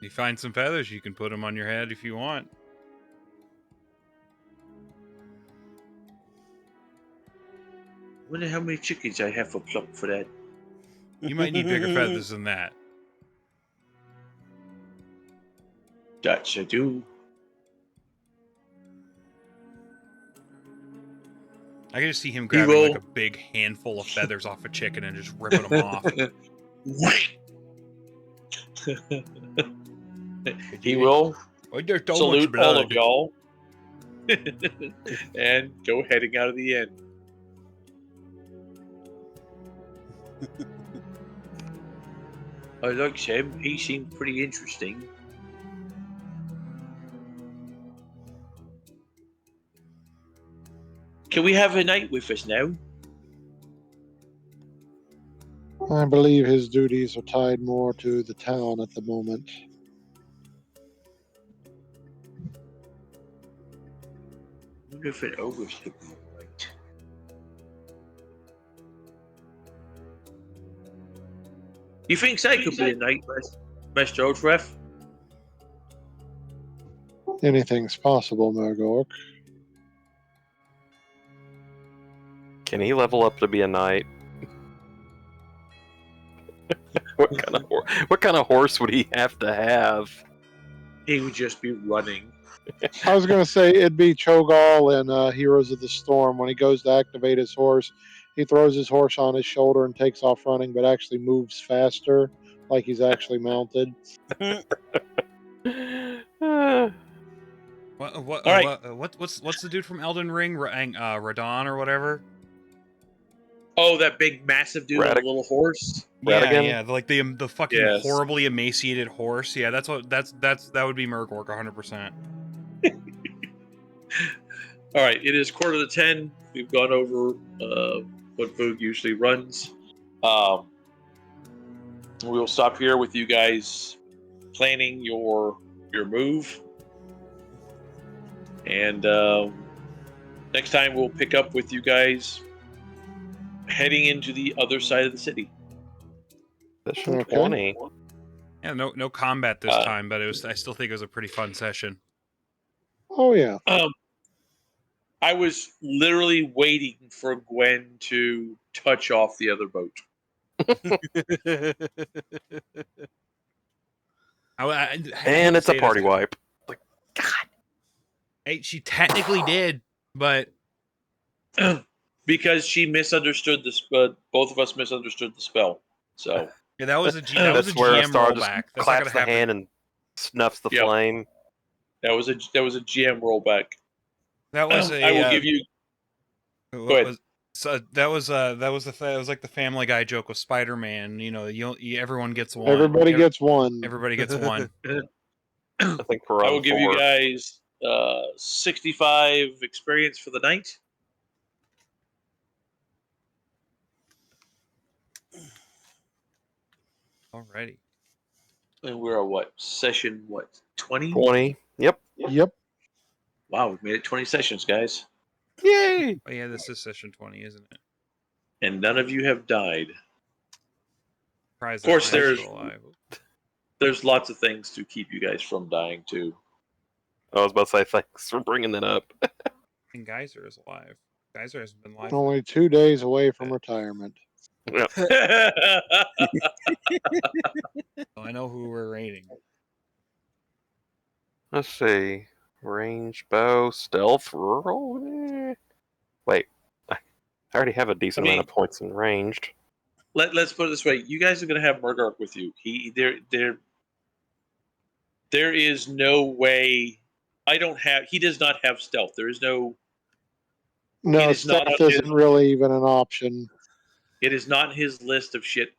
You find some feathers, you can put them on your head if you want. Wonder how many chickens I have for pluck for that. You might need bigger feathers than that. That I do. I can just see him grabbing will- like a big handful of feathers off a chicken and just ripping them off. He will Oh, there's so salute much all blood. of y'all and go heading out of the inn. I like him. He seemed pretty interesting. Can we have a night with us now? I believe his duties are tied more to the town at the moment. I wonder if it overslept me right. You think that could be a night, Master Ultrath? Anything's possible, Murgork. Can he level up to be a knight? What kind of horse would he have to have? He would just be running. I was going to say it'd be Cho'Gall in Heroes of the Storm. When he goes to activate his horse, he throws his horse on his shoulder and takes off running, but actually moves faster, like he's actually mounted. What? All right. What's the dude from Elden Ring? Radon or whatever? Oh, that big, massive dude on a Radic- little horse. Yeah, Radigan? yeah, like the fucking Yes. horribly emaciated horse. Yeah, that would be Murgork 100%. All right, it is 9:45. We've gone over what Boog usually runs. We'll stop here with you guys planning your move, and next time we'll pick up with you guys heading into the other side of the city. Session Okay. 20. Yeah, no combat this time, but I still think it was a pretty fun session. Oh, yeah. I was literally waiting for Gwen to touch off the other boat. And it's a party wipe. Hey, she technically did, but Because she misunderstood the spell. Both of us misunderstood the spell. So yeah, that was a That's where GM Star just rollback. That's not claps gonna the happen. hand and snuffs the Yep. flame. that was a GM rollback. That was a. I will give you. What Go ahead. was- so that was like the Family Guy joke with Spider-Man. You know, everyone gets one. Everybody gets one. Everybody gets one. I think for I run will give you 4. guys 65 experience for the night. Alrighty. And we're at session 20? 20. Yep. Yep. Wow, we've made it 20 sessions, guys. Yay! Oh yeah, this is session 20, isn't it? And none of you have died. Surprised Of course, that Guy's there's- still alive. There's lots of things to keep you guys from dying too. I was about to say thanks for bringing that up. And Geyser is alive. Geyser hasn't been alive. Only 2 days away from retirement. So I know who we're rating. Let's see. Range, bow, stealth, rural. Wait, I already have a decent amount of points in ranged. let's put it this way: you guys are going to have Murgark with you. There is no way. He does not have stealth. There is no. No, It is not stealth on isn't his- really even an option. It is not his list of shit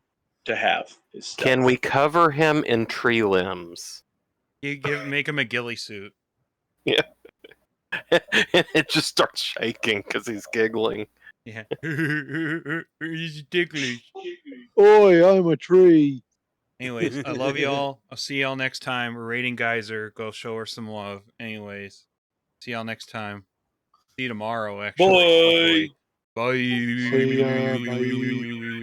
to have. Is stealth. Can we cover him in tree limbs? Make him a ghillie suit. Yeah. It just starts shaking because he's giggling. Yeah. He's ticklish. Oi, I'm a tree. Anyways, I love y'all. I'll see y'all next time. We're raiding Geyser. Go show her some love. Anyways, see y'all next time. See you tomorrow, actually. Bye. Hopefully. Bye. See ya, bye.